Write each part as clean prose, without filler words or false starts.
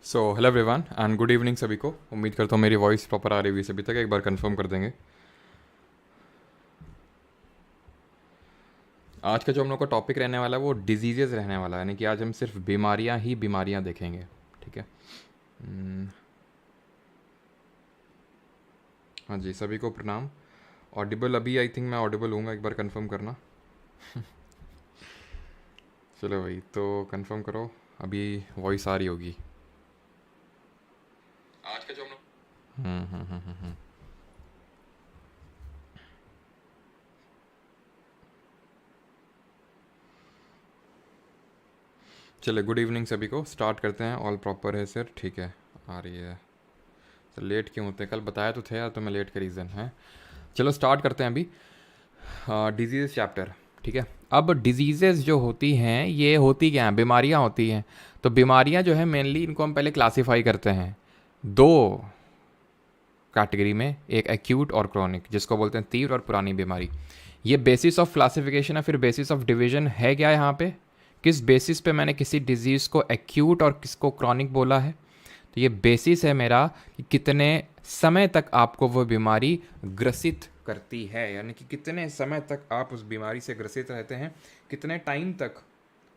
So hello everyone and good evening सभी को। उम्मीद करता हूँ मेरी वॉइस प्रॉपर आ रही हुई सभी तक। एक बार कंफर्म कर देंगे। आज का जो हम लोग का टॉपिक रहने वाला है वो डिजीजेज़ रहने वाला है, यानी कि आज हम सिर्फ बीमारियाँ ही बीमारियाँ देखेंगे। ठीक है। हाँ जी, सभी को प्रणाम। ऑडिबल अभी आई थिंक मैं ऑडिबल हूँगा, एक बार कंफर्म करना। चलो भाई, तो कंफर्म करो अभी वॉइस आ रही होगी। आज का जो हम लोग चलो, गुड इवनिंग सभी को। स्टार्ट करते हैं। ऑल प्रॉपर है सर? ठीक है, आ रही है। तो लेट क्यों होते हैं? कल बताया तो थे यार, तो मैं लेट का रीज़न है। चलो स्टार्ट करते हैं अभी डिजीज़ चैप्टर। ठीक है। अब डिजीज़ेज़ जो होती हैं ये होती क्या हैं? बीमारियां होती हैं। तो बीमारियां जो है मेनली इनको हम पहले क्लासिफाई करते हैं दो कैटेगरी में, एक एक्यूट और क्रॉनिक, जिसको बोलते हैं तीव्र और पुरानी बीमारी। ये बेसिस ऑफ क्लासिफिकेशन है, फिर बेसिस ऑफ डिवीजन है क्या यहाँ पे? किस बेसिस पे मैंने किसी डिजीज़ को एक्यूट और किसको क्रॉनिक बोला है? तो ये बेसिस है मेरा कि कितने समय तक आपको वो बीमारी ग्रसित करती है, यानी कि कितने समय तक आप उस बीमारी से ग्रसित रहते हैं, कितने टाइम तक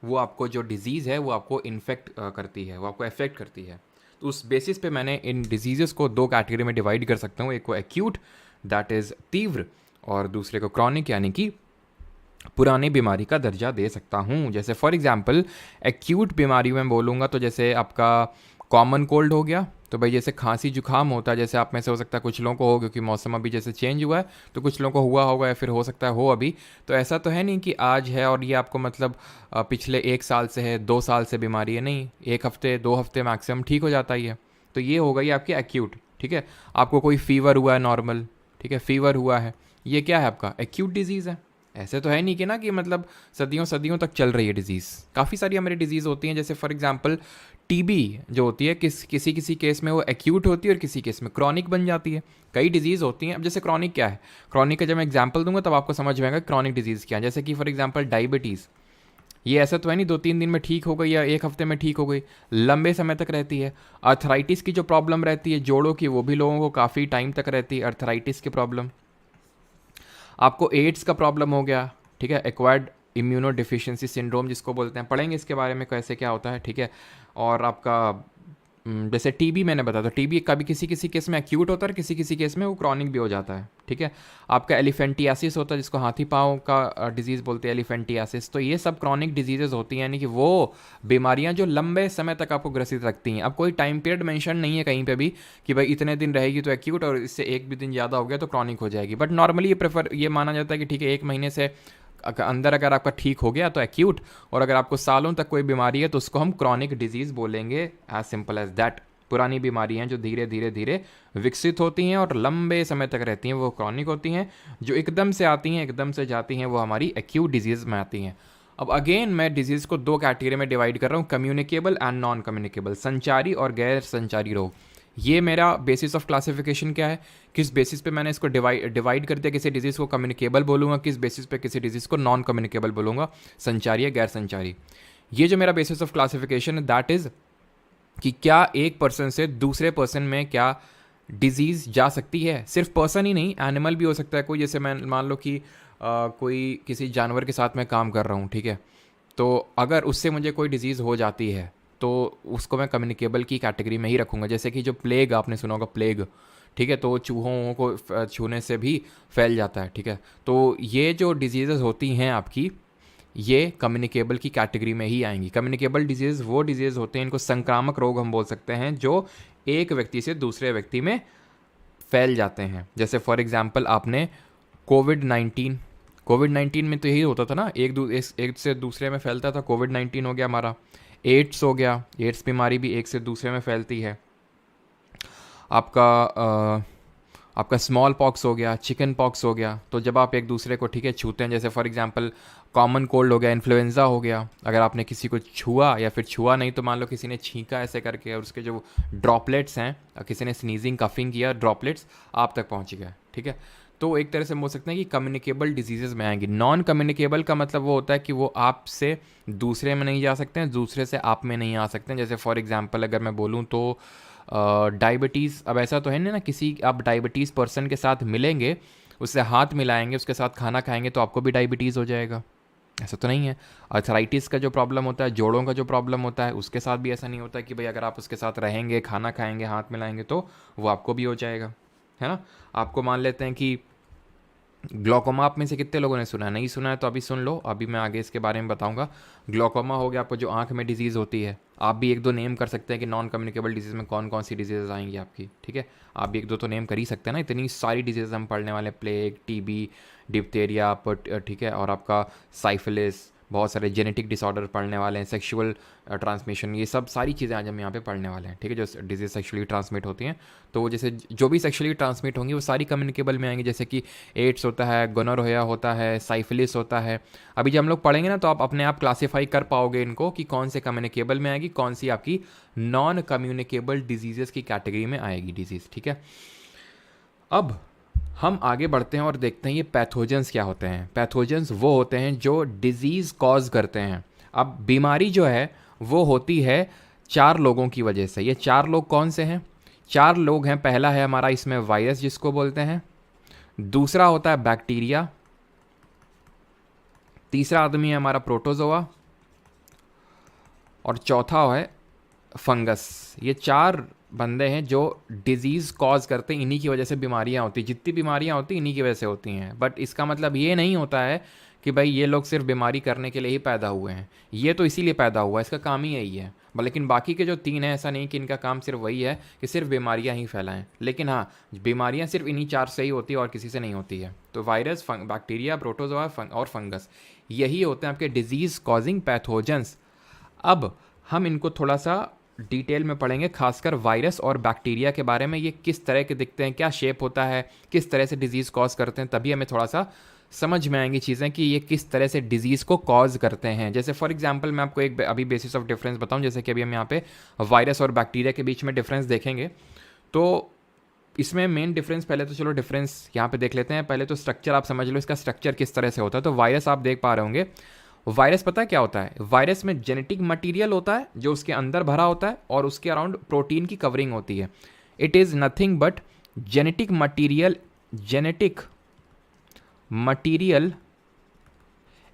वो आपको जो डिज़ीज़ है वो आपको इन्फेक्ट करती है, वो आपको अफेक्ट करती है। तो उस बेसिस पे मैंने इन डिजीज़ को दो कैटेगरी में डिवाइड कर सकता हूँ। एक को एक्यूट, दैट इज़ तीव्र, और दूसरे को क्रॉनिक, यानी कि पुरानी बीमारी का दर्जा दे सकता हूँ। जैसे फॉर एग्जांपल एक्यूट बीमारी में बोलूँगा तो जैसे आपका कॉमन कोल्ड हो गया। तो भाई जैसे खांसी जुकाम होता है, जैसे आप में से हो सकता है कुछ लोगों को हो, क्योंकि मौसम अभी जैसे चेंज हुआ है तो कुछ लोगों को हुआ होगा या फिर हो सकता है हो अभी। तो ऐसा तो है नहीं कि आज है और ये आपको मतलब पिछले 1 साल से है, 2 साल से बीमारी है, नहीं, 1 हफ्ते 2 हफ्ते मैक्सिमम ठीक हो जाता ही है। तो ये हो गई आपकी एक्यूट। ठीक है। आपको कोई फीवर हुआ है नॉर्मल, ठीक है, फीवर हुआ है, ये क्या है? आपका एक्यूट डिजीज़ है। ऐसे तो है नहीं कि ना कि मतलब सदियों सदियों तक चल रही है डिजीज़। काफ़ी सारी हमारी डिजीज़ होती हैं, जैसे फॉर एग्जांपल टीबी जो होती है, किसी किसी केस में वो एक्यूट होती है और किसी केस में क्रॉनिक बन जाती है। कई डिजीज़ होती हैं। अब जैसे क्रॉनिक क्या है, क्रॉनिक का जब मैं एग्जांपल दूंगा तब आपको समझ में आएगा क्रॉनिक डिजीज़ क्या है। जैसे कि फॉर एग्जांपल डायबिटीज़, ये ऐसा तो है नहीं 2-3 दिन में ठीक हो गई या 1 हफ्ते में ठीक हो गई, लंबे समय तक रहती है। अर्थराइटिस की जो प्रॉब्लम रहती है जोड़ों की, वो भी लोगों को काफ़ी टाइम तक रहती है, अर्थराइटिस की प्रॉब्लम। आपको एड्स का प्रॉब्लम हो गया, ठीक है, एक्वायर्ड इम्यूनो डिफिशियंसी सिंड्रोम जिसको बोलते हैं, पढ़ेंगे इसके बारे में कैसे क्या होता है। ठीक है। और आपका जैसे टीबी मैंने बताया, तो टीबी कभी किसी किसी केस में एक्यूट होता है और किसी किसी केस में वो क्रॉनिक भी हो जाता है। ठीक है। आपका एलिफेंटियासिस होता है, जिसको हाथी पाँव का डिजीज़ बोलते हैं, एलिफेंटियासिस। तो ये सब क्रॉनिक डिजीजेज होती हैं, यानी कि वो बीमारियां जो लंबे समय तक आपको ग्रसित रखती हैं। अब कोई टाइम पीरियड मेंशन नहीं है कहीं पे भी कि भाई इतने दिन रहेगी तो एक्यूट और इससे एक भी दिन ज़्यादा हो गया तो क्रॉनिक हो जाएगी। बट नॉर्मली ये माना जाता है कि ठीक है, 1 महीने से अंदर अगर आपका ठीक हो गया तो एक्यूट, और अगर आपको सालों तक कोई बीमारी है तो उसको हम क्रॉनिक डिजीज़ बोलेंगे। As simple as that. पुरानी बीमारी हैं जो धीरे धीरे धीरे विकसित होती हैं और लंबे समय तक रहती हैं, वो क्रॉनिक होती हैं। जो एकदम से आती हैं एकदम से जाती हैं, वो हमारी एक्यूट डिजीज़ में आती हैं। अब अगेन मैं डिजीज़ को दो कैटेगरी में डिवाइड कर रहा हूँ, कम्युनिकेबल एंड नॉन कम्युनिकेबल, संचारी और गैर संचारी रोग। ये मेरा बेसिस ऑफ क्लासिफिकेशन क्या है, किस बेसिस पे मैंने इसको डिवाइड कर दिया, किसी डिजीज़ को कम्युनिकेबल बोलूँगा, किस बेसिस पे किसी डिजीज़ को नॉन कम्युनिकेबल बोलूँगा, संचारी या गैर संचारी। ये जो मेरा बेसिस ऑफ क्लासिफिकेशन है दैट इज़ कि क्या एक पर्सन से दूसरे पर्सन में क्या डिजीज़ जा सकती है। सिर्फ पर्सन ही नहीं, एनिमल भी हो सकता है कोई। जैसे मैं मान लो कि कोई किसी जानवर के साथ मैं काम कर रहा हूँ, ठीक है, तो अगर उससे मुझे कोई डिजीज़ हो जाती है तो उसको मैं कम्युनिकेबल की कैटेगरी में ही रखूँगा। जैसे कि जो प्लेग आपने सुना होगा, प्लेग, ठीक है, तो चूहों को छूने से भी फैल जाता है। ठीक है। तो ये जो डिजीज़ होती हैं आपकी, ये कम्युनिकेबल की कैटेगरी में ही आएंगी। कम्युनिकेबल डिजीज़ वो डिजीज़ होते हैं, इनको संक्रामक रोग हम बोल सकते हैं, जो एक व्यक्ति से दूसरे व्यक्ति में फैल जाते हैं। जैसे फॉर एग्जांपल आपने कोविड 19 में तो यही होता था ना, एक से दूसरे में फैलता था। कोविड 19 हो गया हमारा, एड्स हो गया, एड्स बीमारी भी एक से दूसरे में फैलती है। आपका आपका स्मॉल पॉक्स हो गया, चिकन पॉक्स हो गया। तो जब आप एक दूसरे को, ठीक है, छूते हैं, जैसे फॉर एग्जांपल कॉमन कोल्ड हो गया, इन्फ्लुएंजा हो गया, अगर आपने किसी को छुआ या फिर छुआ नहीं तो मान लो किसी ने छींका ऐसे करके और उसके जो ड्रॉपलेट्स हैं, किसी ने स्नीजिंग कफिंग किया, ड्रॉपलेट्स आप तक पहुंच गया। ठीक है। तो एक तरह से बोल सकते हैं कि कम्युनिकेबल डिजीज़ेज़ में आएंगी। नॉन कम्युनिकेबल का मतलब वो होता है कि वो आपसे दूसरे में नहीं जा सकते हैं, दूसरे से आप में नहीं आ सकते हैं। जैसे फॉर एग्जांपल अगर मैं बोलूँ तो डायबिटीज़, अब ऐसा तो है नहीं ना, किसी आप डायबिटीज़ पर्सन के साथ मिलेंगे, उससे हाथ मिलाएंगे, उसके साथ खाना खाएंगे तो आपको भी डायबिटीज़ हो जाएगा, ऐसा तो नहीं है। अर्थराइटिस का जो प्रॉब्लम होता है, जोड़ों का जो प्रॉब्लम होता है, उसके साथ भी ऐसा नहीं होता कि भाई अगर आप उसके साथ रहेंगे, खाना खाएंगे, हाथ मिलाएंगे तो वो आपको भी हो जाएगा, है ना। आपको मान लेते हैं कि ग्लोकोमा, आप में से कितने लोगों ने सुना है? नहीं सुना है तो अभी सुन लो, अभी मैं आगे इसके बारे में बताऊंगा। ग्लोकोमा हो गया आपको जो आंख में डिजीज़ होती है। आप भी एक दो नेम कर सकते हैं कि नॉन कम्युनिकेबल डिजीज़ में कौन कौन सी डिजीज़ आएंगी आपकी, ठीक है। आप भी एक दो तो नेम कर ही सकते हैं ना, इतनी सारी डिजीज़ हम पढ़ने वाले, प्लेग, टीबी, डिप्थेरिया, ठीक है, और आपका साइफिलिस, बहुत सारे जेनेटिक डिसऑर्डर पढ़ने वाले हैं, सेक्सुअल ट्रांसमिशन, ये सब सारी चीज़ें आज हम यहाँ पे पढ़ने वाले हैं, ठीक है, जो डिजीज़ सेक्सुअली ट्रांसमिट होती हैं। तो वो जैसे जो भी सेक्सुअली ट्रांसमिट होंगी वो सारी कम्युनिकेबल में आएंगी, जैसे कि एड्स होता है, गोनोरिया होता है, साइफिलिस होता है। अभी जब हम लोग पढ़ेंगे ना तो आप अपने आप क्लासीफाई कर पाओगे इनको कि कौन से कम्युनिकेबल में आएगी, कौन सी आपकी नॉन कम्युनिकेबल डिजीज़ेस की कैटेगरी में आएगी डिजीज़, ठीक है। अब हम आगे बढ़ते हैं और देखते हैं ये पैथोजेंस क्या होते हैं। पैथोजेंस वो होते हैं जो डिजीज़ कॉज करते हैं। अब बीमारी जो है वो होती है 4 लोगों की वजह से। ये 4 लोग कौन से हैं? 4 लोग हैं। पहला है हमारा इसमें वायरस जिसको बोलते हैं, दूसरा होता है बैक्टीरिया, तीसरा आदमी है हमारा प्रोटोजोआ, और चौथा है फंगस। ये 4 बंदे हैं जो डिजीज़ कॉज करते हैं, इन्हीं की वजह से बीमारियां होती हैं। जितनी बीमारियां होती हैं इन्हीं की वजह से होती हैं। बट इसका मतलब ये नहीं होता है कि भाई ये लोग सिर्फ बीमारी करने के लिए ही पैदा हुए हैं, ये तो इसीलिए पैदा हुआ है, इसका काम ही यही है। लेकिन बाकी के जो 3 हैं, ऐसा नहीं कि इनका काम सिर्फ वही है कि सिर्फ बीमारियां ही फैलाएं। लेकिन हाँ, बीमारियां सिर्फ इन्हीं 4 से ही होती है और किसी से नहीं होती है। तो वायरस, बैक्टीरिया, प्रोटोजोआ और फंगस, यही होते हैं आपके डिजीज़ कॉजिंग पैथोजेंस। अब हम इनको थोड़ा सा डिटेल में पढ़ेंगे, खासकर वायरस और बैक्टीरिया के बारे में। ये किस तरह के दिखते हैं, क्या शेप होता है, किस तरह से डिजीज़ कॉज करते हैं, तभी हमें थोड़ा सा समझ में आएंगी चीज़ें कि ये किस तरह से डिजीज़ को कॉज करते हैं। जैसे फॉर एग्जांपल मैं आपको एक अभी बेसिस ऑफ डिफरेंस बताऊं, जैसे कि अभी हम यहाँ पे वायरस और बैक्टीरिया के बीच में डिफरेंस देखेंगे। तो इसमें मेन डिफरेंस, पहले तो चलो डिफरेंस यहाँ पे देख लेते हैं। पहले तो स्ट्रक्चर आप समझ लो, इसका स्ट्रक्चर किस तरह से होता है। तो वायरस आप देख पा रहे होंगे, वायरस पता है क्या होता है? वायरस में जेनेटिक मटेरियल होता है जो उसके अंदर भरा होता है और उसके अराउंड प्रोटीन की कवरिंग होती है। It is nothing but genetic material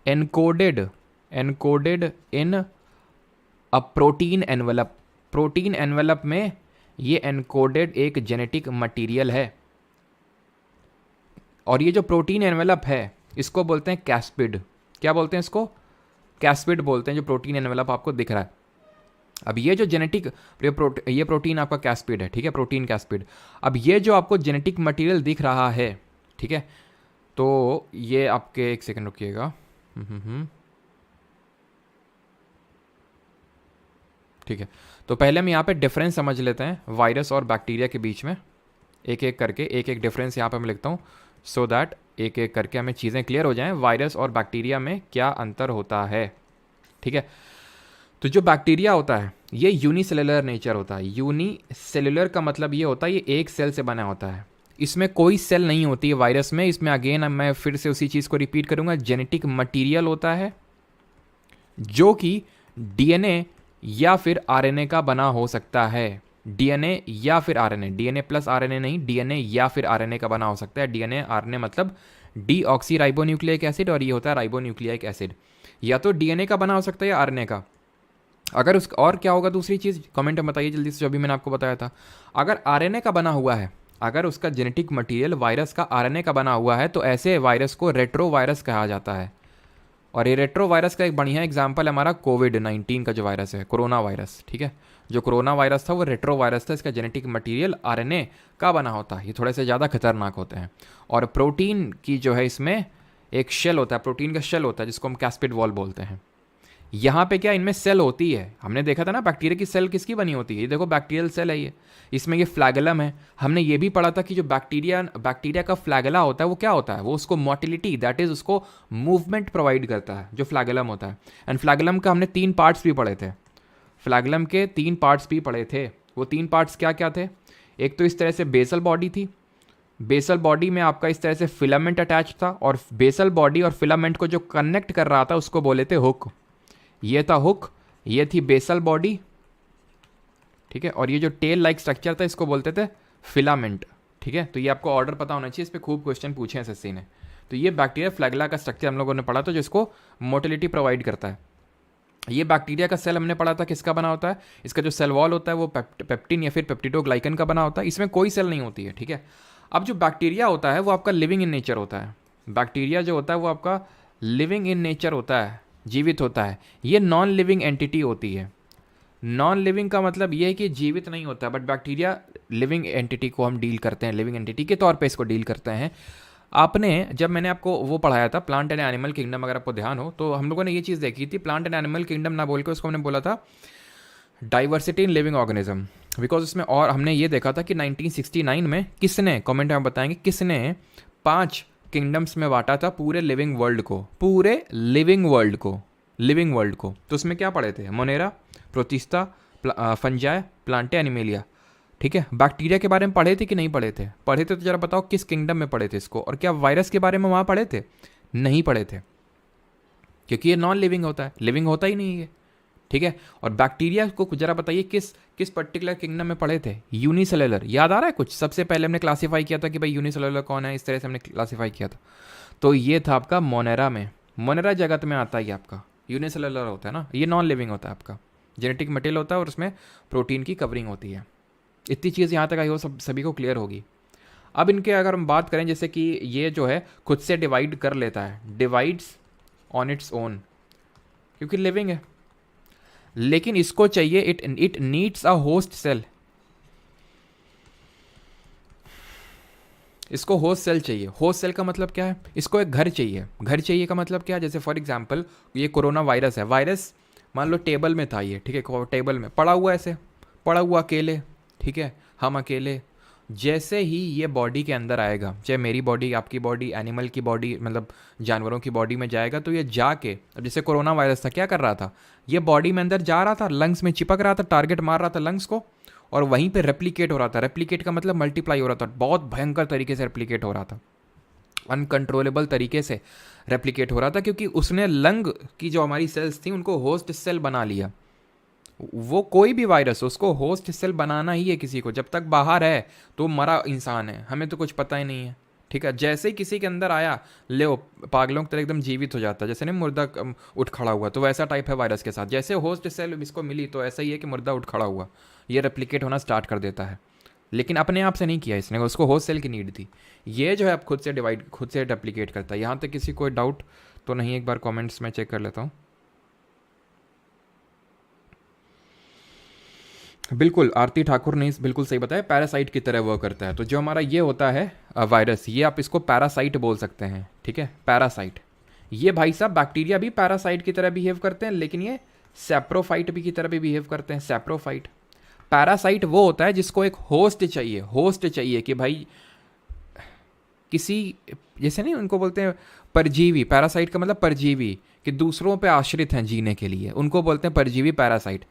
encoded in a protein envelope. Protein envelope में ये एनकोडेड एक जेनेटिक मटेरियल है, और ये जो प्रोटीन एनवेलप है इसको बोलते हैं कैस्पिड। क्या बोलते हैं इसको? कैस्पिड बोलते हैं, जो प्रोटीन एनवेलप आपको दिख रहा है। अब ये जो जेनेटिक ये प्रोटीन आपका कैस्पिड है, ठीक है, प्रोटीन कैस्पिड। अब ये जो आपको जेनेटिक मटेरियल दिख रहा है, ठीक है, तो ये आपके, एक सेकंड रुकिएगा, ठीक है। तो पहले हम यहाँ पे डिफरेंस समझ लेते हैं वायरस और बैक्टीरिया के बीच में, एक एक करके एक एक डिफरेंस यहाँ पे मैं लिखता हूँ, सो दैट एक एक करके हमें चीज़ें क्लियर हो जाएं वायरस और बैक्टीरिया में क्या अंतर होता है, ठीक है। तो जो बैक्टीरिया होता है ये यूनिसेलुलर नेचर होता है। यूनिसेलुलर का मतलब ये होता है ये एक सेल से बना होता है, इसमें कोई सेल नहीं होती है वायरस में। इसमें अगेन मैं फिर से उसी चीज़ को रिपीट करूँगा, जेनेटिक मटीरियल होता है जो कि डीएनए या फिर आरएनए का बना हो सकता है। डीएनए या फिर आरएनए, डीएनए प्लस आरएनए नहीं, डीएनए या फिर आरएनए का बना हो सकता है। डीएनए आरएनए मतलब डीऑक्सी राइबोन्यूक्लिक एसिड, और ये होता है राइबोन्यूक्लिक एसिड। या तो डीएनए का बना हो सकता है या आरएनए का। अगर उस और क्या होगा दूसरी चीज़, कमेंट में बताइए जल्दी से, जो भी मैंने आपको बताया था। अगर आरएनए का बना हुआ है, अगर उसका जेनेटिक मटेरियल वायरस का आरएनए का बना हुआ है, तो ऐसे वायरस को रेट्रो वायरस कहा जाता है। और ये रेट्रो वायरस का एक बढ़िया एग्जाम्पल है हमारा कोविड-19 का जो वायरस है, कोरोना वायरस, ठीक है। जो कोरोना वायरस था वो रेट्रो वायरस था, इसका जेनेटिक मटेरियल आरएनए का बना होता है। ये थोड़े से ज़्यादा खतरनाक होते हैं। और प्रोटीन की जो है इसमें एक शेल होता है, प्रोटीन का शेल होता है जिसको हम कैस्पिड वॉल बोलते हैं। यहाँ पे क्या इनमें सेल होती है, हमने देखा था ना बैक्टीरिया की सेल किसकी बनी होती है, ये देखो बैक्टीरियल सेल है ये, इसमें ये फ्लैगेलम है। हमने ये भी पढ़ा था कि जो बैक्टीरिया का फ्लैगेला होता है वो क्या होता है, वो उसको मोटिलिटी, दैट इज उसको मूवमेंट प्रोवाइड करता है, जो फ्लैगेलम होता है। एंड फ्लैगेलम का हमने 3 पार्ट्स भी पढ़े थे, फ्लैगेलम के 3 पार्ट्स भी पढ़े थे। वो 3 पार्ट्स क्या क्या थे? एक तो इस तरह से बेसल बॉडी थी, बेसल बॉडी में आपका इस तरह से फिलामेंट अटैच था, और बेसल बॉडी और फिलामेंट को जो कनेक्ट कर रहा था उसको बोले थे हुक। ये था हुक, ये थी बेसल बॉडी, ठीक है, और ये जो टेल लाइक स्ट्रक्चर था इसको बोलते थे फिलामेंट, ठीक है। तो ये आपको ऑर्डर पता होना चाहिए, इस पर खूब क्वेश्चन पूछे हैं एसएससी ने। तो ये बैक्टीरिया फ्लैगेला का स्ट्रक्चर हम लोगों ने पढ़ा था, जो इसको मोटिलिटी प्रोवाइड करता है। ये बैक्टीरिया का सेल हमने पढ़ा था किसका बना होता है, इसका जो सेल वॉल होता है वो पेप्टिन या फिर पेप्टिडोग्लाइकन का बना होता है, इसमें कोई सेल नहीं होती है, ठीक है। अब जो बैक्टीरिया होता है वो आपका लिविंग इन नेचर होता है। बैक्टीरिया जो होता है वो आपका लिविंग इन नेचर होता है, जीवित होता है। ये नॉन लिविंग एंटिटी होती है। नॉन लिविंग का मतलब ये है कि जीवित नहीं होता, बट बैक्टीरिया लिविंग एंटिटी को हम डील करते हैं, लिविंग एंटिटी के तौर पे इसको डील करते हैं। आपने जब मैंने आपको वो पढ़ाया था प्लांट एंड एनिमल किंगडम, अगर आपको ध्यान हो तो हम लोगों ने ये चीज़ देखी थी, प्लांट एंड एनिमल किंगडम ना बोल के उसको हमने बोला था diversity in living organism, because उसमें और हमने ये देखा था कि 1969 में किसने, कमेंट में बताएंगे किसने 5 किंगडम्स में बांटा था पूरे लिविंग वर्ल्ड को, पूरे लिविंग वर्ल्ड को, लिविंग वर्ल्ड को। तो उसमें क्या पढ़े थे, Monera, protista, fungi, Plantae, animalia, ठीक है। बैक्टीरिया के बारे में पढ़े थे कि नहीं पढ़े थे? पढ़े थे तो जरा बताओ किस किंगडम में पढ़े थे इसको, और क्या वायरस के बारे में वहाँ पढ़े थे? नहीं पढ़े थे, क्योंकि ये नॉन लिविंग होता है, लिविंग होता ही नहीं है, ठीक है। और बैक्टीरिया को जरा बताइए किस किस पर्टिकुलर किंगडम में पढ़े थे? यूनिसेलुलर, याद आ रहा है कुछ? सबसे पहले हमने क्लासीफाई किया था कि भाई यूनिसेलुलर कौन है, इस तरह से हमने क्लासीफाई किया था। तो ये था आपका मोनेरा में, मोनेरा जगत में आता है आपका, यूनिसेलुलर होता है ना, ये नॉन लिविंग होता है आपका, जेनेटिक मटेरियल होता है और उसमें प्रोटीन की कवरिंग होती है। इतनी चीज़ यहाँ तक आई हो सभी को क्लियर होगी। अब इनके अगर हम बात करें, जैसे कि ये जो है खुद से डिवाइड कर लेता है, डिवाइड्स ऑन इट्स ओन, क्योंकि लिविंग है, लेकिन इसको चाहिए it needs a host cell, इसको होस्ट सेल चाहिए। होस्ट सेल का मतलब क्या है? इसको एक घर चाहिए। घर चाहिए का मतलब क्या है? जैसे फॉर एग्जांपल ये कोरोना वायरस है, वायरस मान लो टेबल में था ये, ठीक है, टेबल में पड़ा हुआ, ऐसे पड़ा हुआ अकेले, ठीक है, हम अकेले। जैसे ही ये बॉडी के अंदर आएगा, चाहे मेरी बॉडी, आपकी बॉडी, एनिमल की बॉडी, मतलब जानवरों की बॉडी में जाएगा, तो ये जाके, अब जैसे कोरोना वायरस था, क्या कर रहा था, ये बॉडी में अंदर जा रहा था, लंग्स में चिपक रहा था, टारगेट मार रहा था लंग्स को, और वहीं पे रेप्लिकेट हो रहा था। रेप्लिकेट का मतलब मल्टीप्लाई हो रहा था, बहुत भयंकर तरीके से रेप्लिकेट हो रहा था, अनकंट्रोलेबल तरीके से रेप्लिकेट हो रहा था, क्योंकि उसने लंग की जो हमारी सेल्स थी उनको होस्ट सेल बना लिया। वो कोई भी वायरस, उसको होस्ट सेल बनाना ही है किसी को, जब तक बाहर है तो मरा इंसान है, हमें तो कुछ पता ही नहीं है, ठीक है। जैसे ही किसी के अंदर आया, ले पागलों की तरह एकदम जीवित हो जाता है, जैसे नहीं मुर्दा उठ खड़ा हुआ, तो वैसा टाइप है वायरस के साथ। जैसे होस्ट सेल इसको मिली तो ऐसा ही है कि मुर्दा उठ खड़ा हुआ, ये रेप्लिकेट होना स्टार्ट कर देता है, लेकिन अपने आप से नहीं किया इसने, उसको होस्ट सेल की नीड थी। ये जो है अब खुद से डिवाइड, खुद से रेप्लिकेट करता है। यहाँ तक किसी कोई डाउट तो नहीं? एक बार कमेंट्स में चेक कर लेता हूँ। बिल्कुल, आरती ठाकुर ने बिल्कुल सही बताया, पैरासाइट की तरह वर्क करता है। तो जो हमारा ये होता है वायरस, ये आप इसको पैरासाइट बोल सकते हैं, ठीक है, पैरासाइट। ये भाई साहब बैक्टीरिया भी पैरासाइट की तरह बिहेव करते हैं, लेकिन ये सैप्रोफाइट भी की तरह भी बिहेव करते हैं, सैप्रोफाइट। पैरासाइट वो होता है जिसको एक होस्ट चाहिए, होस्ट चाहिए कि भाई किसी, जैसे नहीं उनको बोलते हैं परजीवी, पैरासाइट का मतलब परजीवी, कि दूसरों पे आश्रित हैं जीने के लिए, उनको बोलते हैं परजीवी, पैरासाइट,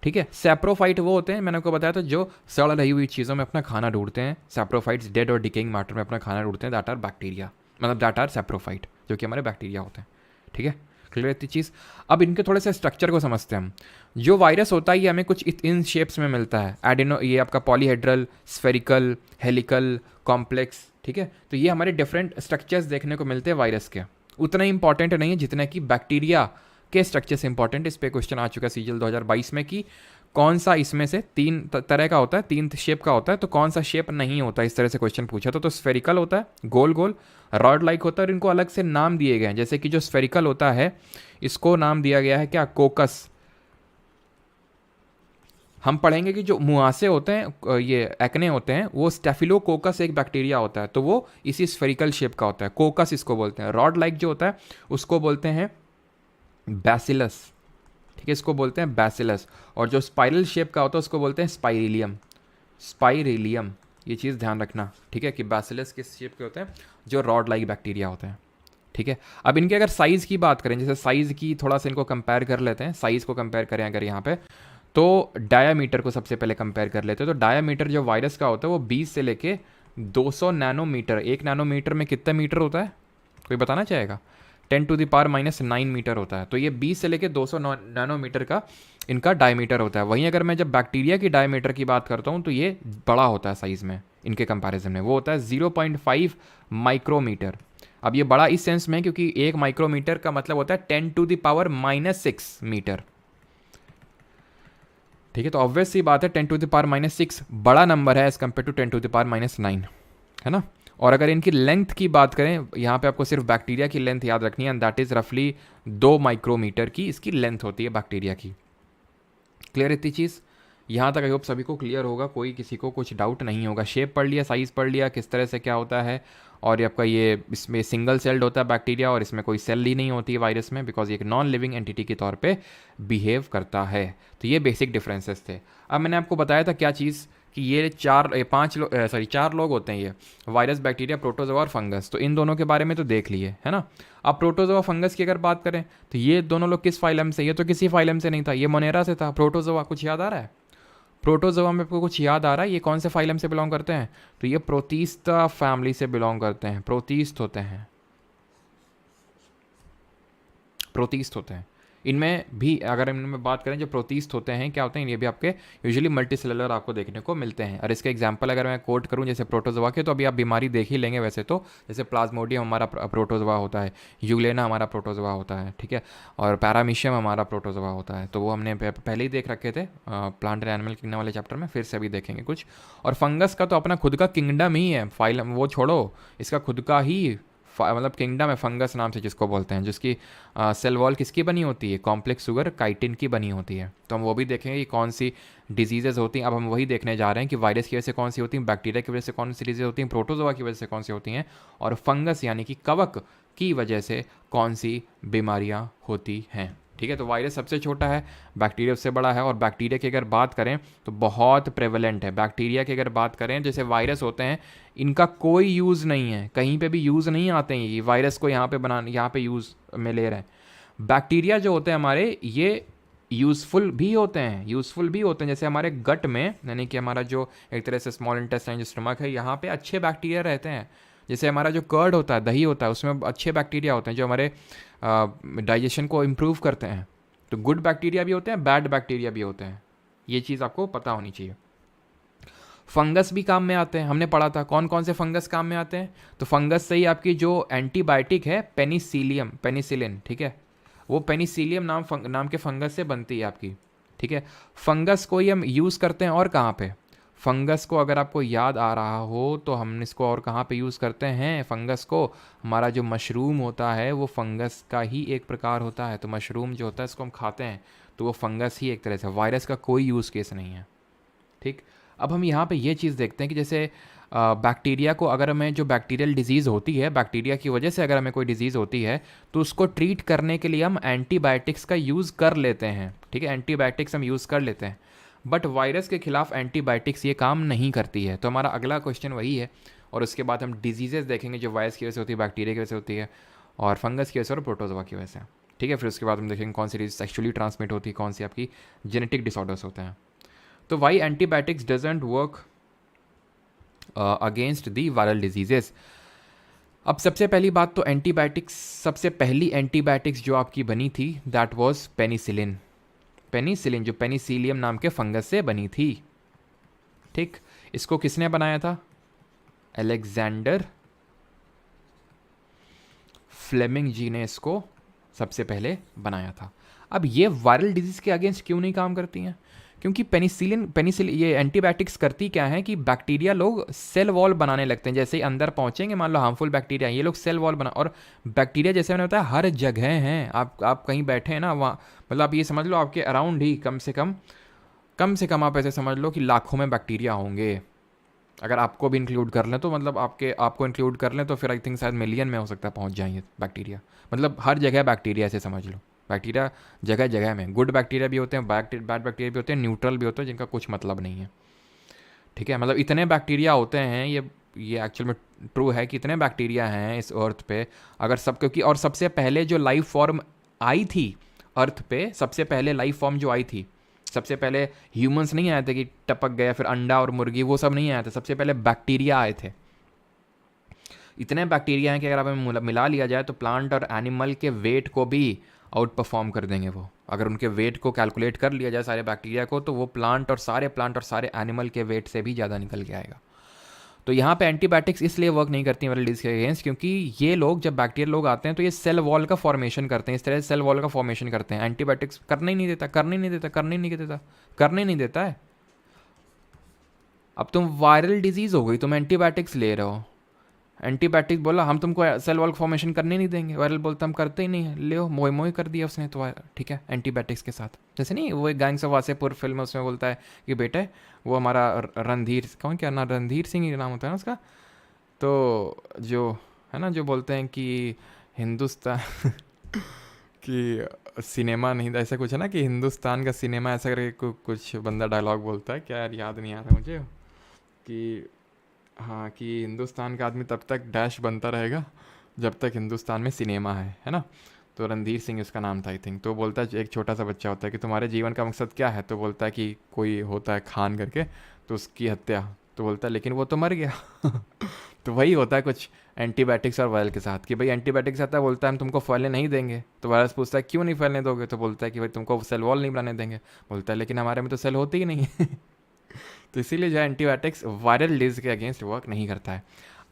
ठीक है। सैप्रोफाइट वो होते हैं, मैंने आपको बताया था, जो सड़ रही हुई चीज़ों में अपना खाना ढूंढते हैं। सैप्रोफाइट्स डेड और डिकेइंग मैटर में अपना खाना ढूंढते हैं, दैट आर बैक्टीरिया, मतलब दैट आर सैप्रोफाइट, जो कि हमारे बैक्टीरिया होते हैं, ठीक है। क्लियर इतनी चीज़? अब इनके थोड़े से स्ट्रक्चर को समझते हैं हम। जो वायरस होता है ये हमें कुछ इन शेप्स में मिलता है, एडिनो, ये आपका पॉलीहेड्रल, स्फेरिकल, हेलिकल, कॉम्प्लेक्स, ठीक है। तो ये हमारे डिफरेंट स्ट्रक्चर्स देखने को मिलते हैं वायरस के। उतना इंपॉर्टेंट नहीं है जितना कि बैक्टीरिया के स्ट्रक्चर्स इंपॉर्टेंट। इस पर क्वेश्चन आ चुका है सीजीएल 2022 में कि कौन सा इसमें से 3 तरह का होता है, 3 शेप का होता है, तो कौन सा शेप नहीं होता, इस तरह से क्वेश्चन पूछा तो स्फेरिकल होता है, गोल गोल, रॉड लाइक होता है, और इनको अलग से नाम दिए गए हैं। जैसे कि जो स्फेरिकल होता है इसको नाम दिया गया है क्या, कोकस। हम पढ़ेंगे कि जो मुहासे होते हैं, ये एक्ने होते हैं, वो स्टेफिलोकोकस एक बैक्टीरिया होता है, तो वो इसी स्फेरिकल शेप का होता है, कोकस इसको बोलते हैं। रॉड लाइक जो होता है उसको बोलते हैं बैसिलस, ठीक है, इसको बोलते हैं बैसिलस। और जो स्पाइरल शेप का होता है उसको बोलते हैं स्पाइरिलियम, स्पाइरिलियम। ये चीज़ ध्यान रखना, ठीक है, कि बैसिलस किस शेप के होते हैं, जो रॉड लाइक बैक्टीरिया होते हैं, ठीक है। अब इनके अगर साइज़ की बात करें, जैसे साइज़ की थोड़ा सा इनको कंपेयर कर लेते हैं, साइज़ को कंपेयर करें अगर यहाँ पे, तो डायामीटर को सबसे पहले कंपेयर कर लेते हैं। तो डायामीटर जो वायरस का होता है वो 20 से लेके 200 नैनोमीटर, 1 नैनोमीटर में कितना मीटर होता है, कोई बताना चाहेगा? 10⁻⁻9 मीटर होता है। तो ये 20 से लेके 200 नैनोमीटर का इनका डायमीटर होता है। वहीं अगर मैं जब बैक्टीरिया की डायमीटर की बात करता हूँ तो ये बड़ा होता है साइज़ में इनके कंपैरिजन में, वो होता है 0.5 माइक्रोमीटर। अब ये बड़ा इस सेंस में है क्योंकि 1 माइक्रोमीटर का मतलब होता है 10⁻⁻6 मीटर। ठीक है, तो ऑब्वियस सी बात है 10⁻⁻6 बड़ा नंबर है एज कम्पेयर टू 10⁻⁹, है ना। और अगर इनकी लेंथ की बात करें, यहाँ पे आपको सिर्फ बैक्टीरिया की लेंथ याद रखनी है, एंड दैट इज़ रफली 2 माइक्रोमीटर की इसकी लेंथ होती है बैक्टीरिया की। क्लियर इतनी चीज़? यहाँ तक आई होप सभी को क्लियर होगा, कोई किसी को कुछ डाउट नहीं होगा। शेप पढ़ लिया, साइज़ पढ़ लिया, किस तरह से क्या होता है। और ये आपका ये इसमें सिंगल सेल्ड होता है बैक्टीरिया, और इसमें कोई सेल ही नहीं होती है वायरस में, बिकॉज ये एक नॉन लिविंग एंटिटी के तौर पे बिहेव करता है। तो ये बेसिक डिफरेंसेस थे। अब मैंने आपको बताया था क्या चीज़, कि ये 4 लोग होते हैं, ये वायरस, बैक्टीरिया, प्रोटोजोआ और फंगस। तो इन दोनों के बारे में तो देख लिए, है ना। अब प्रोटोजोआ फंगस की अगर बात करें तो ये दोनों लोग किस फाइलम से, ये तो किसी फाइलम से नहीं था, ये मोनेरा से था। प्रोटोजोआ कुछ याद आ रहा है? प्रोटोजोआ में आपको कुछ याद आ रहा है? ये कौन से फाइलम से बिलोंग करते हैं? तो ये प्रोटीस्टा फैमिली से बिलोंग करते हैं, प्रोटीस्ट होते हैं, प्रोटीस्ट होते हैं। इनमें भी अगर इनमें बात करें, जो प्रोटीस्ट होते हैं क्या होते हैं, ये भी आपके यूजुअली मल्टीसेलुलर आपको देखने को मिलते हैं। और इसके एग्जांपल अगर मैं कोट करूं जैसे प्रोटोजोआ के, तो अभी आप बीमारी देख ही लेंगे वैसे तो, जैसे प्लाज्मोडियम हमारा प्रोटोजोआ होता है, यूग्लेना हमारा प्रोटोजोआ होता है, ठीक है, और पैरामीशियम हमारा प्रोटोजोआ होता है। तो वो हमने पहले ही देख रखे थे प्लांट एंड एनिमल किंगडम वाले चैप्टर में, फिर से अभी देखेंगे कुछ। और फंगस का तो अपना खुद का किंगडम ही है, फाइलम वो छोड़ो, इसका खुद का ही मतलब किंगडम है फंगस नाम से जिसको बोलते हैं, जिसकी सेल वॉल किसकी बनी होती है, कॉम्प्लेक्स सुगर काइटिन की बनी होती है। तो हम वो भी देखेंगे कि कौन सी डिजीजेज होती हैं। अब हम वही देखने जा रहे हैं कि वायरस की वजह से कौन सी होती हैं, बैक्टीरिया की वजह से कौन सी डिजीज होती हैं, प्रोटोजोआ की वजह से कौन सी होती हैं, और फंगस यानी कि कवक की वजह से कौन सी बीमारियाँ होती हैं। ठीक है, तो वायरस सबसे छोटा है, बैक्टीरिया उससे बड़ा है। और बैक्टीरिया की अगर बात करें तो बहुत प्रेवलेंट है। बैक्टीरिया की अगर बात करें, जैसे वायरस होते हैं, इनका कोई यूज़ नहीं है, कहीं पे भी यूज़ नहीं आते हैं ये वायरस को यहाँ पे बनाने, यहाँ पे यूज़ में ले रहे हैं। बैक्टीरिया जो होते हैं हमारे, ये यूज़फुल भी होते हैं, यूज़फुल भी होते हैं। जैसे हमारे गट में, यानी कि हमारा जो एक तरह से स्मॉल इंटेस्टाइन जो स्टमक है, यहाँ पे अच्छे बैक्टीरिया रहते हैं। जैसे हमारा जो कर्ड होता है, दही होता है, उसमें अच्छे बैक्टीरिया होते हैं जो हमारे डाइजेशन को इम्प्रूव करते हैं। तो गुड बैक्टीरिया भी होते हैं, बैड बैक्टीरिया भी होते हैं, ये चीज़ आपको पता होनी चाहिए। फंगस भी काम में आते हैं, हमने पढ़ा था कौन कौन से फंगस काम में आते हैं। तो फंगस से ही आपकी जो एंटीबायोटिक है पेनिसिलिन, ठीक है, वो पेनिसिलियम नाम के फंगस से बनती है आपकी। ठीक है, फंगस को ही हम यूज़ करते हैं और कहाँ पे, फंगस को अगर आपको याद आ रहा हो तो हम इसको और कहाँ पे यूज़ करते हैं फंगस को, हमारा जो मशरूम होता है वो फंगस का ही एक प्रकार होता है। तो मशरूम जो होता है इसको हम खाते हैं, तो वो फंगस ही एक तरह से, वायरस का कोई यूज़ केस नहीं है। ठीक, अब हम यहाँ पे ये चीज़ देखते हैं कि जैसे बैक्टीरिया को, अगर हमें जो बैक्टीरियल डिजीज़ होती है, बैक्टीरिया की वजह से अगर हमें कोई डिजीज़ होती है, तो उसको ट्रीट करने के लिए हम एंटीबायोटिक्स का यूज़ कर लेते हैं। ठीक है, एंटीबायोटिक्स हम यूज़ कर लेते हैं, बट वायरस के खिलाफ एंटीबायोटिक्स ये काम नहीं करती है। तो हमारा अगला क्वेश्चन वही है, और उसके बाद हम डिजीज़ेस देखेंगे जो वायरस की वजह से होती है, बैक्टीरिया की वजह से होती है, और फंगस की वजह से और प्रोटोजोआ की वजह से। ठीक है, फिर उसके बाद हम देखेंगे कौन सी डिजीज सेक्सुअली ट्रांसमिट होती है, कौन सी आपकी जेनेटिक डिसऑर्डर्स होते हैं। तो why antibiotics doesn't work against the viral diseases. अब सबसे पहली बात तो एंटीबायोटिक्स, सबसे पहली एंटीबायोटिक्स जो आपकी बनी थी दैट वाज पेनिसिलिन। पेनिसिलिन जो पेनिसिलियम नाम के फंगस से बनी थी। ठीक, इसको किसने बनाया था, अलेक्जेंडर फ्लेमिंग जी ने इसको सबसे पहले बनाया था। अब ये वायरल डिजीज के अगेंस्ट क्यों नहीं काम करती हैं, क्योंकि पेनिसिलिन ये एंटीबायोटिक्स करती क्या है कि बैक्टीरिया लोग सेल वॉल बनाने लगते हैं। जैसे ही अंदर पहुंचेंगे, मान लो हार्मफुल बैक्टीरिया, ये लोग सेल वॉल बना, और बैक्टीरिया जैसे मैंने बताया हर जगह हैं। आप कहीं बैठे हैं ना, वहाँ मतलब आप ये समझ लो आपके अराउंड ही कम से कम आप ऐसे समझ लो कि लाखों में बैक्टीरिया होंगे। अगर आपको भी इंक्लूड कर लें तो, मतलब आपको इंक्लूड कर लें तो फिर आई थिंक शायद मिलियन में हो सकता है पहुँच जाएंगे बैक्टीरिया। मतलब हर जगह बैक्टीरिया ऐसे समझ लो, बैक्टीरिया जगह जगह में, गुड बैक्टीरिया भी होते हैं, बैड बैक्टीरिया भी होते हैं, न्यूट्रल भी होते हैं, जिनका कुछ मतलब नहीं है। ठीक है, मतलब इतने बैक्टीरिया होते हैं, ये एक्चुअल में ट्रू है कि इतने बैक्टीरिया हैं इस अर्थ पे। अगर सब, क्योंकि और सबसे पहले जो लाइफ फॉर्म आई थी अर्थ पे, सबसे पहले लाइफ फॉर्म जो आई थी, सबसे पहले ह्यूमंस नहीं आए थे कि टपक गया, फिर अंडा और मुर्गी, वो सब नहीं आए थे। सबसे पहले बैक्टीरिया आए थे। इतने बैक्टीरिया हैं कि अगर आप मिला लिया जाए तो प्लांट और एनिमल के वेट को भी आउट परफॉर्म कर देंगे वो। अगर उनके वेट को कैलकुलेट कर लिया जाए सारे बैक्टीरिया को, तो वो प्लांट और सारे एनिमल के वेट से भी ज़्यादा निकल के आएगा। तो यहाँ पे एंटीबायोटिक्स इसलिए वर्क नहीं करती वायरल डिजीज के अगेंस्ट, क्योंकि ये लोग जब बैक्टीरियल लोग आते हैं तो ये सेल वॉल का फॉर्मेशन करते हैं, इस तरह से सेल वॉल का फॉर्मेशन करते हैं। एंटीबायोटिक्स करने ही नहीं देता, करने ही नहीं देता, करने ही नहीं देता, करने ही नहीं देता है। अब तुम वायरल डिजीज़ हो गई, तुम एंटीबायोटिक्स ले रहे हो, एंटीबायोटिक बोला हम तुमको सेल वॉल फॉर्मेशन करने नहीं देंगे, वायरल बोलता हम करते ही नहीं है, ले मोई मोई कर दिया उसने तो ठीक है एंटीबायोटिक्स के साथ। जैसे नहीं वो एक गैंग्स ऑफ वासेपुर फिल्म है, उसमें बोलता है कि बेटे वो हमारा रणधीर, कौन क्या ना, रणधीर सिंह ही नाम होता है ना उसका, तो जो है ना जो बोलते हैं कि हिंदुस्तान कि सिनेमा नहीं, ऐसा कुछ है ना कि हिंदुस्तान का सिनेमा, ऐसा करके कुछ बंदा डायलॉग बोलता है, क्या यार याद नहीं आ रहा मुझे, कि हाँ कि हिंदुस्तान का आदमी तब तक डैश बनता रहेगा जब तक हिंदुस्तान में सिनेमा है ना। तो रणधीर सिंह उसका नाम था आई थिंक। तो बोलता है, एक छोटा सा बच्चा होता है कि तुम्हारे जीवन का मकसद क्या है, तो बोलता है कि कोई होता है खान करके, तो उसकी हत्या, तो बोलता है लेकिन वो तो मर गया तो वही होता है कुछ एंटीबायोटिक्स और वायरल के साथ, कि भाई एंटीबायोटिक्स आता है, बोलता है हम तुमको फैलने नहीं देंगे, तो वायरस पूछता है क्यों नहीं फैलने दोगे, तो बोलता है कि भाई तुमको सेल वॉल नहीं बनाने देंगे, बोलता है लेकिन हमारे में तो सेल होती ही नहीं है तो इसीलिए जो है एंटीबायोटिक्स वायरल डिजीज के अगेंस्ट वर्क नहीं करता है।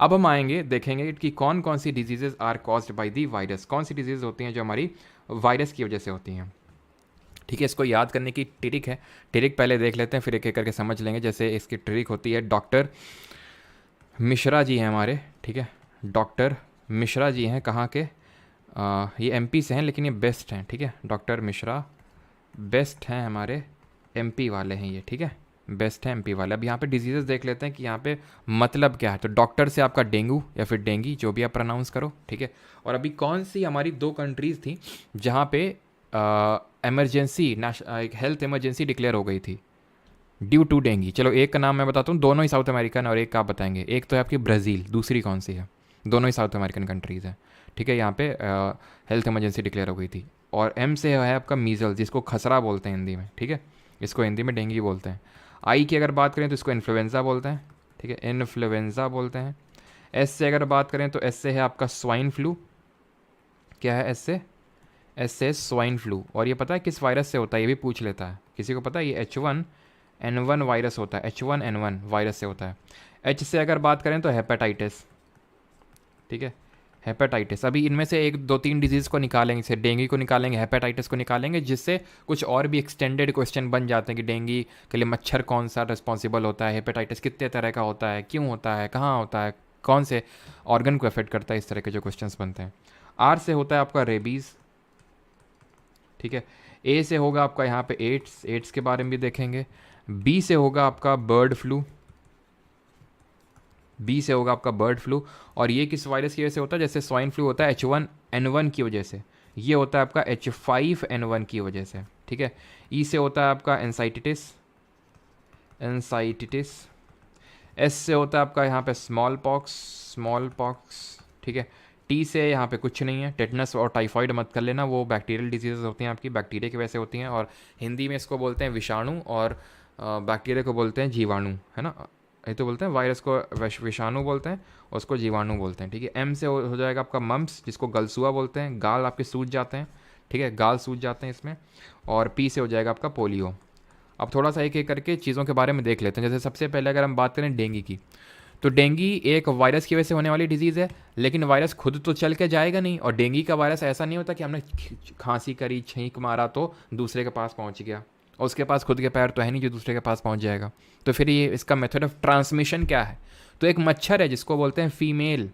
अब हम आएंगे देखेंगे कि कौन कौन सी diseases are caused by the virus, कौन सी डिजीज होती हैं जो हमारी वायरस की वजह से होती हैं। ठीक है, इसको याद करने की ट्रिक है, ट्रिक पहले देख लेते हैं फिर एक एक करके समझ लेंगे। जैसे इसकी ट्रिक होती है, डॉक्टर मिश्रा जी हैं हमारे, ठीक है, डॉक्टर मिश्रा जी हैं, कहाँ के, ये एमपी से हैं लेकिन ये बेस्ट हैं, ठीक है, डॉक्टर मिश्रा बेस्ट हैं हमारे, एमपी वाले हैं ये, ठीक है, बेस्ट है एमपी वाले। अब यहाँ पे डिजीजेस देख लेते हैं कि यहाँ पे मतलब क्या है। तो डॉक्टर से आपका डेंगू या फिर डेंगी, जो भी आप प्रोनाउंस करो, ठीक है। और अभी कौन सी हमारी 2 कंट्रीज़ थी जहाँ पे एमरजेंसी, एक हेल्थ इमरजेंसी डिक्लेयर हो गई थी ड्यू टू डेंगी। चलो एक का नाम मैं बताता हूँ, दोनों ही साउथ अमेरिकन, और एक का आप बताएंगे। एक तो है आपकी ब्राज़ील, दूसरी कौन सी है, दोनों ही साउथ अमेरिकन कंट्रीज़ हैं, ठीक है। यहाँ पे हेल्थ इमरजेंसी डिक्लेयर हो गई थी। और एम से है आपका मीज़ल, जिसको खसरा बोलते हैं हिंदी में, ठीक है, इसको हिंदी में डेंगी बोलते हैं। आई की अगर बात करें तो इसको इन्फ्लुएंजा बोलते हैं, ठीक है, इन्फ्लुएंजा बोलते हैं। एस से अगर बात करें तो एस से है आपका स्वाइन फ्लू, क्या है एस से, एस से स्वाइन फ्लू। और ये पता है किस वायरस से होता है, ये भी पूछ लेता है, किसी को पता है, ये H1N1 वायरस होता है, H1N1 वायरस से होता है। एच से अगर बात करें तो हेपेटाइटिस, ठीक है, हेपेटाइटिस। अभी इनमें से 1 2 3 डिजीज़ को निकालेंगे, जैसे डेंगू को निकालेंगे, हेपेटाइटिस को निकालेंगे, जिससे कुछ और भी एक्सटेंडेड क्वेश्चन बन जाते हैं कि डेंगू के लिए मच्छर कौन सा रिस्पॉन्सिबल होता है, हेपेटाइटिस कितने तरह का होता है, क्यों होता है, कहाँ होता है, कौन से ऑर्गन को अफेक्ट करता है, इस तरह के जो क्वेश्चन बनते हैं। आर से होता है आपका रेबीज़, ठीक है। ए से होगा आपका यहाँ पे एड्स, एड्स के बारे में भी देखेंगे। बी से होगा आपका बर्ड फ्लू, बी से होगा आपका बर्ड फ्लू। और ये किस वायरस की वजह से होता है, जैसे स्वाइन फ्लू होता है H1N1 की वजह से, ये होता है आपका H5N1 की वजह से, ठीक है। ई से होता है आपका एंसाइटिटिस, एंसाइटिटिस। एस से होता है आपका यहाँ पे स्मॉल पॉक्स, स्मॉल पॉक्स, ठीक है। टी से यहाँ पे कुछ नहीं है, टेटनस और टाइफाइड मत कर लेना, वो बैक्टीरियल डिजीज़ होती हैं आपकी, बैक्टीरिया की वजह से होती हैं। और हिंदी में इसको बोलते हैं विषाणु, और बैक्टीरिया को बोलते हैं जीवाणु, है ना। ये तो बोलते हैं वायरस को विषाणु बोलते हैं, और उसको जीवाणु बोलते हैं, ठीक है। एम से हो जाएगा आपका मम्प्स, जिसको गलसुआ बोलते हैं, गाल आपके सूज जाते हैं, ठीक है, गाल सूज जाते हैं इसमें। और पी से हो जाएगा आपका पोलियो। अब थोड़ा सा एक एक करके चीज़ों के बारे में देख लेते हैं। जैसे सबसे पहले अगर हम बात करें डेंगू की, तो डेंगू एक वायरस की वजह से होने वाली डिजीज़ है, लेकिन वायरस खुद तो चल के जाएगा नहीं। और डेंगू का वायरस ऐसा नहीं होता कि हमने खांसी करी, छींक मारा तो दूसरे के पास पहुंच गया, और उसके पास खुद के पैर तो है नहीं जो दूसरे के पास पहुंच जाएगा। तो फिर ये इसका मेथड ऑफ ट्रांसमिशन क्या है, तो एक मच्छर है जिसको बोलते हैं फीमेल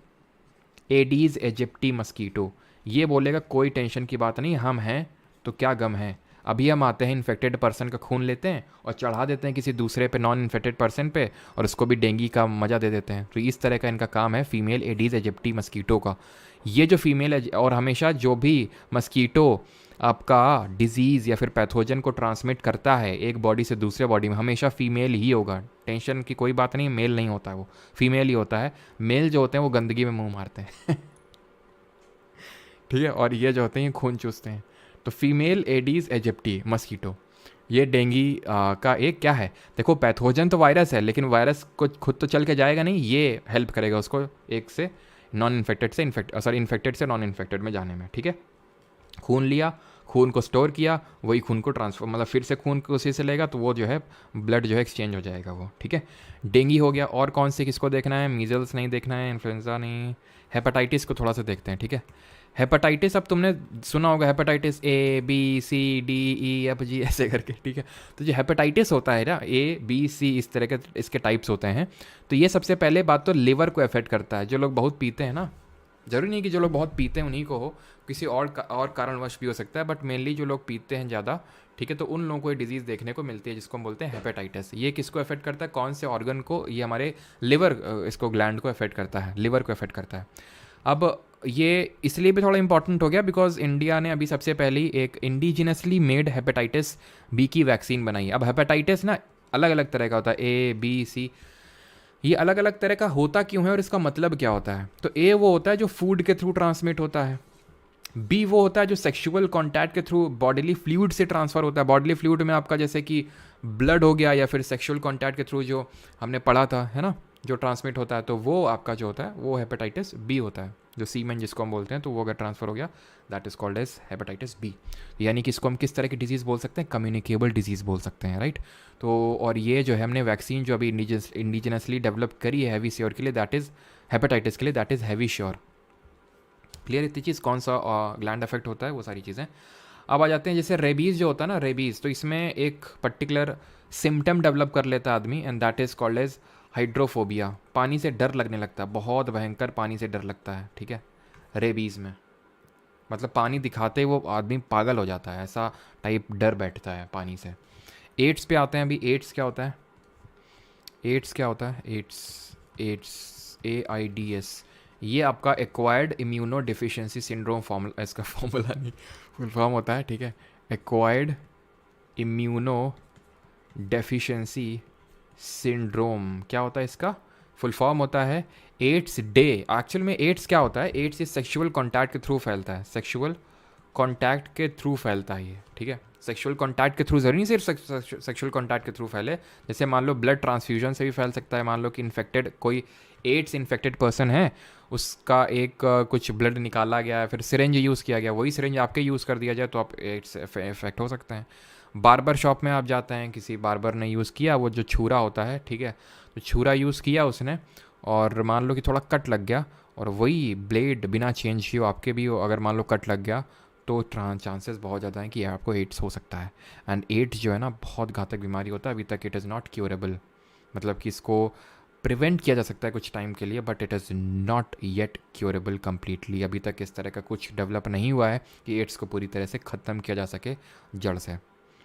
एडीज एजिप्टी मस्कीटो। ये बोलेगा कोई टेंशन की बात नहीं, हम हैं तो क्या गम है। अभी हम आते हैं इन्फेक्टेड पर्सन का खून लेते हैं और चढ़ा देते हैं किसी दूसरे पे, नॉन इन्फेक्टेड पर्सन पे, और उसको भी डेंगू का मज़ा दे देते हैं। तो इस तरह का इनका काम है फीमेल एडीज एजिप्टी मस्कीटो का। ये जो फीमेल, और हमेशा जो भी मस्कीटो आपका डिजीज़ या फिर पैथोजन को ट्रांसमिट करता है एक बॉडी से दूसरे बॉडी में, हमेशा फीमेल ही होगा। टेंशन की कोई बात नहीं, मेल नहीं होता है, वो फीमेल ही होता है। मेल जो होते हैं वो गंदगी में मुंह मारते हैं ठीक है, और ये जो होते हैं खून चूसते हैं। तो फीमेल एडीज एजिप्टी मस्कीटो, ये डेंगू का एक क्या है, देखो पैथोजन तो वायरस है, लेकिन वायरस को खुद तो चल के जाएगा नहीं, ये हेल्प करेगा उसको एक से नॉन इन्फेक्टेड से इन्फेक्टेड से नॉन इन्फेक्टेड में जाने में, ठीक है। खून लिया, खून को स्टोर किया, वही खून को ट्रांसफर मतलब फिर से खून को उसी से लेगा तो वो जो है ब्लड जो है एक्सचेंज हो जाएगा वो, ठीक है। डेंगू हो गया। और कौन से किसको देखना है? मीजल्स नहीं देखना है, इन्फ्लुएंजा नहीं, हेपेटाइटिस को थोड़ा सा देखते हैं, ठीक है। हेपेटाइटिस, अब तुमने सुना होगा hepatitis A B C D E F G ऐसे करके, ठीक है। तो जो हेपेटाइटिस होता है ना A B C इस तरह के इसके टाइप्स होते हैं। तो ये सबसे पहले बात तो लिवर को अफेक्ट करता है। जो लोग बहुत पीते हैं ना, जरूरी नहीं कि जो लोग बहुत पीते हैं उन्हीं को हो, किसी और कारणवश भी हो सकता है, बट मेनली जो लोग पीते हैं ज़्यादा, ठीक है, तो उन लोगों को ये डिजीज़ देखने को मिलती है जिसको हम बोलते हैं हेपेटाइटिस। ये किसको अफेक्ट करता है? कौन से ऑर्गन को? ये हमारे लिवर, इसको ग्लैंड को अफेक्ट करता है, लिवर को अफेक्ट करता है। अब ये इसलिए भी थोड़ा इंपॉर्टेंट हो गया बिकॉज इंडिया ने अभी सबसे पहली एक इंडिजिनसली मेड हेपेटाइटिस बी की वैक्सीन बनाई। अब हेपेटाइटिस ना अलग अलग तरह का होता है, A B C, ये अलग अलग तरह का होता क्यों है और इसका मतलब क्या होता है? तो ए वो होता है जो फूड के थ्रू ट्रांसमिट होता है, बी वो होता है जो सेक्सुअल कॉन्टैक्ट के थ्रू बॉडीली फ्लूइड से ट्रांसफ़र होता है। बॉडीली फ्लूइड में आपका जैसे कि ब्लड हो गया या फिर सेक्सुअल कॉन्टैक्ट के थ्रू जो हमने पढ़ा था, है ना, जो ट्रांसमिट होता है, तो वो आपका जो होता है वो हेपेटाइटिस बी होता है, जो सीमेन जिसको हम बोलते हैं, तो वो अगर ट्रांसफ़र हो गया that is called as hepatitis B. यानी कि इसको हम किस तरह की डिजीज़ बोल सकते हैं? कम्युनिकेबल डिजीज़ बोल सकते हैं, राइट। तो और ये जो है हमने वैक्सीन जो अभी इंडिजिनसली डेवलप करी है हैवी श्योर के लिए, दैट इज़ हेपेटाइटिस के लिए, that is heavy sure. Clear इतनी चीज़? कौन सा ग्लैंड अफेक्ट होता है, वो सारी चीज़ें। अब आ जाते हैं जैसे रेबीज़ जो होता है ना, रेबीज़, तो इसमें एक पर्टिकुलर सिम्टम डेवलप कर लेता है आदमी and that is called as hydrophobia. पानी से डर लगने लगता है, बहुत भयंकर पानी से डर लगता है, ठीक है, रेबीज़ में। मतलब पानी दिखाते ही वो आदमी पागल हो जाता है, ऐसा टाइप डर बैठता है पानी से। एड्स पे आते हैं अभी। एड्स क्या होता है? एड्स क्या होता है? एड्स AIDS, ये आपका acquired immuno deficiency syndrome formula, इसका फॉर्मूला नहीं, फुल फॉर्म होता है, ठीक है, एक्वायर्ड इम्यूनो डेफिशिएंसी सिंड्रोम। क्या होता है इसका? फुल फॉर्म होता है एड्स डे। एक्चुअल में एड्स क्या होता है? एड्स ये सेक्सुअल कॉन्टैक्ट के थ्रू फैलता है, सेक्सुअल कॉन्टैक्ट के थ्रू फैलता है ये, ठीक है। सेक्सुअल कॉन्टैक्ट के थ्रू, ज़रूरी नहीं सिर्फ सेक्सुअल कॉन्टैक्ट के थ्रू फैले। जैसे मान लो ब्लड ट्रांसफ्यूजन से भी फैल सकता है। मान लो कि इन्फेक्टेड कोई एड्स इन्फेक्टेड पर्सन है, उसका एक कुछ ब्लड निकाला गया है, फिर सिरेंज यूज़ किया गया, वही सिरेंज आपके यूज़ कर दिया जाए तो आप एड्स इफेक्ट हो सकते हैं। बार्बर शॉप में आप जाते हैं, किसी बार्बर ने यूज़ किया वो जो छुरा होता है, ठीक है, तो छुरा यूज़ किया उसने और मान लो कि थोड़ा कट लग गया और वही ब्लेड बिना चेंज किए आपके भी अगर मान लो कट लग गया तो चांसेस बहुत ज़्यादा हैं कि आपको एड्स हो सकता है। एंड एड्स जो है ना बहुत घातक बीमारी होता है, अभी तक इट इज़ नॉट क्योरेबल। मतलब कि इसको प्रिवेंट किया जा सकता है कुछ टाइम के लिए, but it is not yet curable completely. अभी तक इस तरह का कुछ डेवलप नहीं हुआ है कि एड्स को पूरी तरह से ख़त्म किया जा सके जड़ से।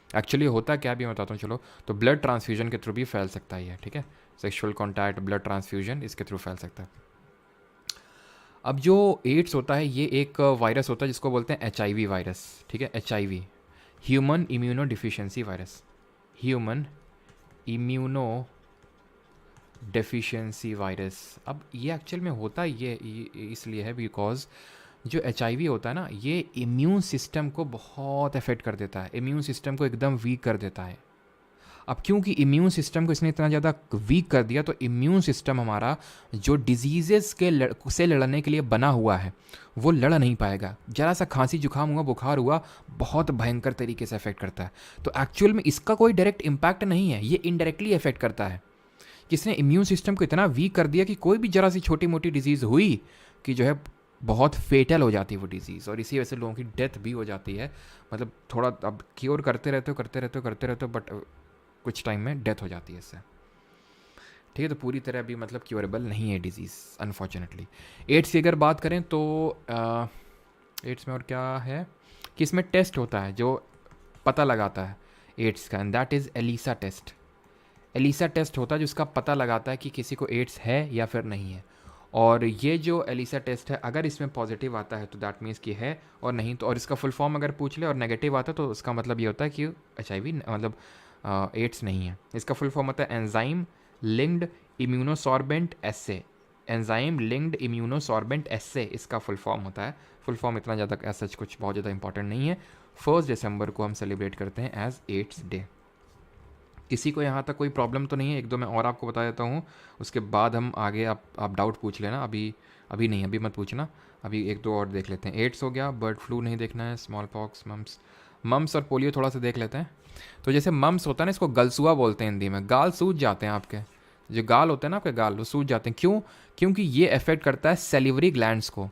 एक्चुअली होता क्या भी मैं बताता हूँ, चलो। तो ब्लड ट्रांसफ्यूजन के थ्रू भी फैल सकता है ये, ठीक है, सेक्सुअल कॉन्टैक्ट, ब्लड ट्रांसफ्यूजन, इसके थ्रू फैल सकता है। अब जो एड्स होता है ये एक वायरस होता है जिसको बोलते हैं HIV वायरस, ठीक है, HIV, human immuno deficiency virus, human immuno deficiency virus. अब ये एक्चुअल में होता ये इसलिए है बिकॉज जो HIV होता है ना, ये इम्यून सिस्टम को बहुत अफेक्ट कर देता है, इम्यून सिस्टम को एकदम वीक कर देता है। अब क्योंकि इम्यून सिस्टम को इसने इतना ज़्यादा वीक कर दिया तो इम्यून सिस्टम हमारा जो डिजीज़ेस से लड़ने के लिए बना हुआ है वो लड़ नहीं पाएगा। ज़रा सा खांसी जुकाम हुआ, बुखार हुआ, बहुत भयंकर तरीके से अफेक्ट करता है। तो एक्चुअल में इसका कोई डायरेक्ट इम्पैक्ट नहीं है, ये इनडायरेक्टली अफेक्ट करता है। किसने इम्यून सिस्टम को इतना वीक कर दिया कि कोई भी ज़रा सी छोटी मोटी डिजीज़ हुई कि जो है बहुत फेटल हो जाती है वो डिज़ीज़, और इसी वजह से लोगों की डेथ भी हो जाती है। मतलब थोड़ा अब क्योर करते रहते हो बट कुछ टाइम में डेथ हो जाती है इससे, ठीक है। तो पूरी तरह भी मतलब क्योरेबल नहीं है डिजीज़ अनफॉर्चुनेटली। एड्स की अगर बात करें तो एड्स में और क्या है कि इसमें टेस्ट होता है जो पता लगाता है एड्स का, and that is ELISA test. ELISA test होता है जिसका पता लगाता है कि किसी को एड्स है या फिर नहीं है। और ये जो एलिसा टेस्ट है अगर इसमें पॉजिटिव आता है तो दैट मीन्स कि है, और नहीं तो, और इसका फुल फॉर्म अगर पूछ ले और नेगेटिव आता है तो उसका मतलब ये होता है कि HIV मतलब एड्स नहीं है। इसका फुल फॉर्म होता है एंजाइम लिंक्ड इम्यूनोसॉर्बेंट एस्से, एंजाइम लिंक्ड इम्यूनोसॉर्बेंट एस्से इसका फुल फॉर्म होता है। फुल फॉर्म इतना ज़्यादा ऐसा कुछ बहुत ज़्यादा इंपॉर्टेंट नहीं है। 1 दिसंबर को हम सेलिब्रेट करते हैं एज एड्स डे। किसी को यहाँ तक कोई प्रॉब्लम तो नहीं है? एक दो मैं और आपको बता देता हूँ, उसके बाद हम आगे आप डाउट पूछ लेना। अभी अभी नहीं, अभी मत पूछना। अभी एक दो और देख लेते हैं। एड्स हो गया, बर्ड फ्लू नहीं देखना है, स्मॉल पॉक्स, मम्स, मम्स और पोलियो थोड़ा सा देख लेते हैं। तो जैसे मम्स होता है ना, इसको गलसुआ बोलते हैं हिंदी में। गाल सूज जाते हैं आपके, जो गाल होते हैं ना आपके, गाल वो सूज जाते हैं। क्यों? क्योंकि ये अफेक्ट करता है सेलिवरी ग्लैंड्स को।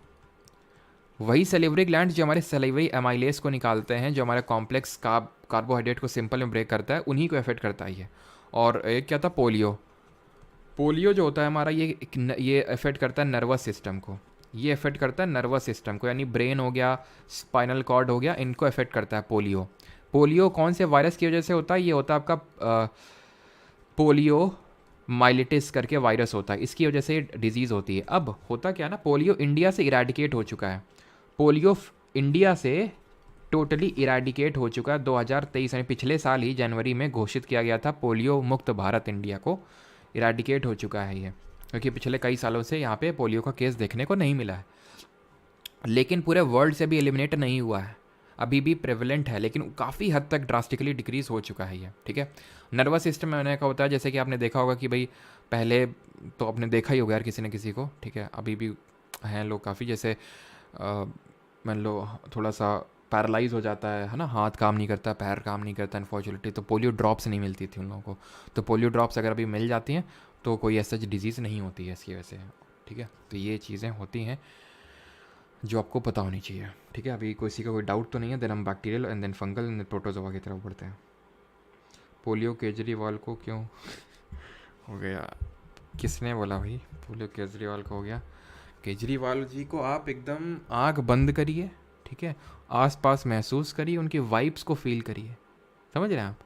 वही सेलिवरी ग्लैंड्स जो हमारे सेलिवरी एमाइलेस को निकालते हैं, जो हमारे कॉम्प्लेक्स कार्बोहाइड्रेट को सिंपल में ब्रेक करता है, उन्हीं को अफेक्ट करता है ये। और एक क्या था, पोलियो। पोलियो जो होता है हमारा, ये अफेक्ट करता है नर्वस सिस्टम को। ये अफेक्ट करता है नर्वस सिस्टम को, यानी ब्रेन हो गया, स्पाइनल कॉर्ड हो गया, इनको अफेक्ट करता है पोलियो। पोलियो कौन से वायरस की वजह से होता है? ये होता है आपका पोलियो माइलिटिस करके वायरस होता है, इसकी वजह से डिजीज़ होती है। अब होता क्या है ना, पोलियो इंडिया से इरेडिकेट हो चुका है। पोलियो इंडिया से टोटली इरेडिकेट हो चुका है 2023 यानी पिछले साल ही जनवरी में घोषित किया गया था पोलियो मुक्त भारत इंडिया को। इरेडिकेट हो चुका है ये, क्योंकि पिछले कई सालों से यहाँ पे पोलियो का केस देखने को नहीं मिला है। लेकिन पूरे वर्ल्ड से भी एलिमिनेट नहीं हुआ है, अभी भी प्रेवलेंट है, लेकिन काफ़ी हद तक ड्रास्टिकली डिक्रीज हो चुका है ये। ठीक है, नर्वस सिस्टम में होने का होता है, जैसे कि आपने देखा होगा कि भाई पहले तो आपने देखा ही होगा यार किसी न किसी को, ठीक है, अभी भी हैं लोग काफ़ी, जैसे मान लो थोड़ा सा पैरालाइज हो जाता है ना, हाथ काम नहीं करता, पैर काम नहीं करता अनफॉर्चुनेटली, तो पोलियो ड्रॉप्स नहीं मिलती थी उन लोगों को। तो पोलियो ड्रॉप्स अगर अभी मिल जाती हैं तो कोई ऐसा डिजीज़ नहीं होती है इसकी वजह से। ठीक है, तो ये चीज़ें होती हैं जो आपको पता होनी चाहिए। ठीक है, अभी किसी का कोई डाउट तो नहीं है। देन हम bacterial and then fungal and protozoa की तरफ बढ़ते हैं। पोलियो केजरीवाल को क्यों हो गया? किसने बोला भाई पोलियो केजरीवाल को हो गया? केजरीवाल जी को आप एकदम आँख बंद करिए, ठीक है, आसपास महसूस करिए, उनकी वाइब्स को फील करिए, समझ रहे हैं आप?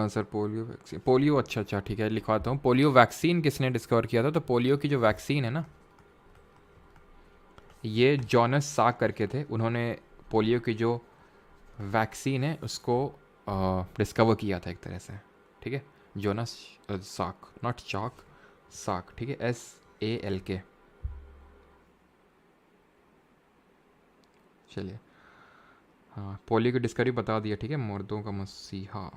सर पोलियो वैक्सीन, पोलियो, अच्छा ठीक है, लिखवाता हूँ। पोलियो वैक्सीन किसने डिस्कवर किया था? तो पोलियो की जो वैक्सीन है ना, ये जॉनस साक करके थे, उन्होंने पोलियो की जो वैक्सीन है उसको डिस्कवर किया था एक तरह से। ठीक है, जोनस साक, नॉट चॉक, साक, ठीक है, SALK। चलिए, हाँ, पोलियो की डिस्कवरी बता दिया। ठीक है, मुर्दों का मसीहा।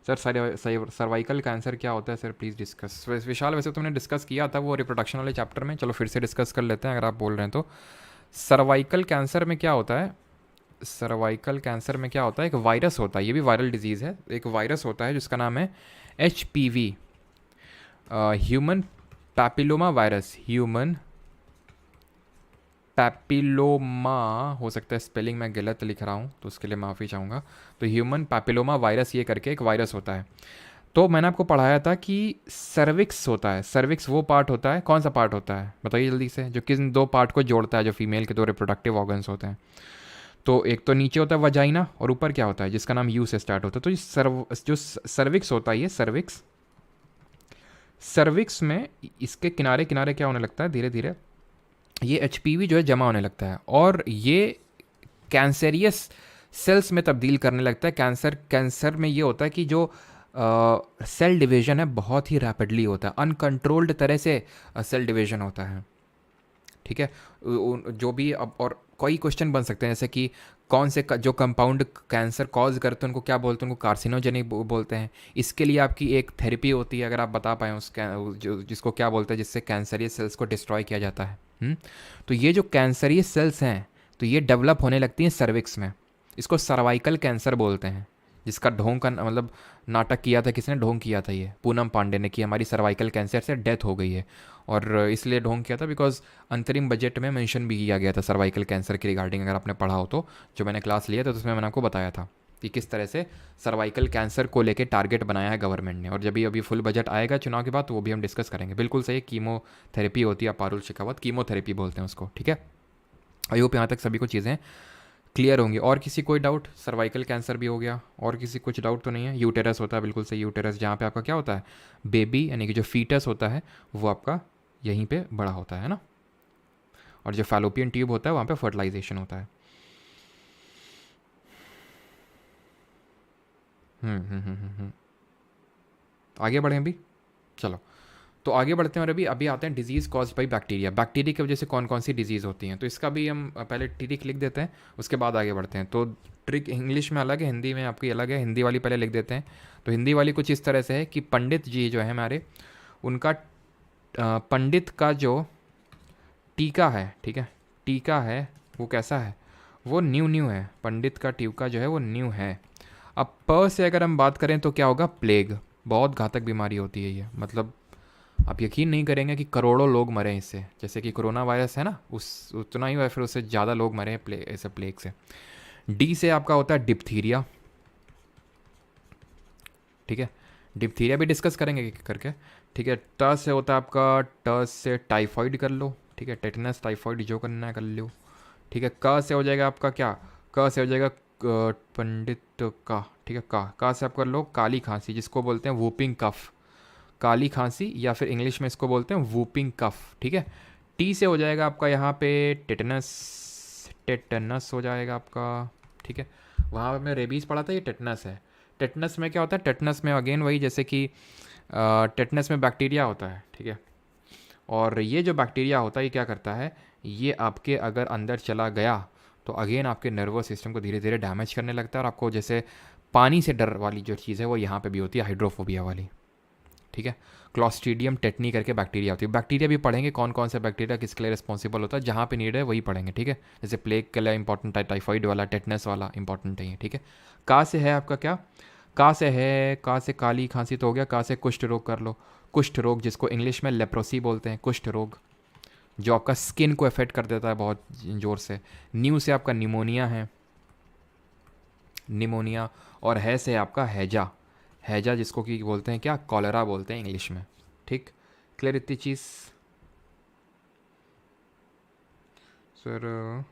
सर सर्वाइकल कैंसर क्या होता है सर, प्लीज़ डिस्कस। विशाल, वैसे तुमने डिस्कस किया था वो रिप्रोडक्शन वाले चैप्टर में, चलो फिर से डिस्कस कर लेते हैं अगर आप बोल रहे हैं तो। सर्वाइकल कैंसर में क्या होता है? सर्वाइकल कैंसर में क्या होता है? एक वायरस होता है, ये भी वायरल डिजीज़ है। एक वायरस होता है जिसका नाम है HPV, human papilloma virus. Human papilloma, हो सकता है स्पेलिंग मैं गलत लिख रहा हूँ तो उसके लिए माफ़ी चाहूँगा। तो ह्यूमन पैपिलोमा वायरस ये करके एक वायरस होता है। तो मैंने आपको पढ़ाया था कि सर्विक्स होता है। सर्विक्स वो पार्ट होता है, कौन सा पार्ट होता है बताइए जल्दी से, जो किन दो पार्ट को जोड़ता है, जो फीमेल के दो रिप्रोडक्टिव ऑर्गन्स होते हैं। तो एक तो नीचे होता है वजाइना, और ऊपर क्या होता है जिसका नाम यू से स्टार्ट होता है। तो जो सर्विक्स होता है, ये सर्विक्स, सर्विक्स में इसके किनारे किनारे क्या होने लगता है, धीरे धीरे ये HPV जो है जमा होने लगता है, और ये कैंसरियस सेल्स में तब्दील करने लगता है। कैंसर में ये होता है कि जो सेल डिवीजन है बहुत ही रैपिडली होता है, अनकंट्रोल्ड तरह से सेल डिवीजन होता है। ठीक है, जो भी अब और कोई क्वेश्चन बन सकते हैं, जैसे कि कौन से जो कंपाउंड कैंसर कॉज करते हैं उनको क्या बोलते हैं? उनको कार्सिनोजेनिक बोलते हैं। इसके लिए आपकी एक थेरेपी होती है, अगर आप बता पाएँ उस जिसको क्या बोलते हैं, जिससे कैंसरियस सेल्स को डिस्ट्रॉय किया जाता है। तो ये जो कैंसरियस सेल्स हैं, तो ये डेवलप होने लगती हैं सर्विक्स में। इसको सर्वाइकल कैंसर बोलते हैं, जिसका ढोंग का मतलब नाटक किया था किसने? ढोंग किया था ये पूनम पांडे ने, कि हमारी सर्वाइकल कैंसर से डेथ हो गई है। और इसलिए ढोंग किया था बिकॉज अंतरिम बजट में मेंशन भी किया गया था सर्वाइकल कैंसर के रिगार्डिंग, अगर आपने पढ़ा हो तो। जो मैंने क्लास लिया था तो उसमें मैंने आपको बताया था कि किस तरह से सर्वाइकल कैंसर को लेके टारगेट बनाया है गवर्नमेंट ने। और जब अभी फुल बजट आएगा चुनाव के बाद तो वो भी हम डिस्कस करेंगे। बिल्कुल सही, कीमोथेरेपी होती है, पारुल शेखावत कीमोथेरेपी बोलते हैं उसको। ठीक है, आई होप यहाँ तक सभी को चीज़ें क्लियर होंगी। और किसी कोई डाउट? सर्वाइकल कैंसर भी हो गया, और किसी कुछ डाउट तो नहीं है? यूटेरस होता है, बिल्कुल सही, यूटेरस, जहाँ पे आपका क्या होता है, बेबी यानी कि जो फीटस होता है वो आपका यहीं पे बड़ा होता है ना। और जो फैलोपियन ट्यूब होता है वहाँ पे फर्टिलाइजेशन होता है। हम्म हम्म हम्म हम्म हम्म। आगे बढ़ें अभी, चलो। तो आगे बढ़ते हैं और अभी अभी आते हैं disease cause by bacteria. Bacteria की वजह से कौन कौन सी डिजीज़ होती हैं, तो इसका भी हम पहले ट्रिक लिख देते हैं, उसके बाद आगे बढ़ते हैं। तो ट्रिक इंग्लिश में अलग है, हिंदी में आपकी अलग है। हिंदी वाली पहले लिख देते हैं। तो हिंदी वाली कुछ इस तरह से है कि पंडित जी जो है हमारे, उनका पंडित का जो टीका है, ठीक है, टीका है वो कैसा है, वो न्यू न्यू है। पंडित का टीका जो है वो न्यू है। अब प से अगर हम बात करें तो क्या होगा, प्लेग। बहुत घातक बीमारी होती है ये, मतलब आप यकीन नहीं करेंगे कि करोड़ों लोग मरे हैं इससे। जैसे कि कोरोना वायरस है ना, उस उतना ही हुआ, फिर उससे ज़्यादा लोग मरे हैं ऐसे प्लेग से। डी से आपका होता है डिप्थीरिया, ठीक है, डिप्थीरिया भी डिस्कस करेंगे करके, ठीक है। ट से होता है आपका, ट से टाइफॉइड कर लो, ठीक है, टेटनस टाइफॉइड जो करना है कर लो, ठीक है। क से हो जाएगा आपका क्या, क से हो जाएगा पंडित का, ठीक है। का से आप कर लो काली खांसी, जिसको बोलते हैं वूपिंग कफ, काली खांसी, या फिर इंग्लिश में इसको बोलते हैं वूपिंग कफ, ठीक है। टी से हो जाएगा आपका यहाँ पे टेटनस, टेटनस हो जाएगा आपका, ठीक है। वहाँ पे मैं रेबीज़ पढ़ा था, ये टेटनस है। टेटनस में क्या होता है, टेटनस में अगेन वही, जैसे कि टेटनस में बैक्टीरिया होता है, ठीक है। और ये जो बैक्टीरिया होता है ये क्या करता है, ये आपके अगर अंदर चला गया तो अगेन आपके नर्वस सिस्टम को धीरे धीरे डैमेज करने लगता है, और आपको जैसे पानी से डर वाली जो चीज़ है वो यहाँ पे भी होती है, हाइड्रोफोबिया वाली, ठीक है। क्लॉस्ट्रीडियम टेटनी करके बैक्टीरिया होती है। बैक्टीरिया भी पढ़ेंगे, कौन कौन सा बैक्टीरिया किसके लिए रिस्पॉन्सिबल होता है, जहाँ पे नीड है वही पढ़ेंगे, ठीक है। जैसे प्लेग के लिए इंपॉर्टेंट है, टाइफाइड वाला, टेटनस वाला इंपॉर्टेंट है ये, ठीक है। का से है आपका क्या, का से है, का से काली खांसी तो हो गया। का से कुष्ठ रोग कर लो, कुष्ठ रोग जिसको इंग्लिश में लेप्रोसी बोलते हैं, कुष्ठ रोग, जो आपका स्किन को अफेक्ट कर देता है बहुत ज़ोर से। न्यू से आपका निमोनिया है, निमोनिया। और है से आपका हैजा, हैजा जिसको कि बोलते हैं क्या, कॉलरा बोलते हैं इंग्लिश में, ठीक। क्लियर इतनी चीज़ सर।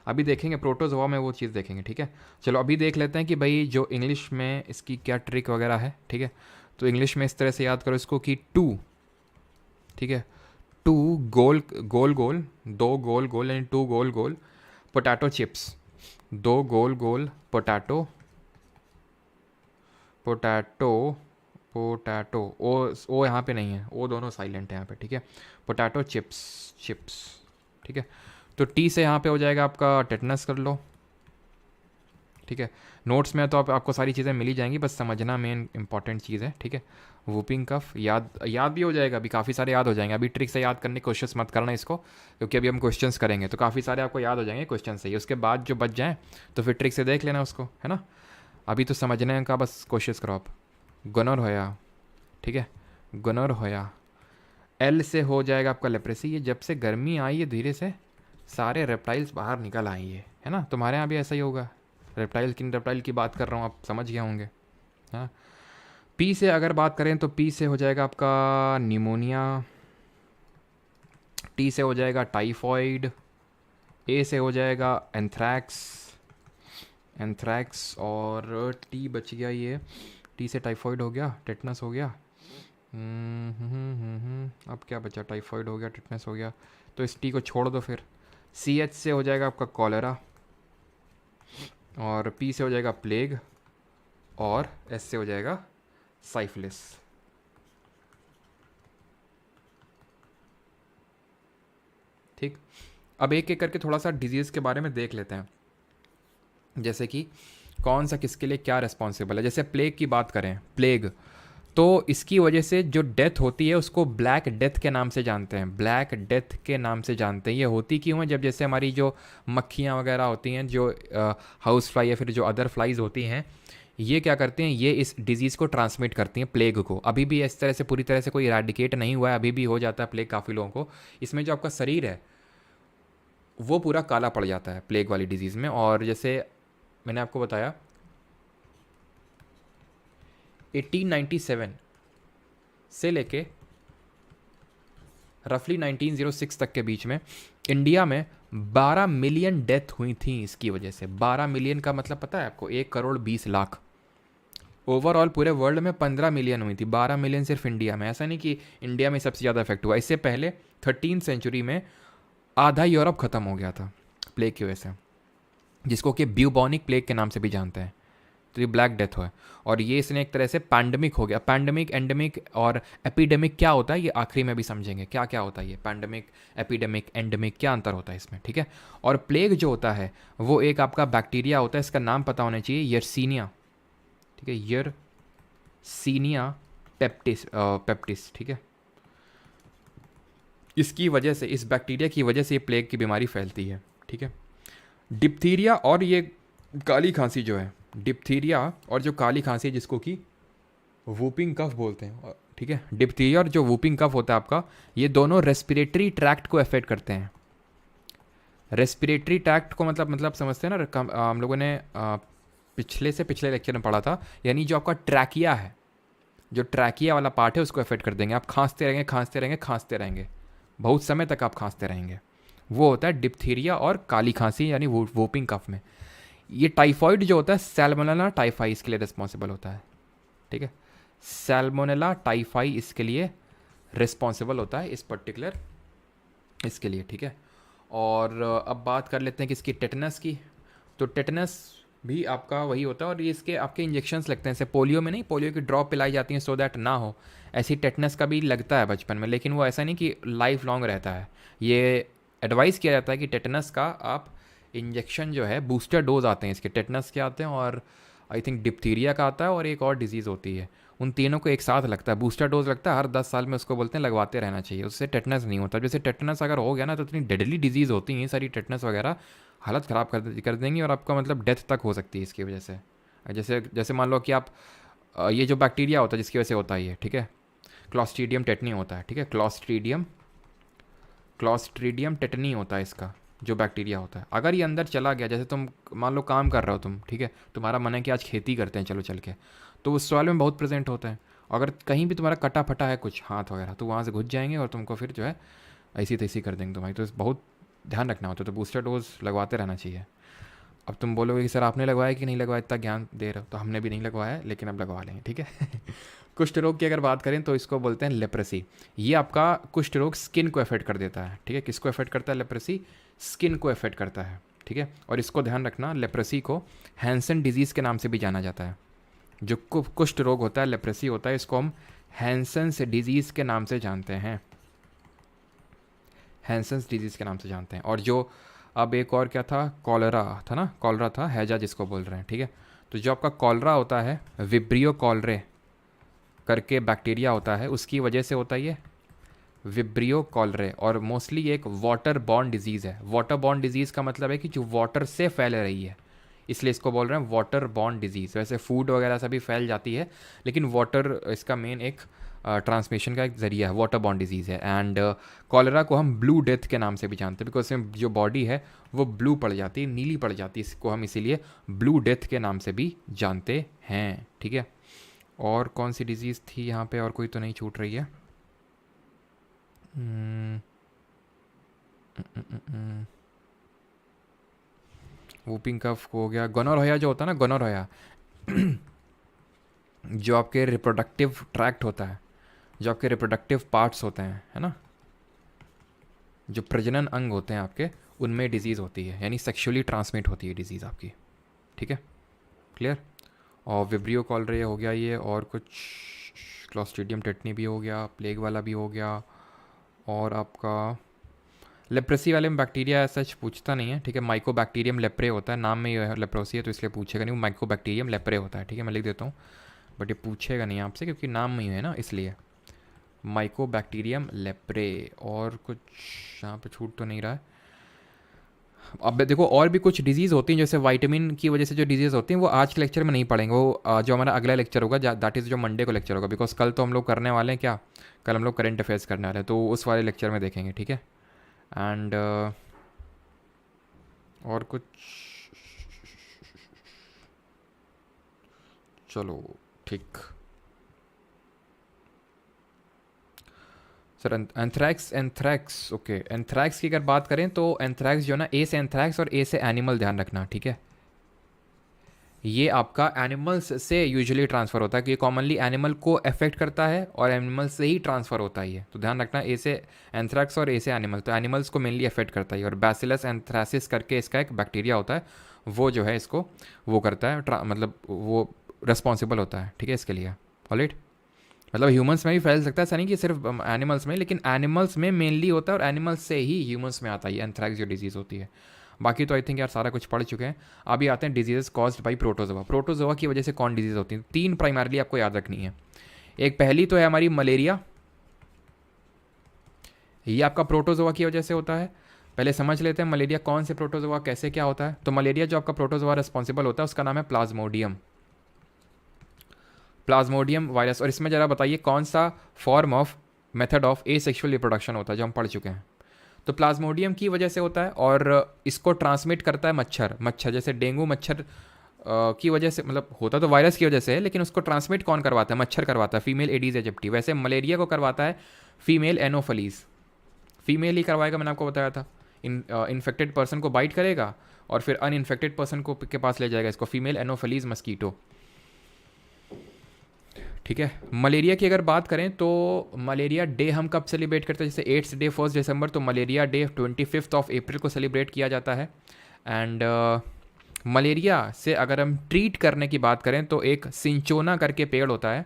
अभी देखेंगे प्रोटोजोआ में वो चीज़ देखेंगे, ठीक है। चलो अभी देख लेते हैं कि भाई जो इंग्लिश में इसकी क्या ट्रिक वगैरह है, ठीक है। तो इंग्लिश में इस तरह से याद करो इसको कि टू, ठीक है, टू गोल गोल गोल, दो गोल गोल यानी टू गोल गोल पोटैटो चिप्स, दो गोल गोल पोटैटो, पोटैटो, पोटैटो, ओ यहाँ पे नहीं है, ओ दोनों साइलेंट है यहाँ पे, ठीक है। पोटैटो चिप्स, चिप्स, ठीक है। तो टी से यहाँ पे हो जाएगा आपका टेटनस कर लो, ठीक है। नोट्स में तो आपको सारी चीज़ें मिल ही जाएंगी, बस समझना मेन इंपॉर्टेंट चीज़ है, ठीक है। वूपिंग कफ याद याद भी हो जाएगा, अभी काफ़ी सारे याद हो जाएंगे। अभी ट्रिक से याद करने की कोशिश मत करना इसको, क्योंकि अभी हम क्वेश्चंस करेंगे तो काफ़ी सारे आपको याद हो जाएंगे क्वेश्चन से ही। उसके बाद जो बच जाएँ तो फिर ट्रिक से देख लेना उसको, है ना। अभी तो समझने का बस कोशिश करो आप। गुनर होया, ठीक है, गुनर होया। एल से हो जाएगा आपका लेप्रेसी। ये जब से गर्मी आई है धीरे से सारे रेप्टाइल्स बाहर निकल आई है ना। तुम्हारे यहाँ भी ऐसा ही होगा, रेप्टाइल, किन रेप्टाइल की बात कर रहा हूँ आप समझ गए होंगे, हाँ। पी से अगर बात करें तो पी से हो जाएगा आपका निमोनिया, टी से हो जाएगा टाइफॉइड, ए से हो जाएगा एंथ्रैक्स, एंथ्रैक्स, और टी बच गया ये, टी से टाइफॉइड हो गया, टेटनस हो गया। अब क्या बचा, टाइफॉइड हो गया, टेटनस हो गया, तो इस टी को छोड़ दो फिर। सी एच से हो जाएगा आपका कॉलेरा, और पी से हो जाएगा प्लेग, और एस से हो जाएगा साइफिलिस। ठीक, अब एक एक करके थोड़ा सा डिजीज़ के बारे में देख लेते हैं, जैसे कि कौन सा किसके लिए क्या रिस्पॉन्सिबल है। जैसे प्लेग की बात करें, प्लेग तो इसकी वजह से जो डेथ होती है उसको ब्लैक डेथ के नाम से जानते हैं, ब्लैक डेथ के नाम से जानते हैं। ये होती क्यों है, जब जैसे हमारी जो मक्खियाँ वगैरह होती हैं, जो हाउस फ्लाई या फिर जो अदर फ्लाइज होती हैं, ये क्या करते हैं, ये इस डिज़ीज़ को ट्रांसमिट करती हैं, प्लेग को। अभी भी इस तरह से पूरी तरह से कोई इरेडिकेट नहीं हुआ है, अभी भी हो जाता है प्लेग काफ़ी लोगों को। इसमें जो आपका शरीर है वो पूरा काला पड़ जाता है प्लेग वाली डिज़ीज़ में। और जैसे मैंने आपको बताया 1897 से लेके रफली 1906 तक के बीच में इंडिया में 12 मिलियन डेथ हुई थी इसकी वजह से। 12 मिलियन का मतलब पता है आपको, 1,20,00,000। ओवरऑल पूरे वर्ल्ड में 15 मिलियन हुई थी, 12 मिलियन सिर्फ इंडिया में। ऐसा नहीं कि इंडिया में सबसे ज़्यादा इफेक्ट हुआ, इससे पहले 13वीं सेंचुरी में आधा यूरोप ख़त्म हो गया था प्लेग की वजह से, जिसको कि ब्यूबॉनिक प्लेग के नाम से भी जानते हैं, तो ये ब्लैक डेथ है। और ये इसने एक तरह से पैंडमिक हो गया। पैंडमिक, एंडेमिक और एपिडेमिक क्या होता है ये आखिरी में भी समझेंगे, क्या क्या होता है ये पैंडमिक, एपिडेमिक, एंडेमिक, क्या अंतर होता है इसमें, ठीक है। और प्लेग जो होता है वो एक आपका बैक्टीरिया होता है, इसका नाम पता होना चाहिए, यर्सीनिया, ठीक है, यर्सीनिया पेप्टिस, पेप्टिस, ठीक है। इसकी वजह से, इस बैक्टीरिया की वजह से ये प्लेग की बीमारी फैलती है, ठीक है। डिप्थीरिया और ये काली खांसी जो है, डिप्थीरिया और जो काली खांसी है जिसको कि वूपिंग कफ बोलते हैं, ठीक है, डिप्थीरिया और जो वूपिंग कफ होता है आपका, ये दोनों रेस्पिरेटरी ट्रैक्ट को अफेक्ट करते हैं। रेस्पिरेटरी ट्रैक्ट को मतलब समझते हैं ना, हम लोगों ने पिछले लेक्चर में पढ़ा था, यानी जो आपका ट्रैकिया है, जो ट्रैकिया वाला पार्ट है उसको अफेक्ट कर देंगे। आप खांसते रहेंगे, खांसते रहेंगे, खांसते रहेंगे, बहुत समय तक आप खांसते रहेंगे। वो होता है डिप्थीरिया और काली खांसी यानी वूपिंग कफ में। ये टाइफॉइड जो होता है सैल्मोनेला टाइफाई इसके लिए रिस्पॉन्सिबल होता है, ठीक है। सैल्मोनेला टाइफाई इसके लिए रिस्पॉन्सिबल होता है, इस पर्टिकुलर इसके लिए, ठीक है। और अब बात कर लेते हैं कि इसकी टेटनस की। तो टेटनस भी आपका वही होता है और ये इसके आपके इंजेक्शंस लगते हैं, जैसे पोलियो में नहीं, पोलियो की ड्रॉप पिलाई जाती हैं सो दैट ना हो, ऐसी टेटनस का भी लगता है बचपन में, लेकिन वो ऐसा नहीं कि लाइफ लॉन्ग रहता है। ये एडवाइस किया जाता है कि टेटनस का आप इंजेक्शन जो है, बूस्टर डोज आते हैं इसके, टेटनस के आते हैं और आई थिंक डिप्थीरिया का आता है और एक और डिजीज़ होती है, उन तीनों को एक साथ लगता है, बूस्टर डोज लगता है हर 10 साल में, उसको बोलते हैं लगवाते रहना चाहिए, उससे टेटनस नहीं होता। जैसे टेटनस अगर हो गया ना तो इतनी डेडली डिजीज़ होती हैं सारी टेटनस वगैरह, हालत ख़राब कर देंगी और आपका मतलब डेथ तक हो सकती है इसकी वजह से। जैसे जैसे मान लो कि आप ये जो बैक्टीरिया होता है जिसकी वजह से होता है ये, ठीक है, क्लॉस्ट्रीडियम टेटनी होता है, ठीक है, क्लॉस्ट्रीडियम टेटनी होता है इसका जो बैक्टीरिया होता है। अगर ये अंदर चला गया, जैसे तुम मान लो काम कर रहे हो तुम, ठीक है, तुम्हारा मन है कि आज खेती करते हैं चलो चल के, तो उस सॉइल में बहुत प्रेजेंट होता है। अगर कहीं भी तुम्हारा कटा फटा है कुछ हाथ वगैरह, तो वहाँ से घुस जाएंगे और तुमको फिर जो है ऐसी तैसी कर देंगे तुम्हारी, तो बहुत ध्यान रखना होता है। तो बूस्टर डोज लगवाते रहना चाहिए। अब तुम बोलोगे कि सर आपने लगवाया कि नहीं लगवाया, इतना ज्ञान दे रहे हो, तो हमने भी नहीं लगवाया है लेकिन अब लगवा लेंगे, ठीक है। कुष्ठ रोग की अगर बात करें तो इसको बोलते हैं लेप्रेसी। ये आपका कुष्ठ रोग स्किन को अफेक्ट कर देता है, ठीक है। किसको अफेक्ट करता है? लेप्रेसी स्किन को अफेक्ट करता है, ठीक है। और इसको ध्यान रखना, लेप्रेसी को हैंसन डिजीज़ के नाम से भी जाना जाता है। जो कुष्ठ रोग होता है, लेप्रेसी होता है, इसको हम हैंसन्स डिजीज़ के नाम से जानते हैं, हैंसन्स डिजीज़ के नाम से जानते हैं। और जो अब एक और क्या था, कॉलरा था ना, कॉलरा था, हैजा जिसको बोल रहे हैं, ठीक है। तो जो आपका कॉलरा होता है, विब्रियो कॉलरे करके बैक्टीरिया होता है, उसकी वजह से होता है ये विब्रियो कॉलरे। और मोस्टली एक वाटर बॉर्न डिजीज़ है। वाटर बॉर्न डिजीज़ का मतलब है कि जो वाटर से फैल रही है, इसलिए इसको बोल रहे हैं वाटर बॉर्न डिजीज़। वैसे फूड वगैरह से भी फैल जाती है, लेकिन वाटर इसका मेन एक ट्रांसमिशन का एक ज़रिया है, वाटर बॉर्न डिजीज़ है। एंड कॉलरा को हम ब्लू डेथ के नाम से भी जानते हैं, बिकॉज इसमें जो बॉडी है वो ब्लू पड़ जाती है, नीली पड़ जाती है, इसको हम इसीलिए ब्लू डेथ के नाम से भी जानते हैं, ठीक है। और कौन सी डिजीज़ थी यहाँ पे, और कोई तो नहीं छूट रही है? वूपिंग कफ हो गया, गोनोरहोया जो होता है ना, गोनोरहोया जो आपके रिप्रोडक्टिव ट्रैक्ट होता है, जो आपके रिप्रोडक्टिव पार्ट्स होते हैं, है ना, जो प्रजनन अंग होते हैं आपके, उनमें डिजीज़ होती है, यानी सेक्सुअली ट्रांसमिट होती है डिजीज़ आपकी, ठीक है, क्लियर। और विब्रियो कॉलरे हो गया ये, और कुछ क्लॉस्ट्रीडियम टेटनी भी हो गया, प्लेग वाला भी हो गया, और आपका लेप्रेसी वाले में बैक्टीरिया सच पूछता नहीं है, ठीक है। माइकोबैक्टीरियम लेप्रे होता है, नाम में ये लेप्रोसी है तो इसलिए पूछेगा नहीं, वो माइकोबैक्टीरियम लेप्रे होता है, ठीक है, मैं लिख देता हूँ, बट ये पूछेगा नहीं आपसे क्योंकि नाम में ही है ना, इसलिए माइकोबैक्टीरियम लेप्रे। और कुछ यहाँ पे छूट तो नहीं रहा है। अब देखो और भी कुछ डिजीज़ होती हैं, जैसे वाइटामिन की वजह से जो डिजीज़ होती हैं वो आज के लेक्चर में नहीं पढ़ेंगे, वो जो हमारा अगला लेक्चर होगा, दैट इज़ जो मंडे को लेक्चर होगा, बिकॉज कल तो हम लोग करने वाले हैं क्या, कल हम लोग करेंट अफेयर्स करने वाले हैं, तो उस वाले लेक्चर में देखेंगे, ठीक है। एंड और कुछ, चलो ठीक सर। एंथ्रैक्स ओके, एंथ्रैक्स की अगर बात करें तो एंथ्रैक्स जो है ना, ए से एंथ्रैक्स और ए से एनिमल, ध्यान रखना, ठीक है। ये आपका एनिमल्स से यूजुअली ट्रांसफ़र होता है, कि ये कॉमनली एनिमल को अफेक्ट करता है और एनिमल से ही ट्रांसफ़र होता है ये, तो ध्यान रखना, ए से एंथ्रैक्स और ए से एनिमल, तो एनिमल्स को मेनली अफेक्ट करता है। और बैसिलस एंथ्रासिस करके इसका एक बैक्टीरिया होता है, वो जो है इसको वो करता है, मतलब वो रिस्पॉन्सिबल होता है, ठीक है, इसके लिए। ऑलराइट, मतलब ह्यूमंस में भी फैल सकता है, ऐसा नहीं कि सिर्फ एनिमल्स में, लेकिन एनिमल्स में मेनली होता है और एनिमल्स से ही ह्यूमंस में आता है एंथ्रैक्स जो डिजीज़ होती है। बाकी तो आई थिंक यार सारा कुछ पढ़ चुके हैं। अभी आते हैं diseases caused by protozoa. Protozoa की वजह से कौन डिजीज़ होती है? 3 प्राइमरली आपको याद रखनी है। एक पहली तो है हमारी मलेरिया, ये आपका प्रोटोजोआ की वजह से होता है। पहले समझ लेते हैं मलेरिया कौन से प्रोटोजोआ कैसे क्या होता है। तो मलेरिया जो आपका प्रोटोजोआ रिस्पॉन्सिबल होता है उसका नाम है प्लाज्मोडियम, प्लाज्मोडियम वायरस। और इसमें ज़रा बताइए कौन सा form of method of A sexual reproduction होता है, जो हम पढ़ चुके हैं। तो प्लाज्मोडियम की वजह से होता है और इसको ट्रांसमिट करता है मच्छर। मच्छर जैसे डेंगू मच्छर की वजह से, मतलब होता तो वायरस की वजह से है, लेकिन उसको ट्रांसमिट कौन करवाता है? मच्छर करवाता है, फीमेल एडीज एजिप्टी। वैसे मलेरिया को करवाता है फीमेल एनोफलीज, फीमेल ही करवाएगा, मैंने आपको बताया था। इन्फेक्टेड पर्सन को बाइट करेगा और फिर अनइन्फेक्टेड पर्सन को के पास ले जाएगा इसको, फीमेल एनोफलीज मस्कीटो, ठीक है। मलेरिया की अगर बात करें तो मलेरिया डे हम कब सेलिब्रेट करते हैं? जैसे 8th डे 1 दिसंबर, तो मलेरिया डे 25 अप्रैल को सेलिब्रेट किया जाता है। एंड मलेरिया से अगर हम ट्रीट करने की बात करें तो एक सिंचोना करके पेड़ होता है,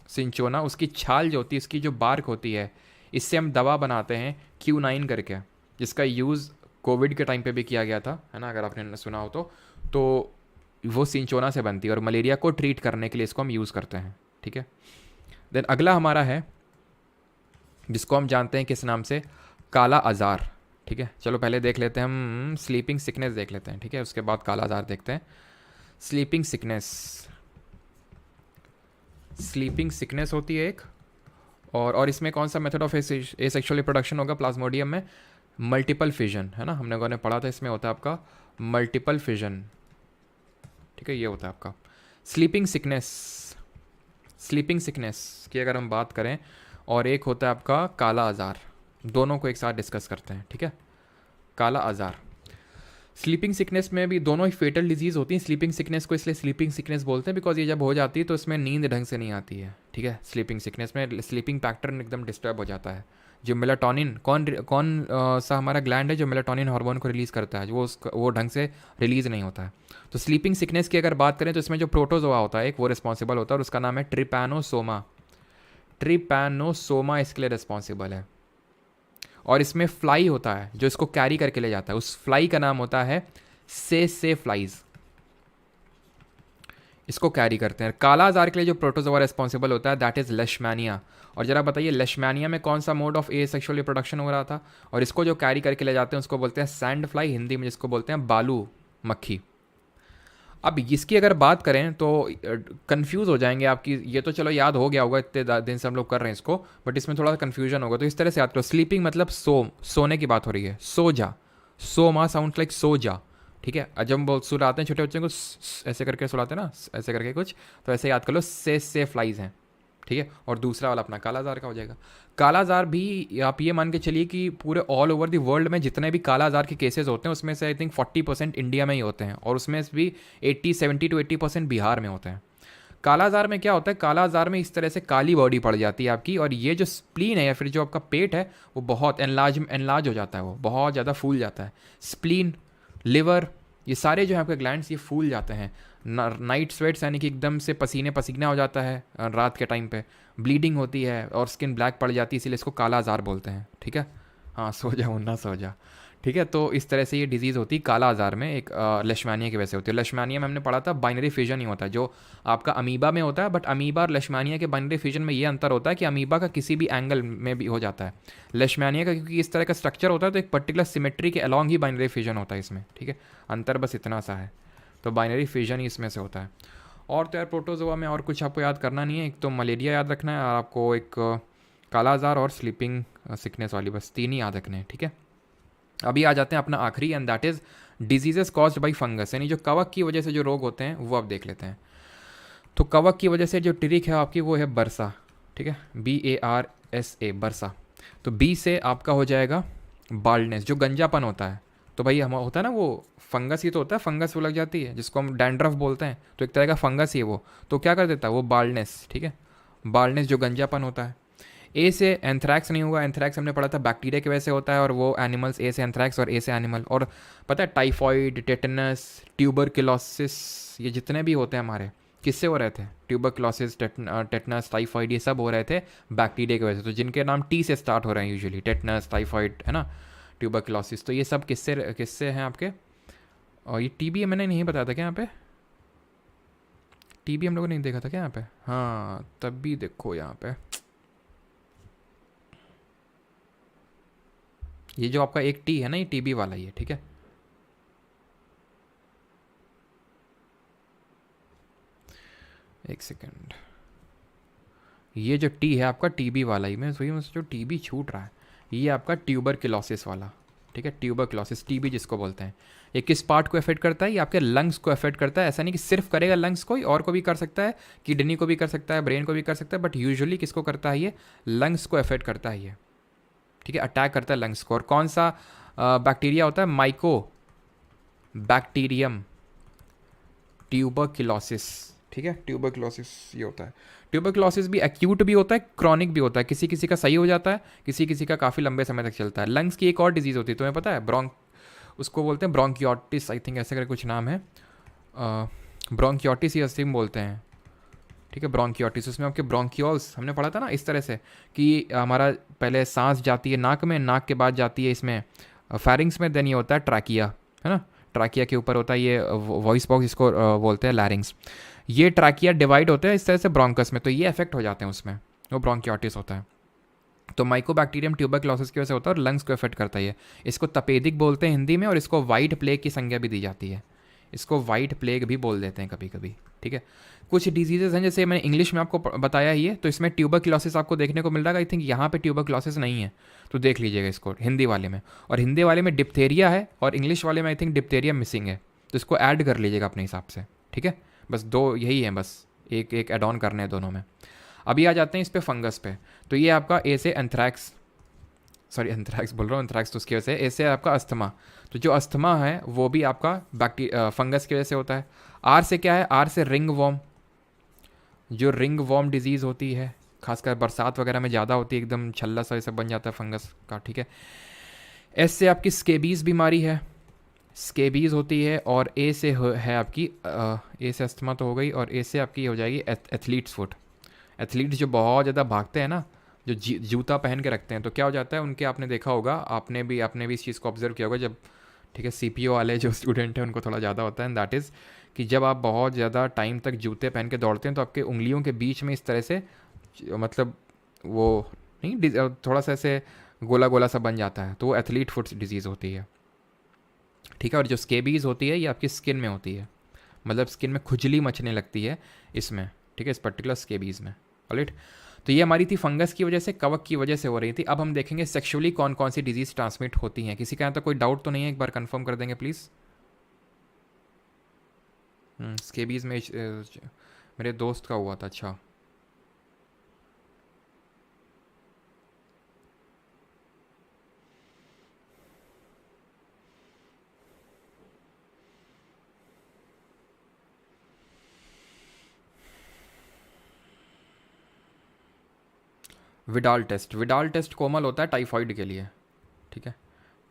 सिंचोना, उसकी छाल जो होती है, इसकी जो बार्क होती है, इससे हम दवा बनाते हैं Q9 करके, जिसका यूज़ कोविड के टाइम पे भी किया गया था, है ना, अगर आपने सुना हो तो वो सिंचोना से बनती है और मलेरिया को ट्रीट करने के लिए इसको हम यूज़ करते हैं, ठीक है। देन अगला हमारा है जिसको हम जानते हैं किस नाम से? काला आज़ार, ठीक है। चलो पहले देख लेते हैं हम स्लीपिंग सिकनेस देख लेते हैं, ठीक है, उसके बाद काला आज़ार देखते हैं। स्लीपिंग सिकनेस, स्लीपिंग सिकनेस होती है एक, और इसमें कौन सा method of A sexual reproduction होगा प्लाज्मोडियम में? मल्टीपल फिजन, है ना, हमने ने पढ़ा था, इसमें होता है आपका मल्टीपल फिजन, ठीक है, ये होता है आपका स्लीपिंग सिकनेस। स्लीपिंग सिकनेस की अगर हम बात करें, और एक होता है आपका काला आज़ार, दोनों को एक साथ डिस्कस करते हैं, ठीक है। काला आज़ार, स्लीपिंग सिकनेस में भी दोनों ही फेटल डिजीज़ होती हैं। स्लीपिंग सिकनेस को इसलिए स्लीपिंग सिकनेस बोलते हैं बिकॉज ये जब हो जाती है तो इसमें नींद ढंग से नहीं आती है, ठीक है। स्लीपिंग सिकनेस में स्लीपिंग पैटर्न एकदम डिस्टर्ब हो जाता है। जो मेलाटोनिन, कौन सा हमारा ग्लैंड है जो मेलाटोनिन हार्मोन को रिलीज़ करता है, वो ढंग से रिलीज़ नहीं होता है। तो स्लीपिंग सिकनेस की अगर बात करें तो इसमें जो प्रोटोजोआ होता है एक, वो रिस्पॉन्सिबल होता है और उसका नाम है ट्रिपैनोसोमा। ट्रिपैनोसोमा इसके लिए रिस्पॉन्सिबल है। और इसमें फ्लाई होता है जो इसको कैरी करके ले जाता है, उस फ्लाई का नाम होता है से फ्लाइज, इसको कैरी करते हैं। काला आजार के लिए जो प्रोटोजोआ रिस्पॉन्सिबल होता है दैट इज लेशमैनिया। और जरा बताइए लेशमैनिया में कौन सा mode of A sexual reproduction हो रहा था? और इसको जो कैरी करके ले जाते हैं उसको बोलते हैं सैंड फ्लाई, हिंदी में जिसको बोलते हैं बालू मक्खी। अब इसकी अगर बात करें तो कंफ्यूज हो जाएंगे आपकी, ये तो चलो याद हो गया होगा, इतने दिन से हम लोग कर रहे हैं इसको, बट इसमें थोड़ा सा कन्फ्यूजन होगा, तो इस तरह से याद करो। स्लीपिंग मतलब सोने की बात हो रही है, सो जा, सो मा साउंड लाइक सो जा, ठीक है। जब हम सुलाते हैं छोटे बच्चों को ऐसे करके सुलाते हैं ना, ऐसे करके कुछ, तो ऐसे याद कर लो से फ्लाइज हैं, ठीक है। और दूसरा वाला अपना कालाजार का हो जाएगा। कालाजार भी आप ये मान के चलिए कि पूरे ऑल ओवर द वर्ल्ड में जितने भी कालाजार के केसेस होते हैं उसमें से आई थिंक 40% इंडिया में ही होते हैं, और उसमें भी 70 to 80% बिहार में होते हैं। कालाजार में क्या होता है? कालाजार में इस तरह से काली बॉडी पड़ जाती है आपकी, और ये जो स्प्लीन है या फिर जो आपका पेट है वो बहुत एनलार्ज हो जाता है, वो बहुत ज़्यादा फूल जाता है। स्प्लीन, लिवर, ये सारे जो है आपके ग्लैंड्स ये फूल जाते हैं। नाइट स्वेट्स यानी कि एकदम से पसीना हो जाता है रात के टाइम पे, ब्लीडिंग होती है और स्किन ब्लैक पड़ जाती है, इसीलिए इसको काला आजार बोलते हैं, ठीक है। हाँ, सो जा मुन्ना सो जा, ठीक है। तो इस तरह से ये डिजीज़ होती है काला आजार में, एक लेशमानिया की वजह से होती है। लेशमानिया में हमने पढ़ा था बाइनरी फिजन ही होता है जो आपका अमीबा में होता है, बट अमीबा और लेशमानिया के बाइनरी फिजन में ये अंतर होता है कि अमीबा का किसी भी एंगल में भी हो जाता है, लेशमानिया का क्योंकि इस तरह का स्ट्रक्चर होता है तो एक पर्टिकुलर सिमेट्री के अलॉन्ग ही बाइनरी फिजन होता है इसमें, ठीक है। अंतर बस इतना सा है, तो बाइनरी फिजन ही इसमें से होता है। और तो यार प्रोटोजोआ में और कुछ आपको याद करना नहीं है, एक तो मलेरिया याद रखना है और आपको एक काला आजार और स्लीपिंग सिकनेस वाली, बस 3 ही याद रखने हैं, ठीक है। अभी आ जाते हैं अपना आखिरी, and that is diseases caused by fungus, यानी जो कवक की वजह से जो रोग होते हैं वो अब देख लेते हैं। तो कवक की वजह से जो टिरिक है आपकी वो है बरसा, ठीक है, BARSA बरसा। तो बी से आपका हो जाएगा बाल्डनेस, जो गंजापन होता है। तो भाई हम होता है ना वो फंगस ही तो होता है, फंगस वो लग जाती है जिसको हम डैंड्रफ बोलते हैं, तो एक तरह का फंगस ही है वो, तो क्या कर देता है वो बाल्डनेस, ठीक है, बाल्डनेस जो गंजापन होता है। ए से एंथ्रैक्स नहीं होगा, एंथ्रैक्स हमने पढ़ा था बैक्टीरिया की वजह से होता है, और वो एनिमल्स ए से एंथ्रैक्स और ए से एनिमल। और पता है टाइफॉइड, टेटनस, ट्यूबरक्लोसिस, ये जितने भी होते हैं हमारे किससे हो रहे थे? ट्यूबरक्लोसिस, टेटनस, टाइफॉइड, ये सब हो रहे थे बैक्टीरिया की वजह से। तो जिनके नाम टी से स्टार्ट हो रहे हैं यूजुअली, टेटनस, टाइफॉइड, है ना, ट्यूबरक्लोसिस, तो ये सब किससे किससे हैं आपके? और ये टीबी मैंने नहीं बताया था क्या यहाँ पे? टीबी हम लोगों ने नहीं देखा था क्या यहाँ पे? हाँ तब भी देखो यहाँ पे ये जो आपका एक टी है ना, ये टीबी वाला ही है, ठीक है। एक सेकेंड, ये जो टी है आपका टीबी वाला ही, मैं वही मुझसे जो टीबी छूट रहा है, ये आपका ट्यूबरक्लोसिस वाला, ठीक है। ट्यूबरक्लोसिस, टीबी जिसको बोलते हैं, ये किस पार्ट को अफेक्ट करता है? ये आपके लंग्स को अफेक्ट करता है। ऐसा नहीं कि सिर्फ करेगा लंग्स को, और को भी कर सकता है, किडनी को भी कर सकता है, ब्रेन को भी कर सकता है, बट यूजुअली किसको करता है? ये लंग्स को अफेक्ट करता है ये, ठीक है। अटैक करता है लंग्स को। और कौन सा बैक्टीरिया होता है? माइको बैक्टीरियम ट्यूबरक्लोसिस, ठीक है। ट्यूबरक्लोसिस ये होता है। ट्यूबरक्लोसिस भी एक्यूट भी होता है, क्रॉनिक भी होता है। किसी किसी का सही हो जाता है, किसी किसी का काफ़ी लंबे समय तक चलता है। लंग्स की एक और डिजीज़ होती है, तुम्हें पता है? उसको बोलते हैं ब्रोंकियोटिस, आई थिंक ऐसे करके कुछ नाम है। ब्रोंकियोटिस ही अस्तिम बोलते हैं, ठीक है। ब्रोंकियोटिस, उसमें आपके ब्रोंकियोल्स हमने पढ़ा था ना इस तरह से कि हमारा पहले सांस जाती है नाक में, नाक के बाद जाती है इसमें फेरिंग्स में, देन ये होता है ट्रैकिया, है ना। ट्रैकिया के ऊपर होता है ये वॉइस बॉक्स, इसको बोलते हैं लैरिंग्स। ये ट्रैकिया डिवाइड होते हैं इस तरह से ब्रोंकस में, तो ये अफेक्ट हो जाते हैं उसमें, वो ब्रोंकियोटिस होता है। तो माइकोबैक्टीरियम ट्यूबरक्लोसिस की वजह से होता है और लंग्स को अफेक्ट करता है ये। इसको तपेदिक बोलते हैं हिंदी में, और इसको वाइट प्लेग की संज्ञा भी दी जाती है। इसको वाइट प्लेग भी बोल देते हैं कभी कभी, ठीक है। कुछ डिजीजेज हैं जैसे मैंने इंग्लिश में आपको बताया ही है, तो इसमें ट्यूबरक्लोसिस आपको देखने को मिल रहा है। आई थिंक यहाँ पे ट्यूबरक्लोसिस नहीं है, तो देख लीजिएगा इसको हिंदी वाले में। और हिंदी वाले में डिप्थेरिया है, और इंग्लिश वाले में आई थिंक डिप्थेरिया मिसिंग है, तो इसको ऐड कर लीजिएगा अपने हिसाब से, ठीक है। बस दो यही है, बस एक एक एड ऑन करने हैं दोनों में। अभी आ जाते हैं इस पे फंगस पे। तो ये आपका ए से एंथ्रैक्स, सॉरी एंथ्रैक्स बोल रहा हूँ, एंथ्रैक्स तो उसकी वजह से। ए से आपका अस्थमा, तो जो अस्थमा है वो भी आपका फंगस की वजह से होता है। आर से क्या है? आर से रिंग वॉर्म, जो रिंग वॉर्म डिजीज़ होती है, खासकर बरसात वगैरह में ज़्यादा होती है, एकदम छल्ला सा ऐसा बन जाता है फंगस का, ठीक है। एस से आपकी स्केबीज़ बीमारी है, स्केबीज़ होती है। और ए से है आपकी ए से अस्थमा तो हो गई, और ए से आपकी हो जाएगी एथलीट्स फुट। एथलीट्स जो बहुत ज़्यादा भागते हैं ना, जो जूता पहन के रखते हैं, तो क्या हो जाता है उनके, आपने देखा होगा, आपने भी इस चीज़ को ऑब्जर्व किया होगा, जब, ठीक है, सीपीओ वाले जो स्टूडेंट हैं उनको थोड़ा ज़्यादा होता है, एंड दैट इज़ कि जब आप बहुत ज़्यादा टाइम तक जूते पहन के दौड़ते हैं तो आपके उंगलियों के बीच में इस तरह से मतलब वो नहीं थोड़ा सा ऐसे गोला गोला सा बन जाता है, तो वो एथलीट फुट डिजीज़ होती है, ठीक है। और जो स्केबीज़ होती है ये आपकी स्किन में होती है, मतलब स्किन में खुजली मचने लगती है इसमें, ठीक है, इस पर्टिकुलर स्केबीज़ में, ऑलराइट। तो ये हमारी थी फंगस की वजह से, कवक की वजह से हो रही थी। अब हम देखेंगे सेक्सुअली कौन कौन सी डिजीज़ ट्रांसमिट होती हैं। किसी का यहाँ तक कोई डाउट तो नहीं है? एक बार कंफर्म कर देंगे प्लीज़। स्केबीज़ में मेरे दोस्त का हुआ था, अच्छा। विडाल टेस्ट कोमल होता है टाइफॉइड के लिए, ठीक है,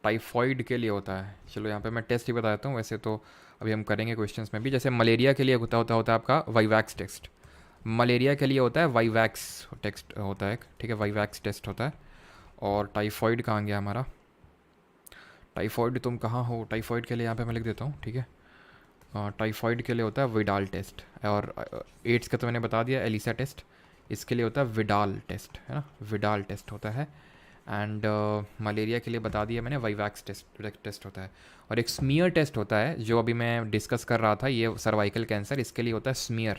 टाइफॉइड के लिए होता है। चलो यहाँ पे मैं टेस्ट ही बता देता हूँ, वैसे तो अभी हम करेंगे क्वेश्चंस में भी। जैसे मलेरिया के लिए होता है आपका वाईवैक्स टेस्ट, मलेरिया के लिए होता है वाईवैक्स टेस्ट होता है, ठीक है, वाईवैक्स टेस्ट होता है। और टाइफॉइड कहाँ गया हमारा? टाइफॉइड तुम कहाँ हो? टाइफॉइड के लिए यहाँ पे मैं लिख देता हूँ, ठीक है। टाइफॉइड के लिए होता है विडाल टेस्ट। और एड्स का तो मैंने बता दिया, एलिसा टेस्ट। इसके लिए होता है विडाल टेस्ट, है ना, विडाल टेस्ट होता है। एंड मलेरिया के लिए बता दिया मैंने, वाईवैक्स टेस्ट होता है। और एक स्मीयर टेस्ट होता है जो अभी मैं डिस्कस कर रहा था, ये सर्वाइकल कैंसर, इसके लिए होता है स्मीयर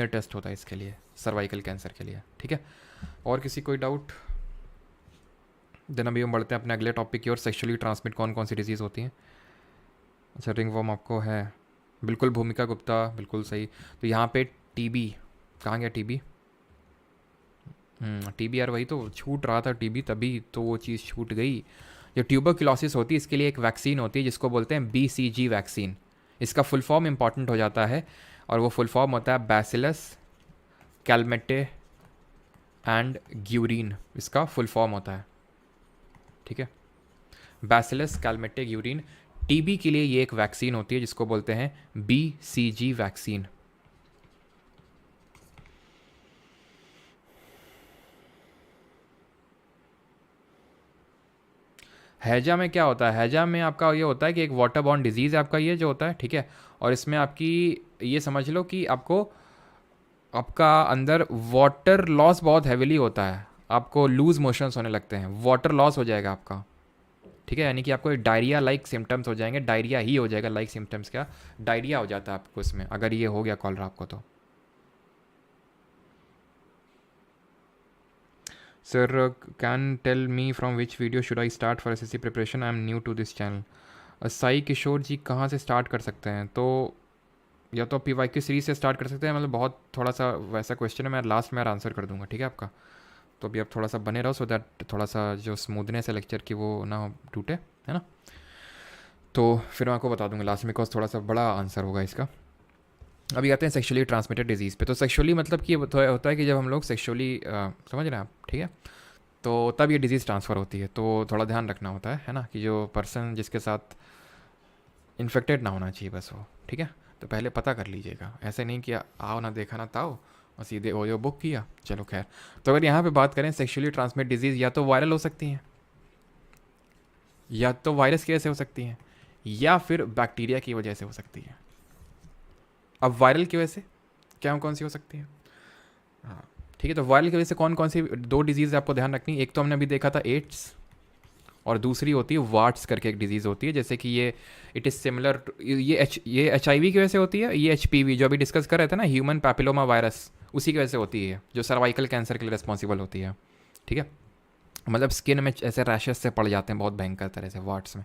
टेस्ट होता है इसके लिए, सर्वाइकल कैंसर के लिए, ठीक है। और किसी कोई डाउट? देन अभी हम बढ़ते हैं अपने अगले टॉपिक की ओर, सेक्सुअली ट्रांसमिट कौन कौन सी डिजीज़ होती हैं। अच्छा, रिंग वॉर्म आपको है, बिल्कुल भूमिका गुप्ता, बिल्कुल सही। तो यहाँ पे टीबी कहाँ गया? टीबी, टीबी यार वही तो छूट रहा था, टीबी तभी तो वो चीज़ छूट गई। जो ट्यूबरक्लोसिस होती है इसके लिए एक वैक्सीन होती है जिसको बोलते हैं BCG वैक्सीन। इसका फुल फॉर्म इंपॉर्टेंट हो जाता है, और वो फुल फॉर्म होता है बैसिलस कैलमेटे एंड ग्यूरिन इसका फुल फॉर्म होता है, ठीक है। Bacillus Calmette Guérin. टीबी के लिए ये एक वैक्सीन होती है जिसको बोलते हैं BCG वैक्सीन। हैजा में क्या होता है? हैजा में आपका ये होता है कि एक वाटर बॉर्न डिजीज़ है आपका ये जो होता है, ठीक है। और इसमें आपकी ये समझ लो कि आपको आपका अंदर वाटर लॉस बहुत हैविली होता है, आपको लूज मोशंस होने लगते हैं, वाटर लॉस हो जाएगा आपका, ठीक है। यानी कि आपको डायरिया लाइक सिम्टम्स हो जाएंगे, डायरिया ही हो जाएगा, लाइक सिम्टम्स क्या, डायरिया हो जाता है आपको इसमें अगर ये हो गया कॉलरा आपको तो। Sir can tell me from which video should I start for SSC preparation, I am new to this channel. Sai Kishore ji कहाँ से स्टार्ट कर सकते हैं? तो या तो PYQ सीरीज से स्टार्ट कर सकते हैं, मतलब बहुत थोड़ा सा वैसा क्वेश्चन है, मैं लास्ट में यार आंसर कर दूंगा, ठीक है आपका। तो अभी आप थोड़ा सा बने रहो सो दैट थोड़ा सा जो स्मूथनेस है लेक्चर की वो ना टूटे, है ना। तो फिर मैं आपको बता दूंगा लास्ट में, बिकॉज थोड़ा सा बड़ा आंसर होगा इसका। अभी आते हैं सेक्शुअली ट्रांसमिटेड डिजीज़ पे। तो सेक्शुअली मतलब कि होता है कि जब हम लोग सेक्शुअली समझ रहे हैं आप, ठीक है, तो तब ये डिजीज़ ट्रांसफ़र होती है। तो थोड़ा ध्यान रखना होता है ना, कि जो पर्सन जिसके साथ इन्फेक्टेड ना होना चाहिए बस वो, ठीक है। तो पहले पता कर लीजिएगा, ऐसे नहीं कि आओ ना देखा ना ताओ और सीधे ओयो बुक किया, चलो खैर। तो अगर यहाँ पे बात करें सेक्शुअली ट्रांसमिट डिजीज़, या तो वायरल हो सकती हैं, या तो वायरस की वजह से हो सकती हैं, या फिर बैक्टीरिया की वजह से हो सकती है। अब वायरल की वजह से क्या कौन सी हो सकती है? हाँ ठीक है, तो वायरल की वजह से कौन कौन सी दो डिजीज़ आपको ध्यान रखनी। एक तो हमने अभी देखा था एड्स, और दूसरी होती है वार्ट्स करके एक डिजीज़ होती है, जैसे कि ये इट इज़ सिमिलर, ये HIV की वजह से होती है, ये HPV जो अभी डिस्कस कर रहे थे ना, ह्यूमन पैपिलोमा वायरस, उसी की वजह से होती है, जो सर्वाइकल कैंसर के लिए रिस्पॉन्सिबल होती है, ठीक है। मतलब स्किन में ऐसे रैशेस से पड़ जाते हैं बहुत भयंकर तरह से, वार्ट्स में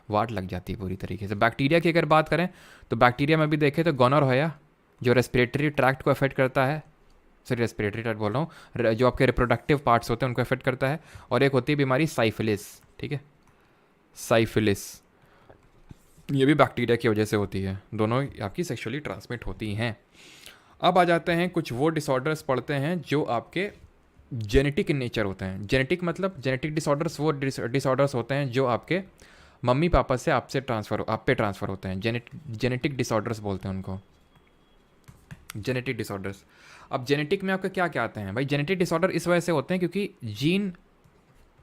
वार्ट लग जाती है पूरी तरीके से। बैक्टीरिया की अगर बात करें तो बैक्टीरिया में भी देखें तो गोनोरहोया जो रेस्पिरेटरी ट्रैक्ट को अफेक्ट करता है, सॉरी रेस्पिरेटरी ट्रैक्ट बोल रहा हूँ, जो आपके रिप्रोडक्टिव पार्ट्स होते हैं उनको अफेक्ट करता है। और एक होती है बीमारी साइफिलिस, ठीक है, साइफिलिस, ये भी बैक्टीरिया की वजह से होती है। दोनों आपकी सेक्सुअली ट्रांसमिट होती हैं। अब आ जाते हैं कुछ वो डिसऑर्डर्स पढ़ते हैं जो आपके जेनेटिक इन नेचर होते हैं। जेनेटिक मतलब जेनेटिक डिसऑर्डर्स वो डिसऑर्डर्स होते हैं जो आपके मम्मी पापा से आप पे ट्रांसफ़र होते हैं, जेनेटिक डिसऑर्डर्स बोलते हैं उनको, जेनेटिक डिसऑर्डर्स। अब जेनेटिक में आपका क्या क्या आते हैं भाई? जेनेटिक डिसऑर्डर इस वजह से होते हैं क्योंकि जीन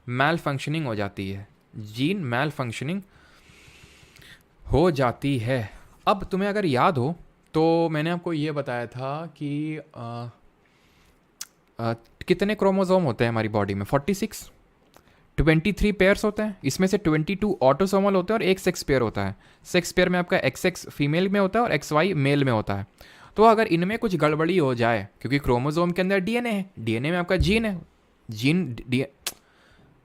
मैल फंक्शनिंग हो जाती है, जीन मैल फंक्शनिंग हो जाती है। अब तुम्हें अगर याद हो तो मैंने आपको ये बताया था कि कितने क्रोमोसोम होते हैं हमारी बॉडी में? 46, 23 पेयर्स होते हैं, इसमें से 22 ऑटोसोमल होते हैं और एक सेक्स पेयर होता है। सेक्स पेयर में आपका XX फीमेल में होता है और XY मेल में होता है। तो अगर इनमें कुछ गड़बड़ी हो जाए, क्योंकि क्रोमोसोम के अंदर DNA है, DNA में आपका जीन है, जीन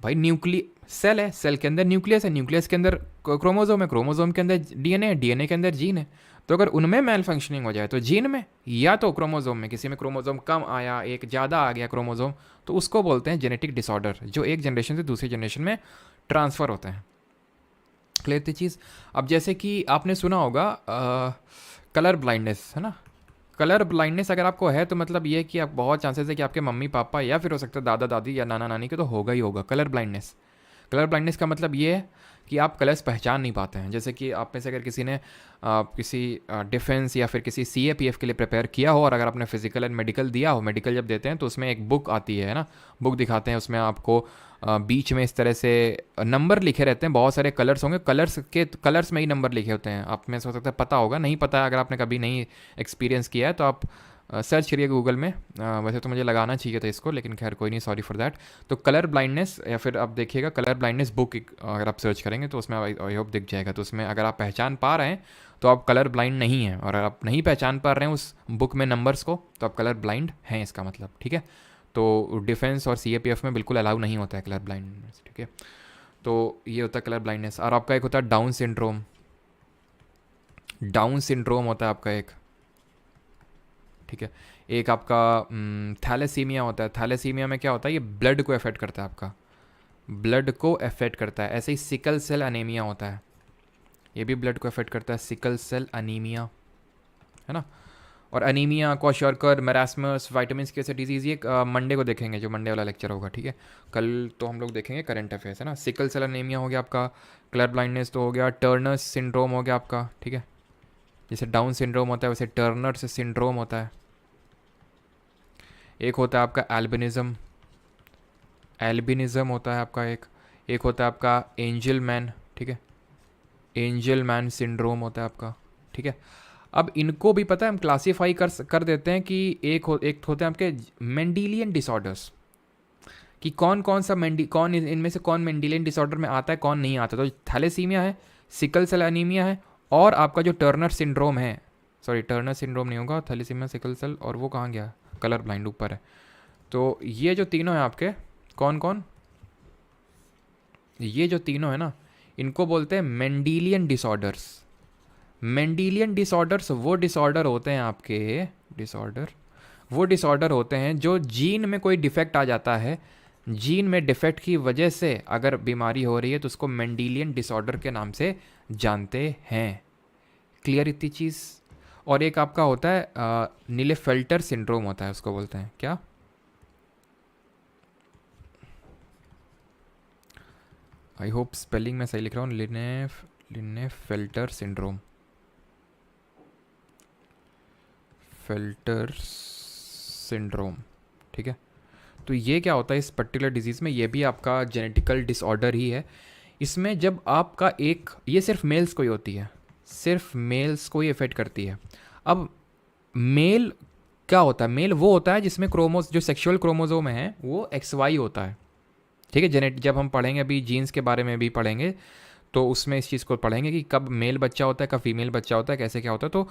भाई सेल है, सेल के अंदर न्यूक्लियस है, न्यूक्लियस के अंदर क्रोमोसोम है, क्रोमोसोम के अंदर DNA है, DNA के अंदर जीन है। तो अगर उनमें मेल फंक्शनिंग हो जाए तो जीन में या तो क्रोमोसोम में, किसी में क्रोमोसोम कम आया, एक ज़्यादा आ गया क्रोमोसोम, तो उसको बोलते हैं जेनेटिक डिसऑर्डर, जो एक जनरेशन से दूसरी जनरेशन में ट्रांसफ़र होते हैं। क्लियर थी चीज़? अब जैसे कि आपने सुना होगा कलर ब्लाइंडनेस, है ना। कलर ब्लाइंडनेस अगर आपको है तो मतलब ये कि आप बहुत चांसेस है कि आपके मम्मी पापा या फिर हो सकता है दादा दादी या नाना नानी के तो होगा ही होगा कलर ब्लाइंडनेस। कलर ब्लाइंडनेस का मतलब ये है कि आप कलर्स पहचान नहीं पाते हैं। जैसे कि आप में से अगर किसी ने किसी डिफेंस या फिर किसी CAPF के लिए प्रिपेयर किया हो, और अगर आपने फिजिकल एंड मेडिकल दिया हो, मेडिकल जब देते हैं तो उसमें एक बुक आती है ना, बुक दिखाते हैं, उसमें आपको बीच में इस तरह से नंबर लिखे रहते हैं, बहुत सारे कलर्स होंगे, कलर्स में ही नंबर लिखे होते हैं। आप में से हो सकता है पता होगा, नहीं पता अगर आपने कभी नहीं एक्सपीरियंस किया है तो आप सर्च करिए गूगल में। वैसे तो मुझे लगाना चाहिए था इसको, लेकिन खैर कोई नहीं, सॉरी फॉर दैट। तो कलर ब्लाइंडनेस, या फिर आप देखिएगा कलर ब्लाइंडनेस बुक, अगर आप सर्च करेंगे तो उसमें आई होप दिख जाएगा। तो उसमें अगर आप पहचान पा रहे हैं तो आप कलर ब्लाइंड नहीं हैं, और अगर आप नहीं पहचान पा रहे हैं उस बुक में नंबर्स को तो आप कलर ब्लाइंड हैं, इसका मतलब, ठीक है। तो डिफेंस और CAPF में बिल्कुल अलाउ नहीं होता है कलर ब्लाइंडनेस, ठीक है। तो ये होता है कलर ब्लाइंडनेस। और आपका एक होता है डाउन सिंड्रोम, डाउन सिंड्रोम होता है आपका एक, ठीक है। एक आपका थैलेसीमिया होता है। थैलेसीमिया में क्या होता है? ये ब्लड को अफेक्ट करता है, आपका ब्लड को अफेक्ट करता है। ऐसे ही सिकल सेल अनीमिया होता है, ये भी ब्लड को अफेक्ट करता है, सिकल सेल अनीमिया, है ना। और अनीमिया, क्वाशरकर, मेरास्मस, विटामिन्स की ऐसे डिजीज़, ये मंडे को देखेंगे, जो मंडे वाला लेक्चर होगा, ठीक है। कल तो हम लोग देखेंगे करंट अफेयर्स, है ना। सिकल सेल अनीमिया हो गया आपका, कलर ब्लाइंडनेस तो हो गया, टर्नर्स सिंड्रोम हो गया आपका, ठीक है। जैसे डाउन सिंड्रोम होता है वैसे टर्नर्स सिंड्रोम होता है। एक होता है आपका एल्बिनिज़म, एल्बिनिज़म होता है आपका एक। एक होता है आपका एंजल मैन, ठीक है, एंजल मैन सिंड्रोम होता है आपका, ठीक है। अब इनको भी पता है, हम क्लासीफाई कर देते हैं कि एक होते हैं आपके मेंडिलियन डिसऑर्डर्स, कि कौन कौन सा कौन इनमें से कौन मेंडिलियन डिसऑर्डर में आता है, कौन नहीं आता। तो थैलेसीमिया है, सिकल सेल अनीमिया है, और आपका जो टर्नर सिंड्रोम है, सॉरी टर्नर सिंड्रोम नहीं होगा, थैलेसीमिया, सिकल सेल, और वो कहाँ गया, कलर ब्लाइंड ऊपर है। तो ये जो तीनों हैं आपके, कौन कौन, ये जो तीनों है ना, इनको बोलते हैं मेंडिलियन डिसऑर्डर्स। मेंडिलियन डिसऑर्डर्स वो डिसऑर्डर होते हैं आपके, डिसऑर्डर वो डिसऑर्डर होते हैं जो जीन में कोई डिफेक्ट आ जाता है, जीन में डिफेक्ट की वजह से अगर बीमारी हो रही है तो उसको मेंडिलियन डिसऑर्डर के नाम से जानते हैं। क्लियर इतनी चीज़। और एक आपका होता है नीलेफेल्टर सिंड्रोम होता है, उसको बोलते हैं क्या, आई होप स्पेलिंग में सही लिख रहा हूँ, लिनेफेल्टर सिंड्रोम, फेल्टर सिंड्रोम, ठीक है। तो ये क्या होता है इस पर्टिकुलर डिजीज़ में, ये भी आपका जेनेटिकल डिसऑर्डर ही है। इसमें जब आपका एक, ये सिर्फ मेल्स को ही होती है, सिर्फ मेल्स को ही इफेक्ट करती है। अब मेल क्या होता है, मेल वो होता है जिसमें जो सेक्सुअल क्रोमोजोम है वो XY होता है, ठीक है। जब हम पढ़ेंगे अभी जीन्स के बारे में भी पढ़ेंगे, तो उसमें इस चीज़ को पढ़ेंगे कि कब मेल बच्चा होता है, कब फीमेल बच्चा होता है, कैसे क्या होता है। तो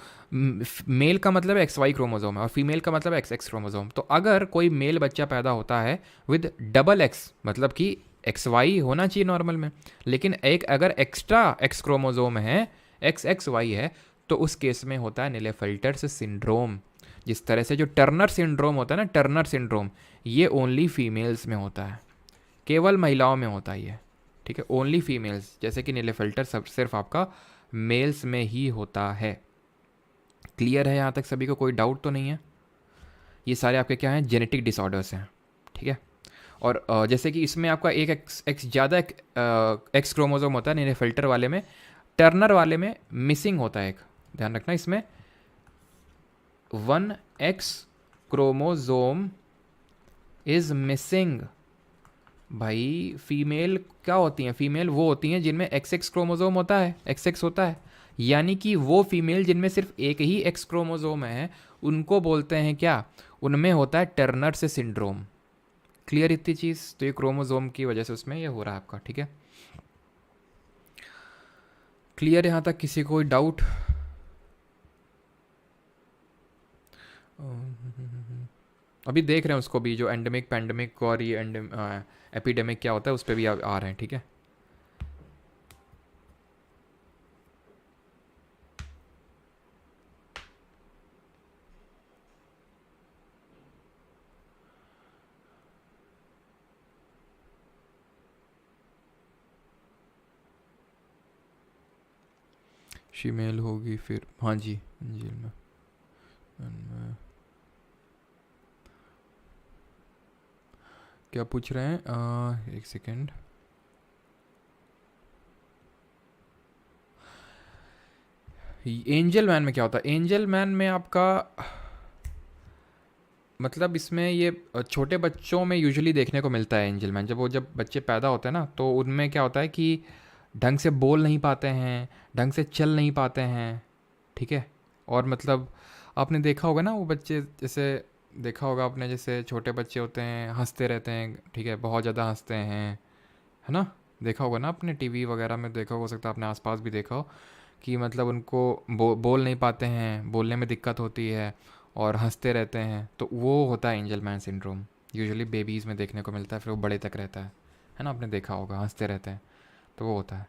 मेल का मतलब XY क्रोमोजोम है और फीमेल का मतलब XX क्रोमोजोम। तो अगर कोई मेल बच्चा पैदा होता है विद डबल X, मतलब कि XY होना चाहिए नॉर्मल में, लेकिन एक अगर एक्स्ट्रा X क्रोमोजोम है, XXY है, तो उस केस में होता है नीलेफेल्टर्स सिंड्रोम। जिस तरह से जो टर्नर सिंड्रोम होता है ना, टर्नर सिंड्रोम, ये ओनली फीमेल्स में होता है, केवल महिलाओं में होता है ये, ठीक है, ओनली फीमेल्स। जैसे कि नीलेफेल्टर सब सिर्फ आपका मेल्स में ही होता है। क्लियर है यहाँ तक सभी को, कोई डाउट तो नहीं है। ये सारे आपके क्या हैं, जेनेटिक डिसऑर्डर्स हैं, ठीक है। और जैसे कि इसमें आपका एक एक्स ज़्यादा एक्स क्रोमोजोम होता है नीलेफेल्टर वाले में, टर्नर वाले में मिसिंग होता है एक, ध्यान रखना, इसमें 1X क्रोमोजोम इज मिसिंग। भाई फीमेल क्या होती हैं, फीमेल वो होती हैं जिनमें XX क्रोमोजोम होता है, XX होता है, यानी कि वो फीमेल जिनमें सिर्फ एक ही X क्रोमोजोम है, उनको बोलते हैं क्या, उनमें होता है टर्नर से सिंड्रोम। क्लियर इतनी चीज़। तो ये क्रोमोजोम की वजह से उसमें ये हो रहा है आपका, ठीक है। क्लियर यहाँ तक, किसी को कोई डाउट? अभी देख रहे हैं उसको भी, जो एंडेमिक पैंडेमिक और ये एपिडेमिक क्या होता है, उस पर भी आ रहे हैं, ठीक है। फीमेल होगी फिर, हाँ जी, जेल में क्या पूछ रहे हैं, एक सेकेंड। एंजल मैन में क्या होता है, एंजल मैन में आपका मतलब इसमें ये छोटे बच्चों में यूजुअली देखने को मिलता है एंजल मैन। जब बच्चे पैदा होते हैं ना, तो उनमें क्या होता है कि ढंग से बोल नहीं पाते हैं, ढंग से चल नहीं पाते हैं, ठीक है। और मतलब आपने देखा होगा ना वो बच्चे, जैसे देखा होगा आपने, जैसे छोटे बच्चे होते हैं हंसते रहते हैं, ठीक है, बहुत ज़्यादा हंसते हैं, है ना। देखा होगा ना आपने, टीवी वगैरह में देखा हो सकता है, आपने आसपास भी देखा हो कि मतलब उनको बोल नहीं पाते हैं, बोलने में दिक्कत होती है और हंसते रहते हैं, तो वो होता है angel man syndrome. Usually babies में देखने को मिलता है, फिर वो बड़े तक रहता है ना, आपने देखा होगा, हंसते रहते हैं, तो वो होता है।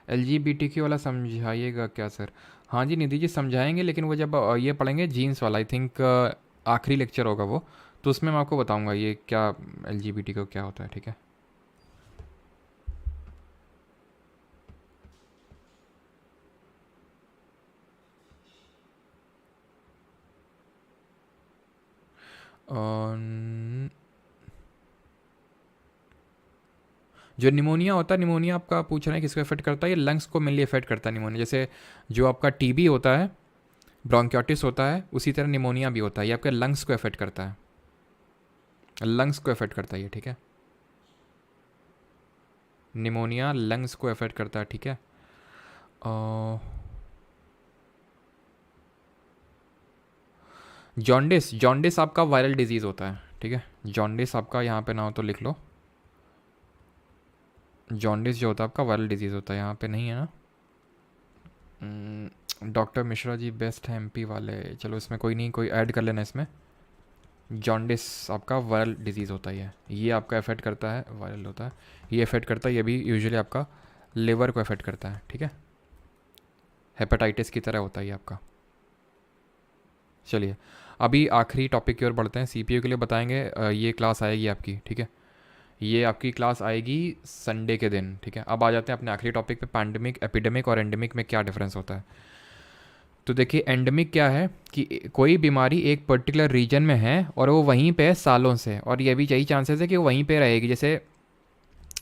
LGBT वाला समझाइएगा क्या सर? हाँ जी निधि जी समझाएंगे, लेकिन वो जब ये पढ़ेंगे जीन्स वाला, आई थिंक आखिरी लेक्चर होगा वो, तो उसमें मैं आपको बताऊंगा ये क्या LGBT को क्या होता है, ठीक है। जो निमोनिया होता है, निमोनिया आपका पूछ रहे हैं किसको इफेक्ट करता है, ये लंग्स को मेनली इफेक्ट करता है निमोनिया। जैसे जो आपका टीबी होता है, ब्रोंकियोटिस होता है, उसी तरह निमोनिया भी होता है, ये आपके लंग्स को इफेक्ट करता है, लंग्स को इफेक्ट करता है ये, ठीक है। निमोनिया लंग्स को इफेक्ट करता है, ठीक है। जॉन्डिस, जॉन्डिस आपका वायरल डिजीज़ होता है, ठीक है। जॉन्डिस आपका यहाँ पे ना हो तो लिख लो, जॉन्डिस जो होता है आपका वायरल डिजीज़ होता है, यहाँ पे नहीं है ना। डॉक्टर मिश्रा जी बेस्ट है एमपी वाले, चलो इसमें कोई नहीं, कोई ऐड कर लेना इसमें। जॉन्डिस आपका वायरल डिजीज़ होता है, ये आपका इफेक्ट करता है, वायरल होता है, ये इफेक्ट करता है, ये भी यूजुअली आपका लिवर को इफेक्ट करता है, ठीक है। हेपेटाइटिस की तरह होता है ये आपका। चलिए अभी आखिरी टॉपिक की ओर बढ़ते हैं, सीपीयू के लिए बताएंगे। ये क्लास आएगी आपकी, ठीक है, ये आपकी क्लास आएगी संडे के दिन, ठीक है। अब आ जाते हैं अपने आखिरी टॉपिक पे, पैंडमिक, एपिडेमिक और एंडेमिक में क्या डिफरेंस होता है। तो देखिए एंडेमिक क्या है कि कोई बीमारी एक पर्टिकुलर रीजन में है और वो वहीं पे है सालों से, और ये भी यही चांसेस है कि वो वहीं पे रहेगी। जैसे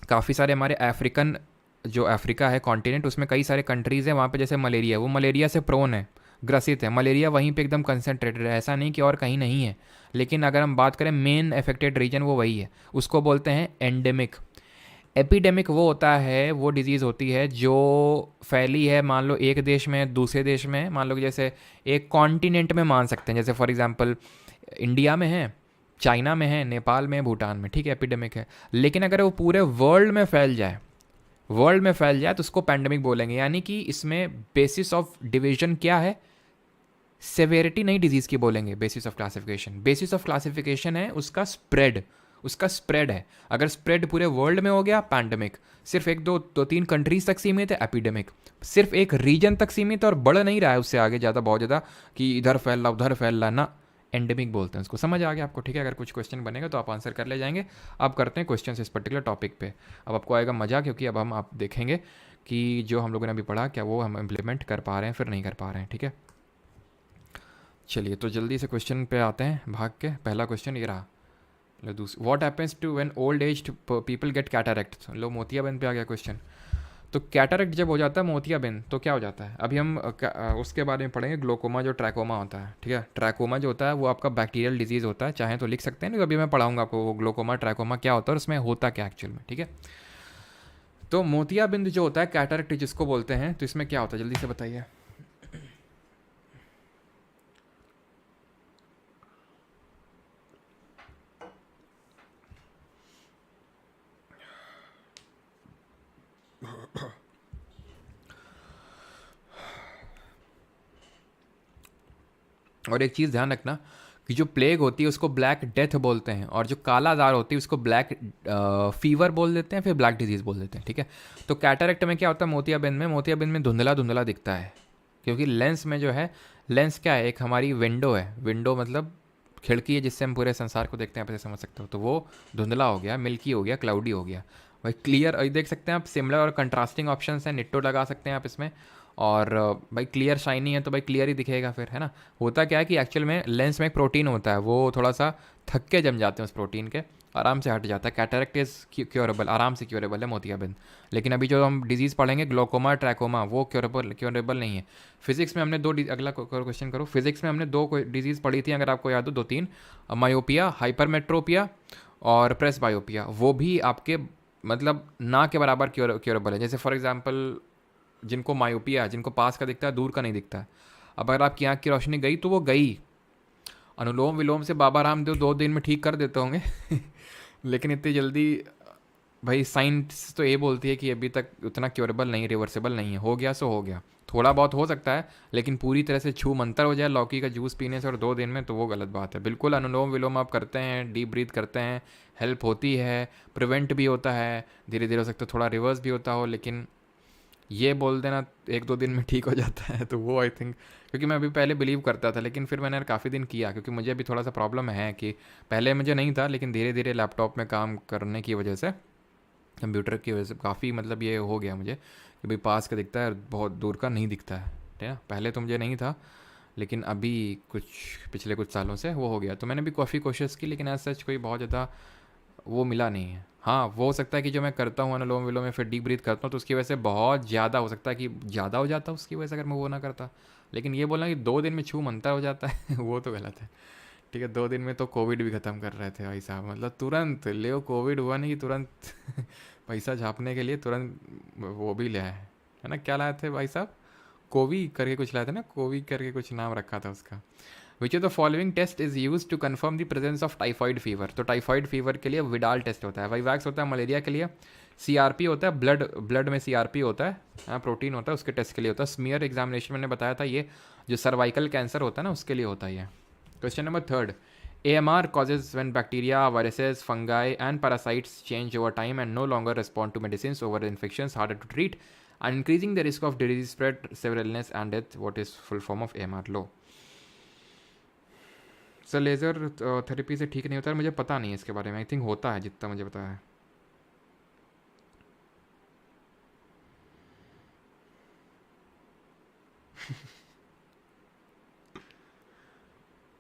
काफ़ी सारे हमारे अफ्रीकन, जो अफ्रीका है कॉन्टिनेंट, उसमें कई सारे कंट्रीज़ हैं, वहाँ पे जैसे मलेरिया, वो मलेरिया से प्रोन है, ग्रसित है, मलेरिया वहीं पे एकदम कंसनट्रेटेड है, ऐसा नहीं कि और कहीं नहीं है। लेकिन अगर हम बात करें मेन अफेक्टेड रीजन वो वही है, उसको बोलते हैं एंडेमिक। एपिडेमिक वो होता है, वो डिजीज़ होती है जो फैली है, मान लो एक देश में, दूसरे देश में, मान लो कि जैसे एक कॉन्टिनेंट में मान सकते हैं, जैसे फॉर एग्जांपल इंडिया में है, चाइना में है, नेपाल में, भूटान में, ठीक है, एपिडेमिक है। लेकिन अगर वो पूरे वर्ल्ड में फैल जाए, वर्ल्ड में फैल जाए तो उसको पैंडेमिक बोलेंगे। यानी कि इसमें बेसिस ऑफ डिवीजन क्या है, सेवेरिटी नहीं डिजीज़ की बोलेंगे, basis of classification, basis of classification है उसका स्प्रेड, उसका स्प्रेड है। अगर स्प्रेड पूरे वर्ल्ड में हो गया पैंडेमिक, सिर्फ एक दो दो तीन कंट्रीज तक सीमित है एपिडेमिक, सिर्फ एक रीजन तक सीमित है और बढ़ नहीं रहा है उससे आगे ज़्यादा, बहुत ज़्यादा कि इधर फैल रहा उधर फैल रहा ना, एंडेमिक बोलते हैं उसको। समझ आ गया आपको, ठीक है। अगर कुछ क्वेश्चन बनेगा तो आप आंसर कर ले जाएंगे। अब करते हैं क्वेश्चन इस पर्टिकुलर टॉपिक पे। अब आपको आएगा मज़ा, क्योंकि अब हम आप देखेंगे कि जो हम लोगों ने अभी पढ़ा क्या वो हम इम्प्लीमेंट कर पा रहे हैं फिर नहीं कर पा रहे हैं, ठीक है। चलिए तो जल्दी से क्वेश्चन पे आते हैं भाग के। पहला क्वेश्चन ये रहा, what happens to when old age people get cataract. लो मोतियाबिंद पे आ गया क्वेश्चन। तो कैटरैक्ट जब हो जाता है मोतियाबिंद तो क्या हो जाता है, अभी हम उसके बारे में पढ़ेंगे। ग्लोकोमा जो ट्रैकोमा होता है, ठीक है, ट्रैकोमा जो होता है वो आपका बैक्टीरियल डिजीज़ होता है, चाहे तो लिख सकते हैं, नहीं अभी मैं पढ़ाऊंगा आपको वो ग्लोकोमा ट्रैकोमा क्या होता है और उसमें होता क्या एक्चुअल में, ठीक है। तो मोतियाबिंद जो होता है, कैटरैक्ट जिसको बोलते हैं, तो इसमें क्या होता है जल्दी से बताइए। और एक चीज़ ध्यान रखना कि जो प्लेग होती है उसको ब्लैक डेथ बोलते हैं, और जो काला जार होती है उसको ब्लैक फीवर बोल देते हैं, फिर ब्लैक डिजीज़ बोल देते हैं, ठीक है। तो कैटरैक्ट में क्या होता है, मोतियाबिंद में, मोतियाबिंद में धुंधला धुंधला दिखता है, क्योंकि लेंस में जो है, लेंस क्या है, एक हमारी विंडो है, विंडो मतलब खिड़की है जिससे हम पूरे संसार को देखते हैं, आप ऐसे समझ सकते हो। तो वो धुंधला हो गया, मिल्की हो गया, क्लाउडी हो गया। भाई क्लियर देख सकते हैं आप, सिमिलर और कंट्रास्टिंग ऑप्शन हैं, निट्टो लगा सकते हैं आप इसमें। और भाई क्लियर शाइनी है तो भाई क्लियर ही दिखेगा फिर, है ना। होता क्या है कि एक्चुअल में लेंस में एक प्रोटीन होता है, वो थोड़ा सा थक के जम जाते हैं उस प्रोटीन के, आराम से हट जाता है। कैटरैक्ट इज़ क्योरेबल, आराम से क्योरेबल है मोतियाबिंद। लेकिन अभी जो हम डिजीज़ पढ़ेंगे ग्लोकोमा ट्रैकोमा, वो क्योरेबल नहीं है। फिजिक्स में हमने अगला क्वेश्चन करो। फिजिक्स में हमने दो डिजीज़ पढ़ी थी, अगर आपको याद हो, दो तीन, मायोपिया, हाइपरमेट्रोपिया और प्रेस बायोपिया। वो भी आपके मतलब ना के बराबर क्योरेबल है। जैसे फॉर एग्जांपल जिनको मायोपिया है, जिनको पास का दिखता है, दूर का नहीं दिखता है, अब अगर आपकी आँख की रोशनी गई तो वो गई, अनुलोम विलोम से बाबा रामदेव 2 दिन में ठीक कर देते होंगे लेकिन इतनी जल्दी भाई साइंस तो ये बोलती है कि अभी तक उतना क्योरेबल नहीं, रिवर्सेबल नहीं है, हो गया सो हो गया। थोड़ा बहुत हो सकता है, लेकिन पूरी तरह से छू मंतर हो जाए लौकी का जूस पीने से और 2 दिन में, तो वो गलत बात है। बिल्कुल अनुलोम विलोम आप करते हैं, डीप ब्रीथ करते हैं, हेल्प होती है, प्रिवेंट भी होता है, धीरे धीरे हो सकता है थोड़ा रिवर्स भी होता हो, लेकिन ये बोल देना 1-2 दिन में ठीक हो जाता है तो वो आई थिंक, क्योंकि मैं अभी पहले बिलीव करता था, लेकिन फिर मैंने काफ़ी दिन किया, क्योंकि मुझे अभी थोड़ा सा प्रॉब्लम है कि पहले मुझे नहीं था, लेकिन धीरे धीरे लैपटॉप में काम करने की वजह से, कंप्यूटर की वजह से काफ़ी मतलब ये हो गया मुझे कि भाई पास का दिखता है, बहुत दूर का नहीं दिखता है, ठीक है। पहले तो मुझे नहीं था, लेकिन अभी कुछ पिछले कुछ सालों से वो हो गया। तो मैंने भी काफ़ी कोशिश की, लेकिन एज सच कोई बहुत ज़्यादा वो मिला नहीं है। हाँ, वो हो सकता है कि जो मैं करता हूँ अनुलोम विलोम में फिर डीप ब्रीथ करता हूँ, तो उसकी वजह से बहुत ज़्यादा हो सकता है कि ज़्यादा हो जाता उसकी वजह से, अगर मैं वो ना करता। लेकिन ये बोलना कि 2 दिन में छू मंतर हो जाता है वो तो गलत है। ठीक है, 2 दिन में तो कोविड भी ख़त्म कर रहे थे भाई साहब, मतलब तुरंत ले कोविड हुआ नहीं कि तुरंत पैसा छापने के लिए तुरंत वो भी ले आए, है ना? क्या लाए थे भाई साहब? कोवी करके कुछ लाया था ना, कोवी करके कुछ नाम रखा था उसका। Which of the following test is use to confirm the presence of typhoid fever? तो टाइफाइड फीवर के लिए विडाल टेस्ट होता है, वाईवैक्स होता है मलेरिया के लिए, सीआरपी होता है, ब्लड में सीआरपी होता है, हाँ प्रोटीन होता है, उसके टेस्ट के लिए होता है। स्मीयर एग्जामिनेशन मैंने बताया था, ये जो सर्वाइकल कैंसर होता है ना उसके लिए होता है ये। Question number 3, AMR causes when bacteria, viruses, fungi and parasites change over time and no longer respond to medicines over infections harder to treat and increasing the risk of disease spread, severe illness and death. What is full form of AMR law? Sir laser therapy से ठीक नहीं होता है, मुझे पता नहीं है इसके बारे में। आई थिंक होता है जितना मुझे पता है।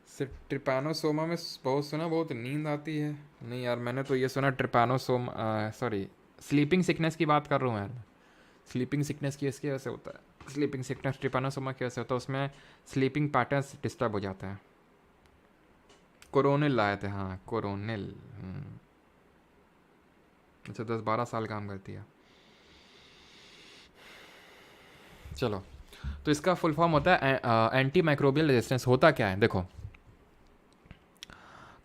सिर्फ ट्रिपैनोसोमा में बहुत सुना, बहुत नींद आती है। नहीं यार, मैंने तो ये सुना ट्रिपैनोसोमा, सॉरी स्लीपिंग सिकनेस की बात कर रहा हूँ यार। स्लीपिंग सिकनेस की इसकी वजह से होता है, स्लीपिंग सिकनेस ट्रिपैनोसोमा की वजह से होता है, उसमें स्लीपिंग पैटर्न्स डिस्टर्ब हो जाता है। कोरोनिल लाए थे, हाँ कोरोनिल। अच्छा 10-12 साल काम करती है। चलो, तो इसका फुल फॉर्म होता है एंटी माइक्रोबियल रेजिस्टेंस। होता क्या है देखो,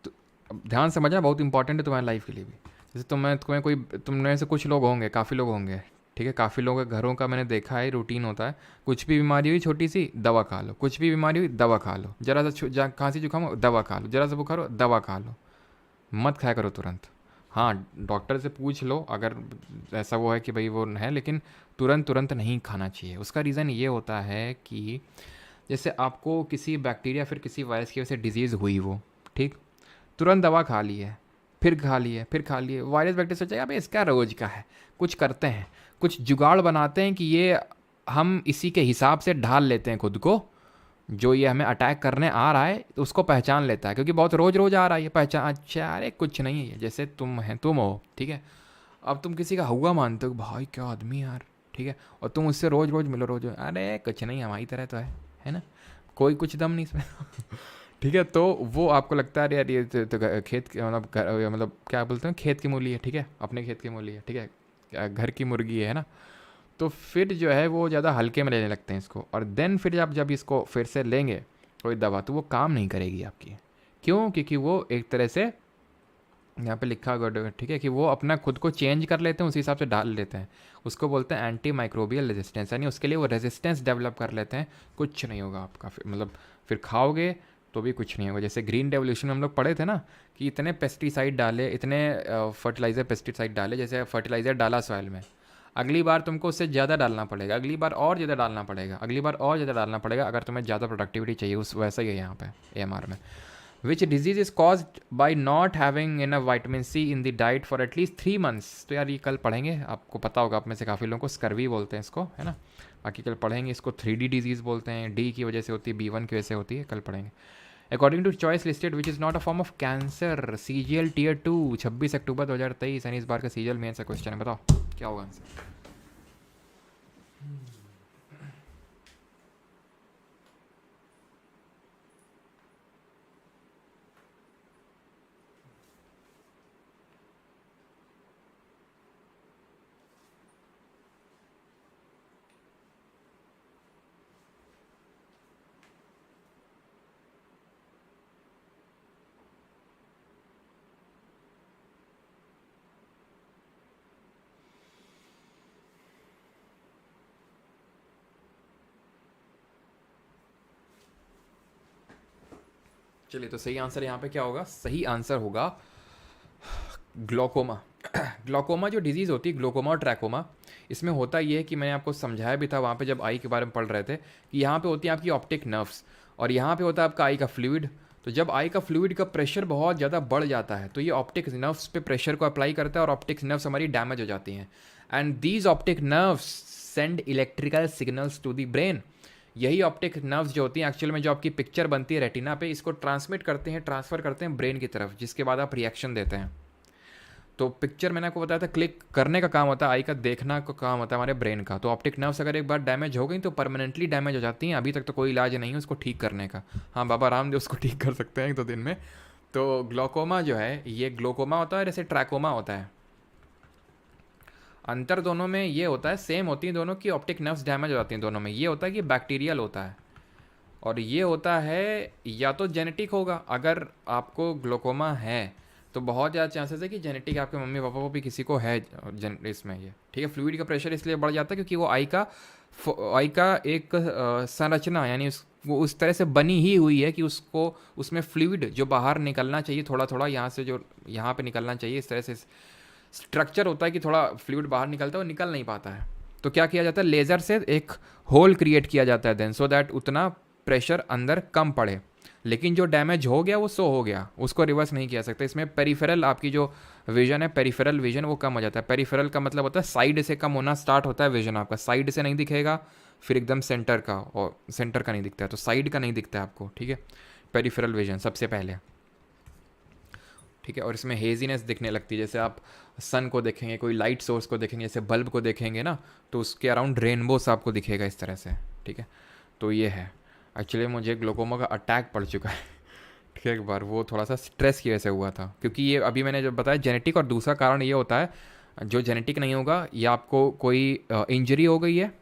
तो अब ध्यान समझना, बहुत इंपॉर्टेंट है तुम्हारी लाइफ के लिए भी। जैसे तुम्हें कोई, तुम में से कुछ लोग होंगे, काफ़ी लोग होंगे, ठीक है, काफ़ी लोगों के घरों का मैंने देखा है रूटीन होता है, कुछ भी बीमारी हुई छोटी सी दवा खा लो, कुछ भी बीमारी हुई दवा खा लो, जरा सा खांसी जुकाम हो दवा खा लो, जरा सा बुखार हो दवा खा लो, मत खाया करो तुरंत। हाँ, डॉक्टर से पूछ लो अगर ऐसा वो है कि भाई वो है, लेकिन तुरंत तुरंत नहीं खाना चाहिए। उसका रीज़न ये होता है कि जैसे आपको किसी बैक्टीरिया फिर किसी वायरस की वजह से डिजीज़ हुई वो, ठीक, तुरंत दवा खा ली है, फिर खा ली है, फिर खा ली है, वायरस बैक्टीरिया सोचेगा अबे इसका रोज का है, कुछ करते हैं, कुछ जुगाड़ बनाते हैं कि ये हम इसी के हिसाब से ढाल लेते हैं खुद को, जो ये हमें अटैक करने आ रहा है तो उसको पहचान लेता है, क्योंकि बहुत रोज़ रोज़ आ रहा है ये पहचान, अच्छा अरे कुछ नहीं है, जैसे तुम हो, ठीक है, अब तुम किसी का हुआ मानते हो भाई क्या आदमी यार, ठीक है, और तुम उससे रोज़ रोज़ मिलो, रोज़ अरे कुछ नहीं हमारी तरह तो है ना, कोई कुछ दम नहीं इसमें ठीक है, तो वो आपको लगता है यार ये तो खेत मतलब क्या बोलते हैं, खेत की मूली है, ठीक है, अपने खेत की मूली है, ठीक है, घर की मुर्गी है ना, तो फिर जो है वो ज़्यादा हल्के में लेने लगते हैं इसको, और देन फिर जब इसको फिर से लेंगे कोई दवा तो वो काम नहीं करेगी आपकी। क्यों? क्योंकि वो एक तरह से यहाँ पे लिखा हुआ, ठीक है, कि वो अपना खुद को चेंज कर लेते हैं, उसी हिसाब से डाल लेते हैं, उसको बोलते हैं एंटी माइक्रोबियल रेजिस्टेंस, यानी उसके लिए वो रेजिस्टेंस डेवलप कर लेते हैं। कुछ नहीं होगा आपका, मतलब फिर खाओगे तो भी कुछ नहीं होगा। जैसे ग्रीन रेवोल्यूशन में हम लोग पढ़े थे ना कि इतने पेस्टिसाइड डाले, इतने फर्टिलाइज़र पेस्टिसाइड डाले, जैसे फर्टिलाइज़र डाला सॉइल में, अगली बार तुमको उससे ज़्यादा डालना पड़ेगा, अगली बार और ज़्यादा डालना पड़ेगा, अगली बार और ज़्यादा डालना पड़ेगा, अगर तुम्हें ज़्यादा प्रोडक्टिविटी चाहिए। उस वैसा ही है यहाँ पे AMR में। Which disease is caused by not having in vitamin C in the diet for at least 3 months। तो यार ये कल पढ़ेंगे, आपको पता होगा आप में से काफ़ी लोगों को स्कर्वी बोलते हैं इसको, है ना, बाकी कल पढ़ेंगे इसको। 3D डिजीज़ बोलते हैं, डी की वजह से होती है, B1 की वजह से होती है, कल पढ़ेंगे। According to choice listed which is not a form of cancer, CGL Tier 2 26 October 2023। यानी इस बार का CGL मेन सा क्वेश्चन है, बताओ क्या होगा आंसर। चलिए, तो सही आंसर यहाँ पे क्या होगा? सही आंसर होगा ग्लोकोमा। ग्लोकोमा जो डिजीज़ होती है, ग्लोकोमा और ट्रैकोमा, इसमें होता ये है कि मैंने आपको समझाया भी था वहाँ पे जब आई के बारे में पढ़ रहे थे, कि यहाँ पे होती है आपकी ऑप्टिक नर्व्स, और यहाँ पे होता है आपका आई का फ्लूइड। तो जब आई का फ्लूइड का प्रेशर बहुत ज़्यादा बढ़ जाता है तो ये ऑप्टिक नर्व्स पे प्रेशर को अप्लाई करता है, और ऑप्टिक नर्व्स हमारी डैमेज हो जाती हैं, and these optic nerves send electrical signals to the brain. यही ऑप्टिक नर्व्स जो होती हैं एक्चुअल में जो आपकी पिक्चर बनती है रेटिना पे, इसको ट्रांसमिट करते हैं, ट्रांसफ़र करते हैं ब्रेन की तरफ, जिसके बाद आप रिएक्शन देते हैं। तो पिक्चर मैंने आपको बताया था क्लिक करने का काम होता है, आई का देखना का काम होता है हमारे ब्रेन का। तो ऑप्टिक नर्व्स अगर एक बार डैमेज हो गई तो परमानेंटली डैमेज हो जाती हैं। अभी तक तो कोई इलाज नहीं है उसको ठीक करने का। हाँ, बाबा रामदेव उसको ठीक कर सकते हैं 1-2 दिन में। तो ग्लोकोमा जो है, ये ग्लोकोमा होता है जैसे ट्रैकोमा होता है। अंतर दोनों में ये होता है, सेम होती हैं दोनों की, ऑप्टिक नर्व्स डैमेज हो जाती हैं दोनों में। ये होता है कि बैक्टीरियल होता है, और ये होता है या तो जेनेटिक होगा। अगर आपको ग्लोकोमा है तो बहुत ज़्यादा चांसेस है कि जेनेटिक आपके मम्मी पापा को भी किसी को है इसमें ये, ठीक है। फ्लूइड का प्रेशर इसलिए बढ़ जाता है क्योंकि वो आई का एक संरचना, यानी वो उस तरह से बनी ही हुई है कि उसको, उसमें फ्लूइड जो बाहर निकलना चाहिए थोड़ा थोड़ा, यहाँ से जो यहाँ पे निकलना चाहिए, इस तरह से स्ट्रक्चर होता है कि थोड़ा फ्लूइड बाहर निकलता है, वो निकल नहीं पाता है। तो क्या किया जाता है, लेज़र से एक होल क्रिएट किया जाता है देन, सो दैट उतना प्रेशर अंदर कम पड़े। लेकिन जो डैमेज हो गया वो सो हो गया, उसको रिवर्स नहीं किया सकता। इसमें पेरिफेरल आपकी जो विजन है, पेरिफेरल विजन वो कम हो जाता है। पेरिफेरल का मतलब होता है साइड से कम होना स्टार्ट होता है विजन आपका, साइड से नहीं दिखेगा, फिर एकदम सेंटर का, और सेंटर का नहीं दिखता है, तो साइड का नहीं दिखता है आपको, ठीक है। पेरिफेरल विजन सबसे पहले, ठीक है। और इसमें हेजीनेस दिखने लगती है, जैसे आप सन को देखेंगे, कोई लाइट सोर्स को देखेंगे, जैसे बल्ब को देखेंगे ना, तो उसके अराउंड रेनबोस आपको दिखेगा इस तरह से, ठीक है। तो ये है, एक्चुअली मुझे ग्लोकोमा का अटैक पड़ चुका है ठीक है, एक बार वो थोड़ा सा स्ट्रेस की वजह से हुआ था, क्योंकि ये अभी मैंने जो बताया जेनेटिक, और दूसरा कारण ये होता है जो जेनेटिक नहीं होगा, या आपको कोई इंजरी हो गई है,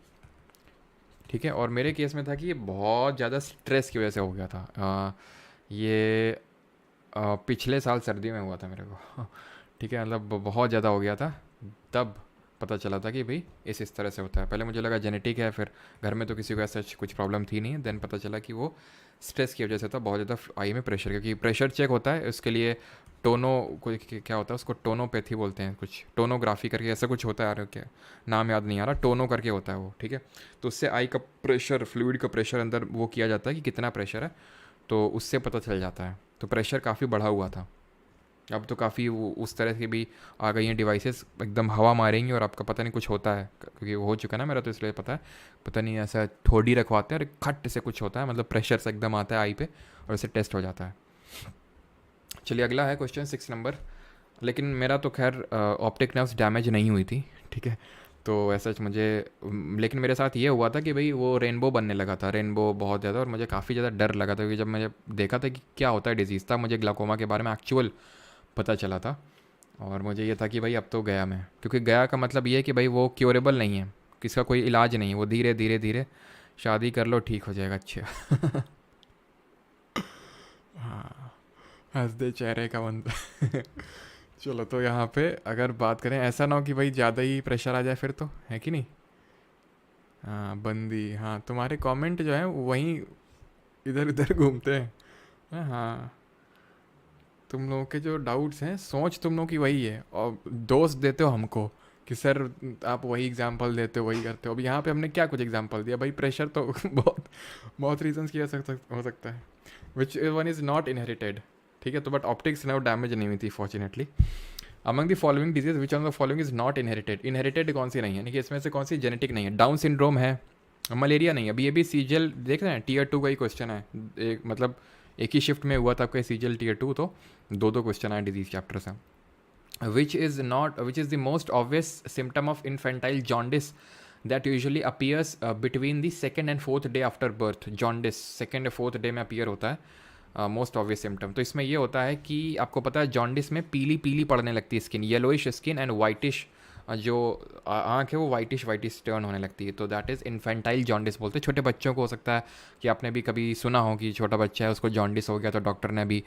ठीक है। और मेरे केस में था कि ये बहुत ज़्यादा स्ट्रेस की वजह से हो गया था। ये पिछले साल सर्दी में हुआ था मेरे को ठीक है, मतलब बहुत ज़्यादा हो गया था, तब पता चला था कि भाई इस तरह से होता है। पहले मुझे लगा जेनेटिक है, फिर घर में तो किसी को ऐसा कुछ प्रॉब्लम थी नहीं, देन पता चला कि वो स्ट्रेस की वजह से था, बहुत ज़्यादा आई में प्रेशर, क्योंकि प्रेशर चेक होता है उसके लिए टोनो, कोई क्या होता है उसको, टोनोपैथी बोलते हैं, कुछ टोनोग्राफी करके ऐसा कुछ होता है, यार क्या नाम याद नहीं आ रहा, टोनो करके होता है वो, ठीक है। तो उससे आई का प्रेशर, फ्लूइड का प्रेशर अंदर वो किया जाता है कि कितना प्रेशर है, तो उससे पता चल जाता है। तो प्रेशर काफ़ी बढ़ा हुआ था। अब तो काफ़ी उस तरह की भी आ गई हैं डिवाइसेस, एकदम हवा मारेंगी और आपका पता नहीं कुछ होता है, क्योंकि वो हो चुका है ना मेरा, तो इसलिए पता है, पता नहीं ऐसा ठोडी रखवाते हैं और खट से कुछ होता है, मतलब प्रेशर से एकदम आता है आई पे, और उसे टेस्ट हो जाता है। चलिए अगला है क्वेश्चन 6 नंबर। लेकिन मेरा तो खैर ऑप्टिक नर्व्स डैमेज नहीं हुई थी, ठीक है। तो ऐसा मुझे, लेकिन मेरे साथ ये हुआ था कि भाई वो रेनबो बनने लगा था, रेनबो बहुत ज़्यादा, और मुझे काफ़ी ज़्यादा डर लगा था, क्योंकि जब मैंने देखा था कि क्या होता है डिजीज़, था मुझे ग्लाकोमा के बारे में एक्चुअल पता चला था। और मुझे ये था कि भाई अब तो गया मैं, क्योंकि गया का मतलब ये है कि भाई वो क्योरेबल नहीं है, किसका कोई इलाज नहीं है, वो धीरे धीरे धीरे शादी कर लो ठीक हो जाएगा, अच्छा हाँ, हंस दे चेहरे का बंदा चलो, तो यहाँ पे अगर बात करें, ऐसा ना हो कि भाई ज़्यादा ही प्रेशर आ जाए फिर, तो है कि नहीं। हाँ बंदी, हाँ तुम्हारे कमेंट जो है वहीं इधर उधर घूमते हैं। हाँ, तुम लोगों के जो डाउट्स हैं, सोच तुम लोगों की वही है, और दोस्त देते हो हमको कि सर आप वही एग्जांपल देते हो, वही करते हो। अब यहाँ पे हमने क्या कुछ एग्जांपल दिया भाई, प्रेशर तो बहुत बहुत रीजंस की हो सकता है, which one is not inherited, ठीक है। तो बट ऑप्टिक्स ना डैमेज नहीं हुई थी fortunately. Among the following disease which on the following is not inherited, inherited कौन सी नहीं है, यानी कि इसमें से कौन सी जेनेटिक नहीं है। डाउन सिंड्रोम है, मलेरिया नहीं है। अभी ये भी सीजल देख रहे हैं, टीयर 2 का ही क्वेश्चन है, एक मतलब एक ही शिफ्ट में हुआ था आपका सीजल टीयर 2, तो दो क्वेश्चन आए डिजीज चैप्टर से। Which is the most obvious symptom of infantile jaundice that usually appears between the 2nd and 4th day after birth. Jaundice 2nd या 4th डे में अपीयर होता है, मोस्ट ऑब्वियस सिम्टम। तो इसमें ये होता है कि आपको पता है जॉन्डिस में पीली पीली पड़ने लगती है skin, yellowish skin and whitish, जो आँख है वो वाइटिश वाइटिश टर्न होने लगती है, तो दैट इज़ इन्फेंटाइल जॉन्डिस बोलते हैं। छोटे बच्चों को हो सकता है कि आपने भी कभी सुना हो कि छोटा बच्चा है उसको जॉन्डिस हो गया, तो डॉक्टर ने अभी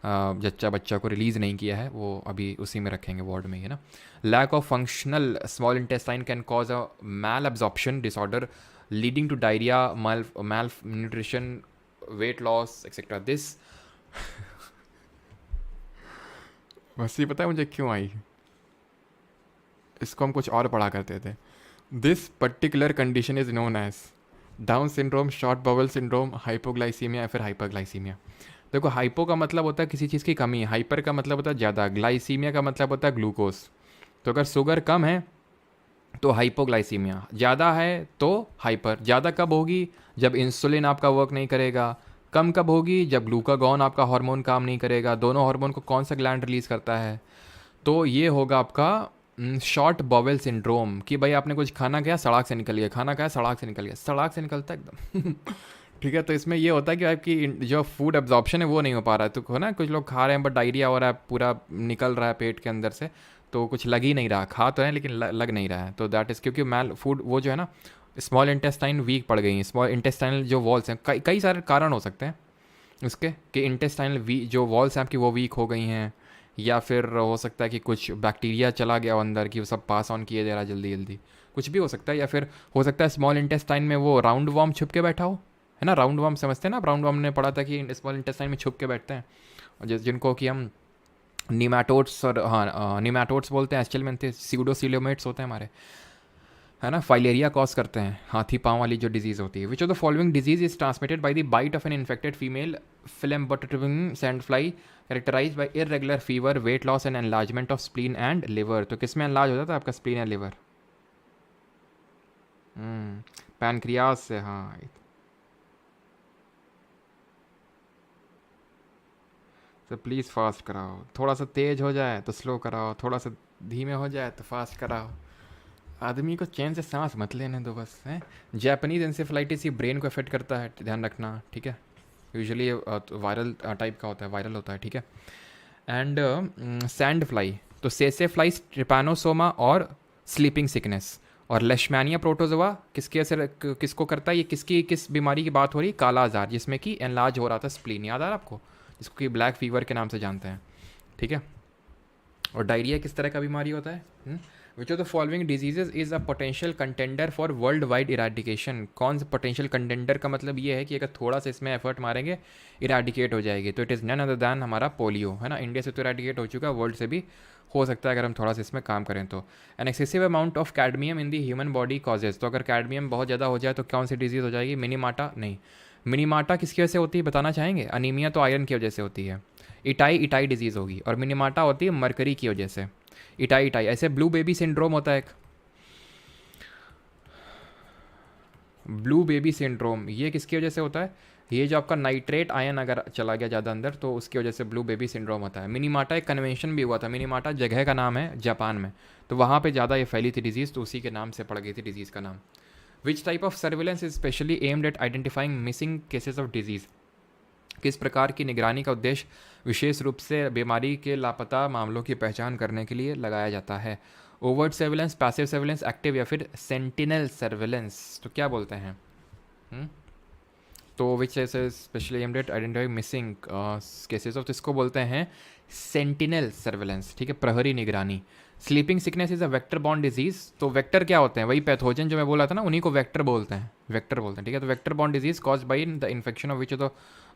जच्चा बच्चा को रिलीज़ नहीं किया है, वो अभी उसी में रखेंगे वार्ड में, है ना। Lack of functional small intestine can cause a malabsorption disorder leading to diarrhoea, malnutrition, weight loss etcetera. This बस ये पता है मुझे क्यों आई, इसको हम कुछ और पढ़ा करते थे। This particular condition is known as Down syndrome, short bowel syndrome, hypoglycaemia या फिर हाइपरग्लाइसीमिया। देखो, हाइपो का मतलब होता है किसी चीज़ की कमी, हाइपर का मतलब होता है ज़्यादा, ग्लाइसीमिया का मतलब होता है ग्लूकोज। तो अगर शुगर कम है तो हाइपोग्लाइसीमिया ज़्यादा है तो हाइपर। ज़्यादा कब होगी? जब इंसुलिन आपका वर्क नहीं करेगा। कम कब होगी? जब ग्लूकागॉन आपका हार्मोन काम नहीं करेगा। दोनों हार्मोन को कौन सा ग्लैंड रिलीज करता है? तो ये होगा आपका शॉर्ट बॉवेल सिंड्रोम, कि भाई आपने कुछ खाना खाया सड़ाक से निकल गया, खाना खाया सड़ाक से निकल गया, सड़ाक से निकलता है एकदम। ठीक है, तो इसमें ये होता है कि आपकी जो फूड एब्जॉर्प्शन है वो नहीं हो पा रहा है, तो हो ना, कुछ लोग खा रहे हैं बट डायरिया हो रहा है, पूरा निकल रहा है पेट के अंदर से, तो कुछ लग ही नहीं रहा, खा तो है लेकिन लग नहीं रहा है। तो दैट इज़ क्योंकि मैल फूड वो जो है ना, स्मॉल इंटेस्टाइन वीक पड़ गई हैं, स्मॉल इंटेस्टाइनल जो वॉल्स हैं, कई कई सारे कारण हो सकते हैं उसके, कि इंटेस्टाइनल जो वॉल्स हैं आपकी वो वीक हो गई हैं, या फिर हो सकता है कि कुछ बैक्टीरिया चला गया हो अंदर कि वो सब पास ऑन किए जा रहा है जल्दी जल्दी, कुछ भी हो सकता है। या फिर हो सकता है स्मॉल इंटेस्टाइन में वो राउंड वॉर्म छुप के बैठा हो, है ना, राउंड वॉर्म समझते हैं ना, राउंड वॉर्म ने पढ़ा था कि स्मॉल इंटेस्टाइन में छुप के बैठते हैं, और जिनको कि हम निमाटोड्स, और हाँ निमाटोड्स बोलते हैं, एक्चुअल में सीडोसिलोमेट्स होते हैं हमारे, है ना, फाइलेरिया कॉज करते हैं, हाथी पाँव वाली जो डिजीज़ होती है। Which of the following disease is transmitted by the bite of an infected female phlebotomine sand fly characterized by irregular fever, weight loss and enlargement of spleen and liver. तो किस में एनलार्ज होता था आपका spleen and liver? Pancreas से, हाँ। तो please fast कराओ, थोड़ा सा तेज हो जाए तो स्लो कराओ, थोड़ा सा धीमे हो जाए तो फास्ट कराओ, आदमी को चैन से सांस मत लेने दो बस, हैं। जैपनीज इंसेफेलाइटिस ही ब्रेन को अफेक्ट करता है, ध्यान रखना, ठीक है। यूजुअली वायरल टाइप का होता है, वायरल होता है, ठीक है। एंड सैंड फ्लाई, तो सेसे फ्लाई, ट्रिपानोसोमा और स्लीपिंग सिकनेस, और लेशमैनिया प्रोटोजोआ किसके असर किसको करता है? ये किस बीमारी की बात हो रही? काला आजार, जिसमें कि एनलार्ज हो रहा था स्प्लीन, याद आ रहा है आपको, जिसको कि ब्लैक फीवर के नाम से जानते हैं, ठीक है। और डायरिया किस तरह का बीमारी होता है? Which of the following diseases is a potential contender for world wide eradication? कौन सा पोटेंशियल कंटेंडर का मतलब ये है कि अगर थोड़ा सा इसमें एफर्ट मारेंगे इराडिकेट हो जाएगी। तो it is none other than हमारा पोलियो, है ना। इंडिया से तो इराडिकेट हो चुका है, वर्ल्ड से भी हो सकता है अगर हम थोड़ा सा इसमें काम करें तो। An excessive amount of cadmium in the human body causes, तो अगर कैडमियम बहुत ज़्यादा हो जाए तो कौन सी डिजीज़ हो जाएगी? मिनीमाटा नहीं, मिनीमाटा किसकी वजह से होती है बताना चाहेंगे? अनीमिया तो आयरन की वजह से होती है। इटाई डिजीज़ होगी, और मिनीमाटा होती है मरकरी की वजह से। इटाई ऐसे ब्लू बेबी सिंड्रोम होता है एक, ब्लू बेबी सिंड्रोम, ये किसकी वजह से होता है? ये जो आपका नाइट्रेट आयन अगर चला गया ज़्यादा अंदर तो उसकी वजह से ब्लू बेबी सिंड्रोम होता है। मिनीमाटा एक कन्वेंशन भी हुआ था, मिनीमाटा जगह का नाम है जापान में, तो वहाँ पे ज़्यादा ये फैली थी डिजीज़, तो उसी के नाम से पड़ गई थी डिजीज़ का नाम। Which type of surveillance is specially aimed at identifying missing cases of disease? किस प्रकार की निगरानी का उद्देश्य विशेष रूप से बीमारी के लापता मामलों की पहचान करने के लिए लगाया जाता है? Overt surveillance, passive surveillance, active, या फिर सेंटिनल सर्विलेंस? तो क्या बोलते हैं? हुँ? तो which is specially aimed at identify missing cases of, इसको बोलते हैं सेंटिनल सर्विलेंस, ठीक है, प्रहरी निगरानी। Sleeping sickness is a vector borne disease, तो वेक्टर क्या होते हैं? वही पैथोजन जो मैं बोला था ना, उन्हीं को वेक्टर बोलते हैं, वेक्टर बोलते हैं, ठीक है। तो vector borne disease cause by the infection of which the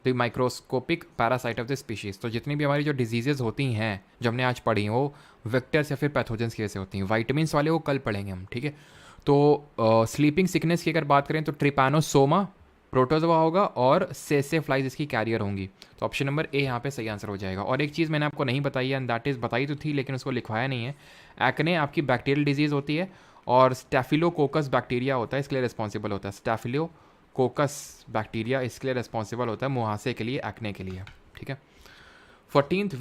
microscopic parasite of the species. तो जितनी भी हमारी जो डिजीजेज होती हैं जो हमने आज पढ़ी वो वेक्टर्स या फिर पैथोजेंस की वजह से होती हैं। वाइटमिन्स वाले वो कल पढ़ेंगे हम, ठीक है। तो स्लीपिंग सिकनेस की अगर बात करें तो ट्रिपानोसोमा प्रोटोजोआ होगा, और सेसे फ्लाइज इसकी कैरियर होंगी। तो ऑप्शन नंबर ए यहाँ पे सही आंसर हो जाएगा। और एक चीज़ मैंने आपको नहीं बताई है, एंड दैट इज़, बताई तो थी लेकिन उसको लिखवाया नहीं है। एक्ने आपकी बैक्टीरियल डिजीज़ होती है, और स्टैफिलोकोकस बैक्टीरिया होता है इसके लिए रिस्पॉन्सिबल होता है। स्टैफिलोकोकस बैक्टीरिया इसके लिए रिस्पॉन्सिबल होता है मुहासे के लिए, एक्ने के लिए, ठीक है। 14th,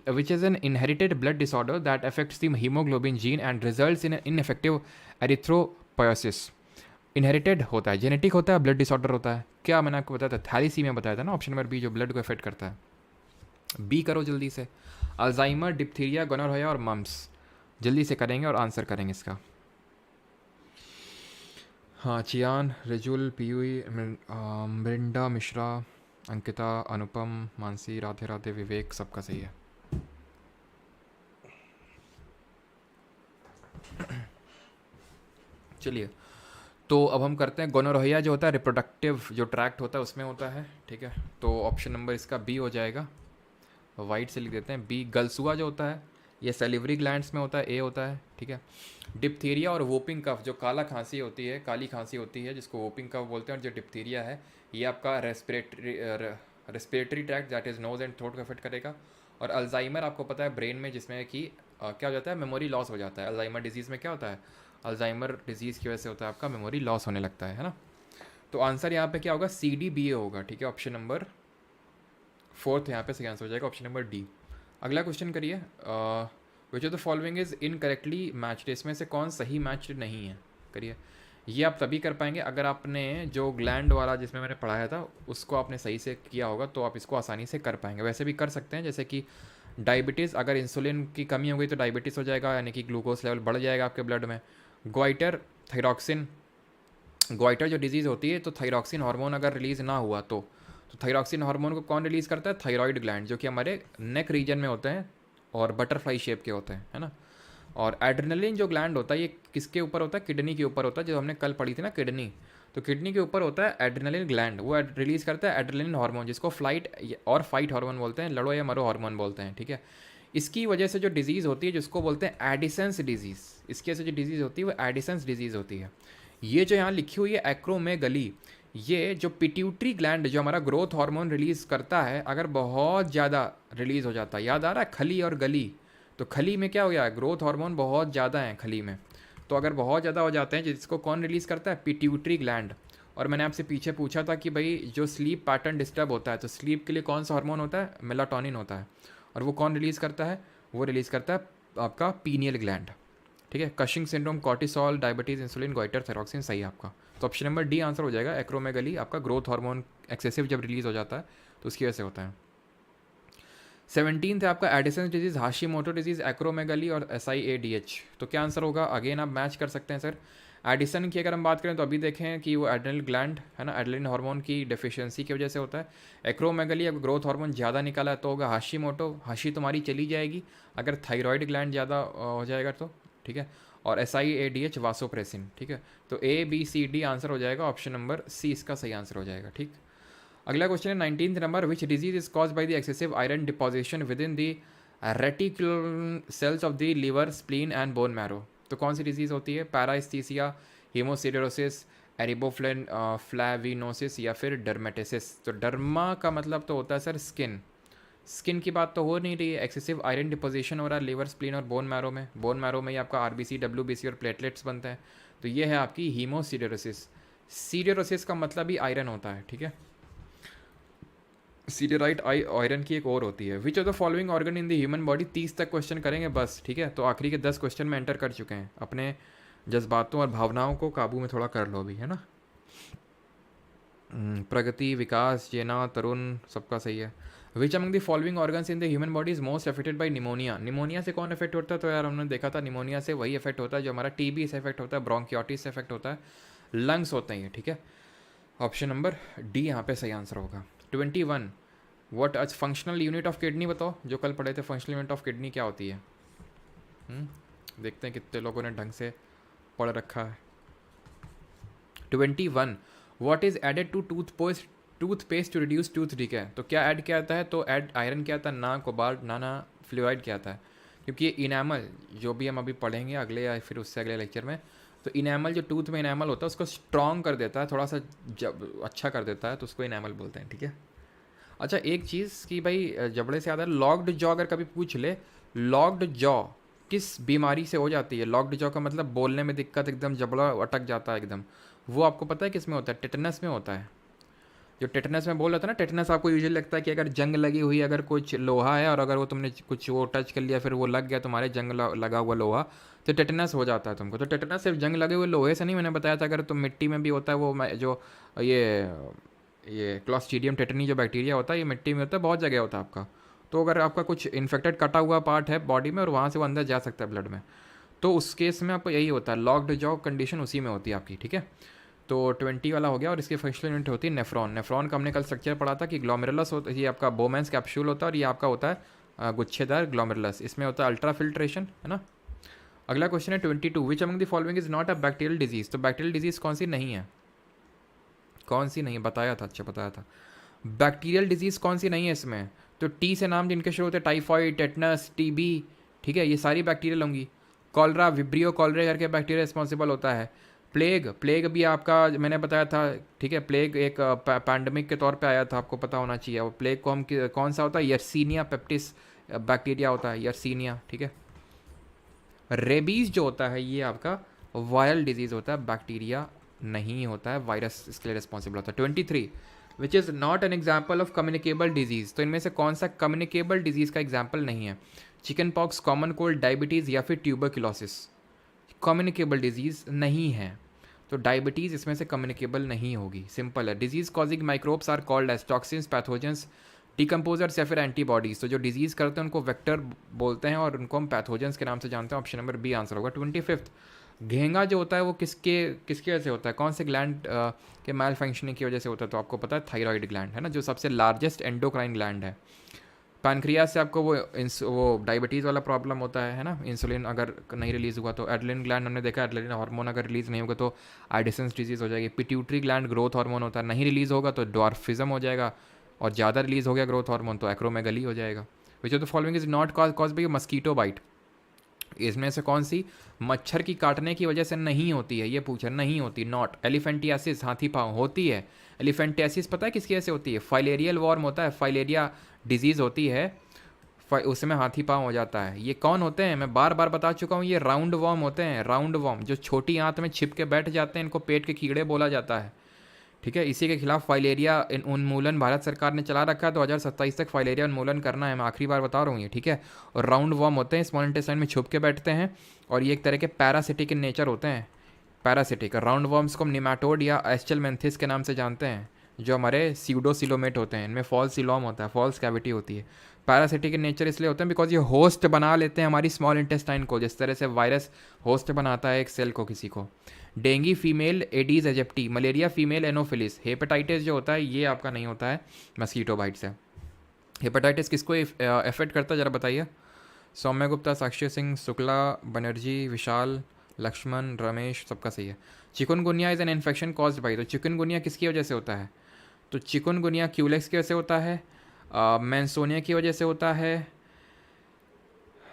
which is an inherited blood disorder that affects the hemoglobin gene and results in an ineffective erythropoiesis? Inherited होता है, जेनेटिक होता है, ब्लड डिसऑर्डर होता है। क्या मैंने आपको बताया था? थैलीसीमिया बताया था ना, ऑप्शन नंबर बी, जो ब्लड को अफेक्ट करता है। बी करो जल्दी से। अल्जाइमर, डिप्थीरिया, गोनोरिया और मम्स, जल्दी से करेंगे और आंसर करेंगे इसका। हाँ, चियान, रिजुल, पीयूई, मिरिंडा, मिश्रा, अंकिता, अनुपम, मानसी, राधे राधे, विवेक, सबका सही है। चलिए, तो अब हम करते हैं गोनोरिया जो होता है रिप्रोडक्टिव जो ट्रैक्ट होता है उसमें होता है, ठीक है। तो ऑप्शन नंबर इसका बी हो जाएगा, वाइट से लिख देते हैं बी। गलसुआ जो होता है ये सैलिवरी ग्लैंड्स में होता है, ए होता है, ठीक है। डिप्थीरिया और वोपिंग कफ, जो काला खांसी होती है, काली खांसी होती है, जिसको वोपिंग कफ बोलते हैं, और जो डिप्थीरिया है ये आपका respiratory tract that is nose and throat को अफेक्ट करेगा। और अल्जाइमर आपको पता है ब्रेन में, जिसमें कि क्या हो जाता है, मेमोरी लॉस हो जाता है। अल्जाइमर डिजीज़ में क्या होता है, अल्जाइमर डिजीज़ की वजह से होता है आपका मेमोरी लॉस होने लगता है ना। तो आंसर यहाँ पे क्या होगा, CDBA होगा, ठीक है। ऑप्शन नंबर 4 यहाँ पे सही आंसर हो जाएगा, ऑप्शन नंबर डी। अगला क्वेश्चन करिए, विच of the following is incorrectly matched, इसमें से कौन सही मैच नहीं है, करिए। ये आप तभी कर पाएंगे अगर आपने जो ग्लैंड वाला जिसमें मैंने पढ़ाया था उसको आपने सही से किया होगा, तो आप इसको आसानी से कर पाएंगे। वैसे भी कर सकते हैं, जैसे कि डायबिटीज़, अगर इंसुलिन की कमी हो गई तो डायबिटीज़ हो जाएगा, यानी कि ग्लूकोज लेवल बढ़ जाएगा आपके ब्लड में। ग्वाइटर, थायरॉक्सिन, ग्वाइटर जो डिजीज़ होती है तो थायरॉक्सिन हार्मोन अगर रिलीज़ ना हुआ तो थायरॉक्सिन हार्मोन को कौन रिलीज़ करता है, थायराइड ग्लैंड, जो कि हमारे नेक रीजन में होते हैं और बटरफ्लाई शेप के होते हैं, है ना। और एड्रेनलिन जो ग्लैंड होता है ये किसके ऊपर होता है, किडनी के ऊपर होता है, जो हमने कल पढ़ी थी ना किडनी, तो किडनी के ऊपर होता है एड्रेनलिन ग्लैंड, वो रिलीज़ करता है एड्रेनलिन हार्मोन, जिसको फ्लाइट और फाइट हार्मोन बोलते हैं, लड़ो या मरो हार्मोन बोलते हैं, ठीक है। इसकी वजह से जो डिजीज़ होती है जिसको बोलते हैं एडिसन्स डिजीज़, इसकी वजह से जो डिजीज़ होती है वो एडिसन्स डिजीज़ होती है। ये जो यहाँ लिखी हुई है एक्रोमेगली, ये जो पिट्यूटरी ग्लैंड जो हमारा ग्रोथ हार्मोन रिलीज़ करता है, अगर बहुत ज़्यादा रिलीज़ हो जाता है, याद आ रहा है खली और गली, तो खली में क्या हो गया, ग्रोथ हार्मोन बहुत ज़्यादा है खली में, तो अगर बहुत ज़्यादा हो जाते हैं जिसको कौन रिलीज़ करता है, पिट्यूटरी ग्लैंड। और मैंने आपसे पीछे पूछा था कि भाई जो स्लीप पैटर्न डिस्टर्ब होता है तो स्लीप के लिए कौन सा हार्मोन होता है, मेलाटोनिन होता है, और वो कौन रिलीज़ करता है, वो रिलीज़ करता है आपका पीनियल ग्लैंड, ठीक है। Cushing syndrome, cortisol, diabetes, insulin, goitre, thyroxine सही है आपका, तो ऑप्शन नंबर डी आंसर हो जाएगा। एक्रोमेगली आपका ग्रोथ हार्मोन एक्सेसिव जब रिलीज़ हो जाता है तो उसकी वजह से होता है। 17 है आपका एडिसन डिजीज़, हाशीमोटो डिजीज़, एक्रोमेगली और SIADH, तो क्या आंसर होगा, अगेन आप मैच कर सकते हैं सर। एडिसन की अगर हम बात करें तो अभी देखें कि वो एड्रेनल ग्लैंड है ना, एड्रेनलिन हार्मोन की डेफिशिएंसी की वजह से होता है। एक्रोमेगली अगर ग्रोथ हार्मोन ज़्यादा निकाला है तो होगा हाशीमोटो, हाशी तुम्हारी चली जाएगी अगर थायराइड ग्लैंड ज़्यादा हो जाएगा तो, ठीक है। और SIADH वासोप्रेसिन, ठीक है। तो ABCD आंसर हो जाएगा, ऑप्शन नंबर सी इसका सही आंसर हो जाएगा, ठीक। अगला क्वेश्चन है 19th number, which disease is cause by the excessive iron deposition with in the reticular cells of the liver, spleen and bone marrow, तो कौन सी डिजीज़ होती है, पैरास्थीसिया, हीमोसिडेरोसिस, एरिबोफ्लेन फ्लैविनोसिस या फिर डर्मेटेसिस। तो डर्मा का मतलब तो होता है सर स्किन, स्किन की बात तो हो नहीं रही है, एक्सेसिव आयरन डिपोजिशन हो रहा है लिवर, स्प्लीन और बोन मैरो में, बोन मैरो में ही आपका RBC, WBC और प्लेटलेट्स बनते हैं, तो ये है आपकी हीमोसिडेरोसिस। सीडेरोसिस का मतलब ही आयरन होता है, ठीक है। सीडेराइट आयरन की एक और होती है। Which of the following organ in the human body, 30 तक क्वेश्चन करेंगे बस, ठीक है। तो आखिरी के 10 क्वेश्चन में एंटर कर चुके हैं, अपने जज्बातों और भावनाओं को काबू में थोड़ा कर लो अभी, है ना। प्रगति, विकास, जेना, तरुण, सबका सही है। विच among the following organs in the human body is most affected by pneumonia, pneumonia से कौन अफेक्ट होता है, तो यार हमने देखा था निमोनिया से वही अफेक्ट होता है जो हमारा TB से अफेक्ट होता है, ब्रोंकियोटिस से अफेक्ट होता है, लंग्स होते हैं ये, ठीक है। ऑप्शन नंबर डी यहाँ पे सही आंसर होगा। 21, व्हाट आज फंक्शनल यूनिट ऑफ किडनी बताओ, जो कल पढ़े थे फंक्शनल यूनिट ऑफ किडनी क्या होती है। देखते हैं कितने लोगों ने ढंग से पढ़ रखा है। 21, what is added to toothpaste to reduce tooth decay, तो क्या ऐड किया जाता है, तो ऐड आयरन क्या आता है, ना कोबाल्ट ना फ्लोराइड क्या आता है, क्योंकि ये इनेमल जो भी हम अभी पढ़ेंगे अगले या फिर उससे अगले लेक्चर में, तो इनेमल जो टूथ में इनेमल होता है उसको स्ट्रॉन्ग कर देता है, थोड़ा सा जब अच्छा कर देता है, तो उसको इनेमल बोलते हैं, ठीक है। अच्छा एक चीज़ कि भाई जबड़े से याद है, लॉक्ड जॉ अगर कभी पूछ ले, लॉक्ड जॉ किस बीमारी से हो जाती है, लॉक्ड जॉ का मतलब बोलने में दिक्कत, एकदम जबड़ा अटक जाता है एकदम, वो आपको पता है किस में होता है, टेटनस में होता है। जो टेटनस में बोल रहा था ना, टेटनस आपको यूजुअली लगता है कि अगर जंग लगी हुई, अगर कुछ लोहा है और अगर वो तुमने कुछ वो टच कर लिया फिर वो लग गया तुम्हारे जंग लगा हुआ लोहा, तो टेटनस हो जाता है तुमको। तो टेटनस सिर्फ जंग लगे हुए लोहे से नहीं, मैंने बताया था अगर तुम मिट्टी में भी होता है वो जो ये क्लॉस्ट्रीडियम टेटनी जो बैक्टीरिया होता है ये मिट्टी में होता है, बहुत जगह होता है आपका, तो अगर आपका कुछ इन्फेक्टेड कटा हुआ पार्ट है बॉडी में और वहाँ से वो अंदर जा सकता है ब्लड में, तो उस केस में आपको यही होता है, लॉक्ड जॉ कंडीशन उसी में होती है आपकी, ठीक है। तो 20 वाला हो गया। और इसकी फंक्शनल यूनिट होती है नेफ्रॉन। नेफ्रॉन का हमने कल स्ट्रक्चर पढ़ा था कि ग्लोमेरुलस होता है, ये आपका बोमेंस कैप्सूल होता है और ये आपका होता है गुच्छेदार ग्लोमेरुलस, इसमें होता है अल्ट्रा फिल्ट्रेशन, है ना। अगला क्वेश्चन है 22, विच among the following is not a bacterial disease, तो बैक्टीरियल डिजीज कौन सी नहीं है, कौन सी नहीं, बताया था, अच्छा बताया था। बैक्टीरियल डिजीज कौन सी नहीं है इसमें, तो टी से नाम जिनके शुरू होते हैं, टाइफॉइड, टेटनस, TB, ठीक है, ये सारी बैक्टीरियल होंगी। कॉलरा, विब्रियो कॉलरे करके बैक्टीरिया रिस्पॉन्सिबल होता है। प्लेग भी आपका मैंने बताया था, ठीक है, प्लेग एक पैंडमिक के तौर पे आया था, आपको पता होना चाहिए। वो प्लेग को हम कौन सा होता है, यर्सीनिया पेप्टिस बैक्टीरिया होता है, यर्सीनिया, ठीक है। रेबीज जो होता है ये आपका वायरल डिजीज़ होता है, बैक्टीरिया नहीं होता है, वायरस इसके लिए रिस्पॉन्सिबल होता है। 23 विच is not an example of communicable disease, तो इनमें से कौन सा कम्युनिकेबल डिजीज़ का एग्जाम्पल नहीं है? Chicken pox, common cold, diabetes या फिर ट्यूबरक्लोसिस। कम्युनिकेबल डिजीज़ नहीं है, तो डायबिटीज़ इसमें से कम्युनिकेबल नहीं होगी, सिंपल है। Disease causing microbes are called as toxins, pathogens, decomposers या फिर एंटीबॉडीज़। तो जो डिजीज़ करते हैं उनको वेक्टर बोलते हैं और उनको हम पैथोजेंस के नाम से जानते हैं। ऑप्शन नंबर बी आंसर होगा। 25 घेंगा जो होता है वो किसके किसकी वजह से होता है, कौन से ग्लैंड के मैल फंक्शनिंग की वजह से होता है? तो आपको पता है थायराइड ग्लैंड है ना, जो सबसे लार्जेस्ट एंडोक्राइन ग्लैंड है। पैनक्रियाज से आपको वो डायबिटीज़ वाला प्रॉब्लम होता है ना, इंसुलिन अगर नहीं रिलीज़ हुआ तो। एड्रेनलिन ग्लैंड हमने देखा, एड्रेनलिन हार्मोन अगर रिलीज़ नहीं होगा तो एडिसन्स डिजीज़ हो जाएगी। पिट्यूटरी ग्लैंड ग्रोथ हार्मोन होता है, नहीं रिलीज़ होगा तो ड्वार्फिज्म हो जाएगा, और ज़्यादा रिलीज़ हो गया ग्रोथ हार्मोन तो एक्रोमेगली हो जाएगा। Which of the following is not cause by mosquito bite, इसमें से कौन सी मच्छर की काटने की वजह से नहीं होती है? ये पूछा, नहीं होती, नॉट। एलिफेंटियासिस, हाथी पाँव, होती है। एलिफेंटियासिस पता है किसकी वजह से होती है? फाइलेरियल वॉर्म होता है, फाइलेरिया डिजीज़ होती है, उसमें हाथी पाँव हो जाता है। ये कौन होते हैं? मैं बार बार बता चुका हूँ, ये राउंड वॉर्म होते हैं, राउंड वॉर्म जो छोटी आंत में छिप के बैठ जाते हैं, इनको पेट के कीड़े बोला जाता है। ठीक है, इसी के खिलाफ फाइलेरिया उन्मूलन भारत सरकार ने चला रखा है, 2027 तक फाइलेरिया उन्मूलन करना है, मैं आखिरी बार बता रहा हूँ ये। ठीक है, और राउंड वॉर्म होते हैं, स्मॉल इंटेस्टाइन में छुप के बैठते हैं, और ये एक तरह के पैरासिटिक इन नेचर होते हैं। पैरासिटिक राउंड वॉर्म्स को हम निमाटोड या एस्चेलमेंथिस के नाम से जानते हैं, जो हमारे सीडोसिलोमेट होते हैं, इनमें फॉल्स सिलोम होता है, फॉल्स कैविटी होती है। पैरासिटिक इन नेचर इसलिए होते हैं बिकॉज ये होस्ट बना लेते हैं हमारी स्मॉल इंटेस्टाइन को, जिस तरह से वायरस होस्ट बनाता है एक सेल को किसी को। Dengue female Aedes aegypti, malaria female Anopheles. Hepatitis जो होता है ये आपका नहीं होता है मस्कीटो बाइट से। हेपेटाइटिस किसको इफेक्ट करता है जरा बताइए? सौम्य गुप्ता, साक्षी सिंह, शुक्ला बनर्जी, विशाल, लक्ष्मण, रमेश, सबका सही है। Chikungunya is an infection caused by, तो चिकनगुनिया किसकी वजह से होता है? तो चिकनगुनिया क्यूलेक्स की वजह से होता है, मैंसोनिया की वजह से होता है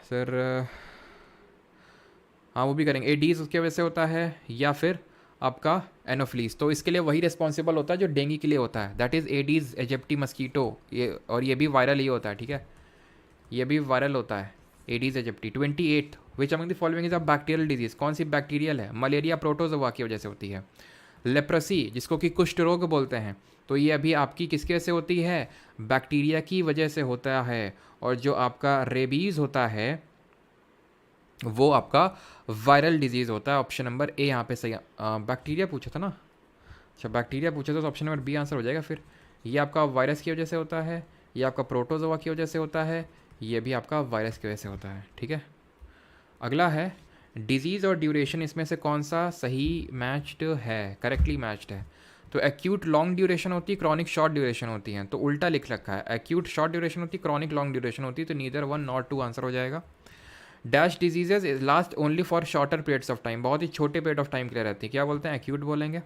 सर, हाँ वो भी करेंगे, एडीज उसकी वजह से होता है, या फिर आपका एनोफ्लीस। तो इसके लिए वही रिस्पॉन्सिबल होता है जो डेंगी के लिए होता है, that is Aedes aegypti mosquito. ये और ये भी वायरल ही होता है, ठीक है, ये भी वायरल होता है, Aedes aegypti. 28 which among the following is a bacterial disease, कौन सी बैक्टीरियल है? मलेरिया प्रोटोजोआ की वजह से होती है। लेप्रेसी जिसको कि कुष्ठ रोग बोलते हैं, तो ये अभी आपकी किसकी वजह से होती है? बैक्टीरिया की वजह से होता है। और जो आपका रेबीज़ होता है वो आपका वायरल डिजीज़ होता है। ऑप्शन नंबर ए यहाँ पे सही। बैक्टीरिया पूछा था ना, अच्छा बैक्टीरिया पूछा था, तो ऑप्शन नंबर बी आंसर हो जाएगा फिर। ये आपका वायरस की वजह से होता है, ये आपका प्रोटोजोआ की वजह से होता है, ये भी आपका वायरस की वजह से होता है। ठीक है, अगला है डिजीज़ और ड्यूरेशन, इसमें से कौन सा सही मैच्ड है, करेक्टली मैच्ड है? तो एक्यूट लॉन्ग ड्यूरेशन होती है, क्रॉनिक शॉर्ट ड्यूरेशन होती है, तो उल्टा लिख रखा है, एक्यूट शॉर्ट ड्यूरेशन होती है, क्रॉनिक लॉन्ग ड्यूरेशन होती है, तो neither one not two answer हो जाएगा। Dash diseases last only for shorter periods of time, बहुत ही छोटे पीरियड ऑफ टाइम के लिए रहती है, क्या बोलते हैं? एक्यूट बोलेंगे।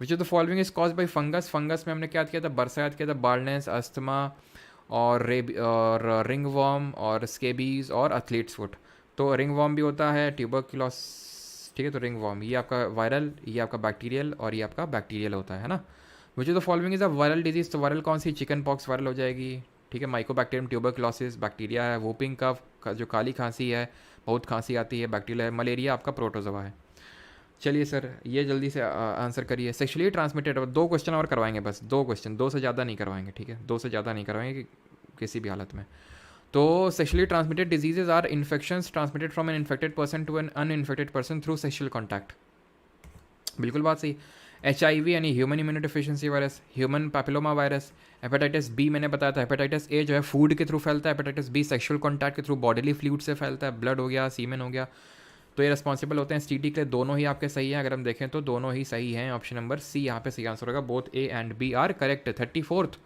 विच of the following is cause by fungus, fungus में हमने क्या किया था? बरसा याद किया था, बार्डनेस, अस्थमा और रिंग वॉर्म और स्केबीज और एथलीट्स फुट। तो रिंग वॉर्म भी होता है, ट्यूबरक्लोस, ठीक है, तो रिंग वॉर्म ये आपका वायरल, ये आपका बैक्टीरियल और ये आपका बैक्टीरियल होता है ना। विच of the following is a viral disease, तो वायरल कौन सी? चिकन पॉक्स वायरल हो जाएगी, ठीक है। माइकोबैक्टीरियम ट्यूबरक्लोसिस बैक्टीरिया है। वोपिंग कफ जो काली खांसी है, बहुत खांसी आती है, बैक्टीरिया है। मलेरिया आपका प्रोटोजोआ है। चलिए सर ये जल्दी से आंसर करिए। सेक्शुअली ट्रांसमिटेड, 2 क्वेश्चन और करवाएंगे बस, 2 क्वेश्चन, 2 से ज़्यादा नहीं करवाएंगे, ठीक है, 2 से ज़्यादा नहीं करवाएंगे किसी भी हालत में। तो sexually transmitted diseases are infections transmitted from an infected person to an uninfected person through sexual contact, बिल्कुल बात सही। HIV यानी human immunodeficiency virus, human papilloma virus. Hepatitis B मैंने बताया था, हेपेटाइटिस ए जो है फूड के थ्रू फैलता है, हेपेटाइटिस बी सेक्शुअल कॉन्टैक्ट के थ्रू बॉडीली फ्लूइड से फैलता है, ब्लड हो गया, सीमेन हो गया, तो ये रिस्पॉन्सिबल होते हैं। STD के लिए दोनों ही आपके सही हैं, अगर हम देखें तो दोनों ही सही हैं। ऑप्शन नंबर सी यहाँ पे सही आंसर होगा, both A and B are correct. 34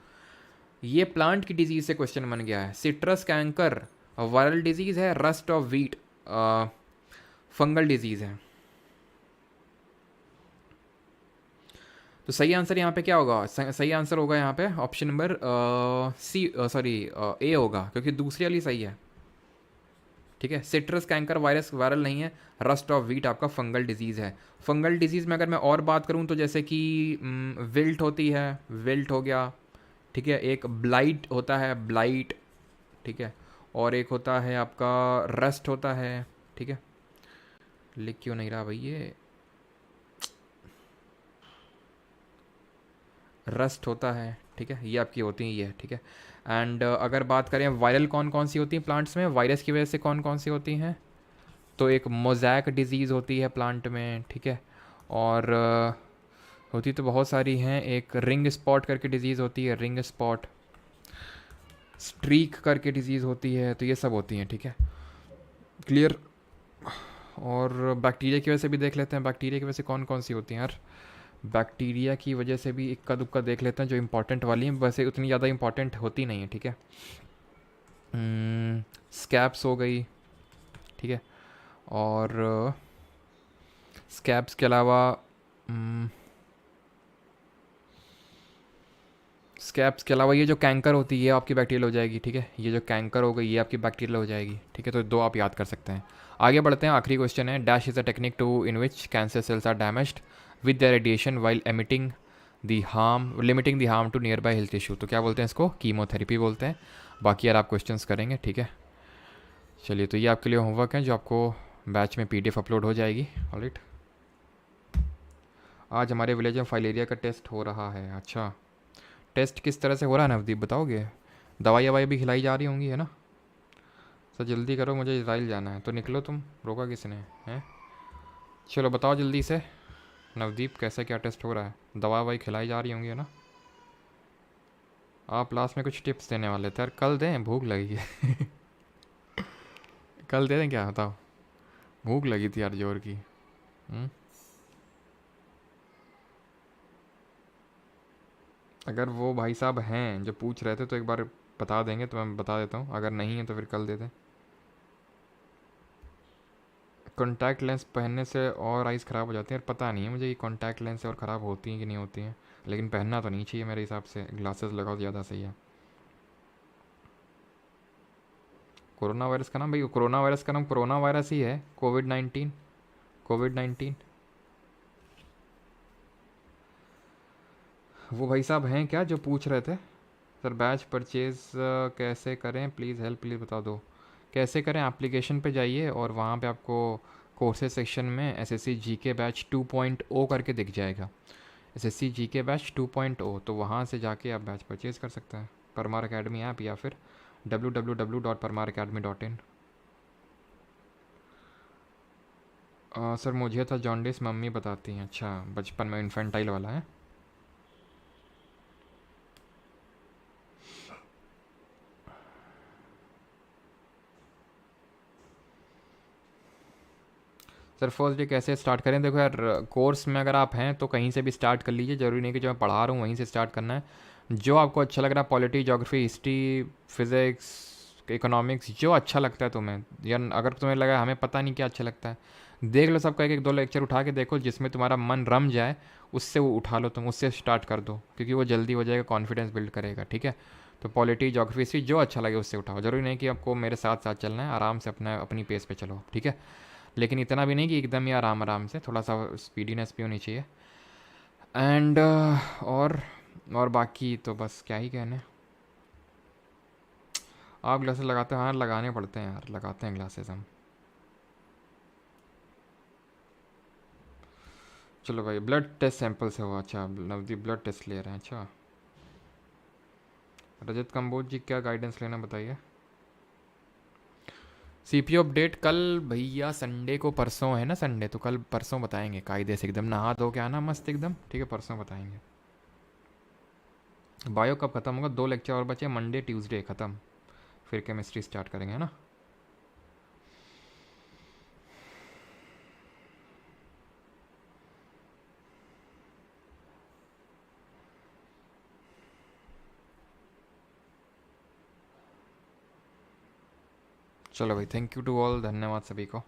ये प्लांट की डिजीज से क्वेश्चन बन गया है। सिट्रस कैंकर वायरल डिजीज है, rust of wheat fungal disease है। तो सही आंसर यहाँ पे क्या होगा? सही आंसर होगा यहाँ पे ऑप्शन नंबर सी, सॉरी ए होगा, क्योंकि दूसरी वाली सही है, ठीक है। सिट्रस कैंकर वायरस वायरल नहीं है, रस्ट ऑफ व्हीट आपका फंगल डिजीज़ है। फंगल डिजीज़ में अगर मैं और बात करूँ तो जैसे कि विल्ट होती है, विल्ट हो गया, ठीक है, एक ब्लाइट होता है, ब्लाइट, ठीक है, और एक होता है आपका रस्ट होता है, ठीक है। लिख क्यों नहीं रहा भाई ये? रस्ट होता है, ठीक है, ये आपकी होती है ये, ठीक है। एंड अगर बात करें वायरल कौन कौन सी होती हैं प्लांट्स में, वायरस की वजह से कौन कौन सी होती हैं, तो एक मोज़ैक डिजीज़ होती है प्लांट में, ठीक है। और होती तो बहुत सारी हैं, एक रिंग स्पॉट करके डिजीज़ होती है, रिंग स्पॉट, स्ट्रीक करके डिजीज़ होती है, तो ये सब होती हैं, ठीक है, क्लियर। और बैक्टीरिया की वजह से भी देख लेते हैं, बैक्टीरिया की वजह से कौन कौन सी होती हैं यार। बैक्टीरिया की वजह से भी इक्का दुक्का देख लेते हैं, जो इंपॉर्टेंट वाली हैं, वैसे उतनी ज़्यादा इंपॉर्टेंट होती नहीं है, ठीक है। स्कैब्स हो गई, ठीक है। और स्कैब्स के अलावा स्कैब्स के अलावा ये जो कैंकर होती है ये आपकी बैक्टीरियल हो जाएगी, ठीक है। ये जो कैंकर हो गई ये आपकी बैक्टीरियल हो जाएगी, ठीक है। तो दो आप याद कर सकते हैं। आगे बढ़ते हैं, आखिरी क्वेश्चन है, dash is a technique to in which cancer cells are damaged with the radiation while emitting the harm limiting the harm to nearby health issue. तो क्या बोलते हैं इसको? कीमोथेरेपी बोलते हैं। बाकी यार आप क्वेश्चंस करेंगे, ठीक है। चलिए, तो ये आपके लिए होमवर्क है जो आपको बैच में PDF अपलोड हो जाएगी। ऑलराइट, आज हमारे विलेज में फाइलेरिया का टेस्ट हो रहा है। अच्छा, टेस्ट किस तरह से हो रहा है नवदीप, बताओगे? दवाई ववाई भी खिलाई जा रही होंगी, है ना? सर जल्दी करो, मुझे इजराइल जाना है। तो निकलो, तुम रोका किसने हैं? चलो बताओ जल्दी से नवदीप, कैसे क्या टेस्ट हो रहा है? दवा ववाई खिलाई जा रही होंगी, है ना? आप लास्ट में कुछ टिप्स देने वाले थे यार, कल दें, भूख लगी है। कल दे दें क्या, बताओ? भूख लगी थी यार जोर की। अगर वो भाई साहब हैं जो पूछ रहे थे तो एक बार बता देंगे तो मैं बता देता हूँ, अगर नहीं है तो फिर कल दे दें। कॉन्टैक्ट लेंस पहनने से और आइज़ ख़राब हो जाती हैं? पता नहीं है मुझे ये कॉन्टैक्ट लेंस से और ख़राब होती हैं कि नहीं होती हैं, लेकिन पहनना तो नहीं चाहिए मेरे हिसाब से, ग्लासेस लगाओ ज़्यादा सही है। कोरोना वायरस का नाम भाई, कोरोना वायरस का नाम कोरोना वायरस ही है, कोविड 19। कोविड 19 वो भाई साहब हैं क्या जो पूछ रहे थे? सर बैच परचेज़ कैसे करें, प्लीज़ हेल्प, प्लीज़ बता दो। कैसे करें? एप्लीकेशन पे जाइए और वहाँ पे आपको कोर्सेज सेक्शन में SSC GK बैच 2.0 करके दिख जाएगा, SSC GK बैच 2.0, तो वहाँ से जाके आप बैच परचेज़ कर सकते हैं, परमार अकेडमी ऐप या फिर www.parmaracademy.in। सर मुझे था जॉन्डिस, मम्मी बताती हैं। अच्छा, बचपन में इन्फेंटाइल वाला है। सर फर्स्ट डे कैसे स्टार्ट करें? देखो यार, कोर्स में अगर आप हैं तो कहीं से भी स्टार्ट कर लीजिए, ज़रूरी नहीं कि जो मैं पढ़ा रहा हूँ वहीं से स्टार्ट करना है। जो आपको अच्छा लग रहा है, polity, geography, history, physics, economics, जो अच्छा लगता है तुम्हें, या अगर तुम्हें लगा हमें पता नहीं क्या अच्छा लगता है, देख लो सबका एक एक दो लेक्चर उठा के देखो, जिसमें तुम्हारा मन रम जाए उससे वो उठा लो, तुम उससे स्टार्ट कर दो, क्योंकि वो जल्दी हो जाएगा, कॉन्फिडेंस बिल्ड करेगा, ठीक है। तो पॉलिटी, ज्योग्राफी, हिस्ट्री, जो अच्छा लगे उससे उठाओ, ज़रूरी नहीं कि आपको मेरे साथ साथ चलना है, आराम से अपना अपनी पेस पे चलो, ठीक है। लेकिन इतना भी नहीं कि एकदम ही आराम आराम से, थोड़ा सा स्पीडीनेस भी होनी चाहिए। एंड और बाकी तो बस क्या ही कहने। आप ग्लासेस लगाते हो? हाँ लगाने पड़ते हैं यार, लगाते हैं ग्लासेस हम। चलो भाई, ब्लड टेस्ट सैंपल से हुआ? अच्छा, नवदीप ब्लड टेस्ट ले रहे हैं, अच्छा। रजत कंबोज जी, क्या गाइडेंस लेना बताइए। CPU अपडेट कल भैया, संडे को, परसों है ना संडे, तो कल परसों बताएंगे कायदे से, एकदम नहा धो के आना मस्त एकदम, ठीक है, परसों बताएंगे। बायो कब ख़त्म होगा? 2 लेक्चर और बचे, मंडे ट्यूसडे ख़त्म, फिर केमिस्ट्री स्टार्ट करेंगे, है ना। चलो भाई, थैंक यू टू ऑल, धन्यवाद सभी को।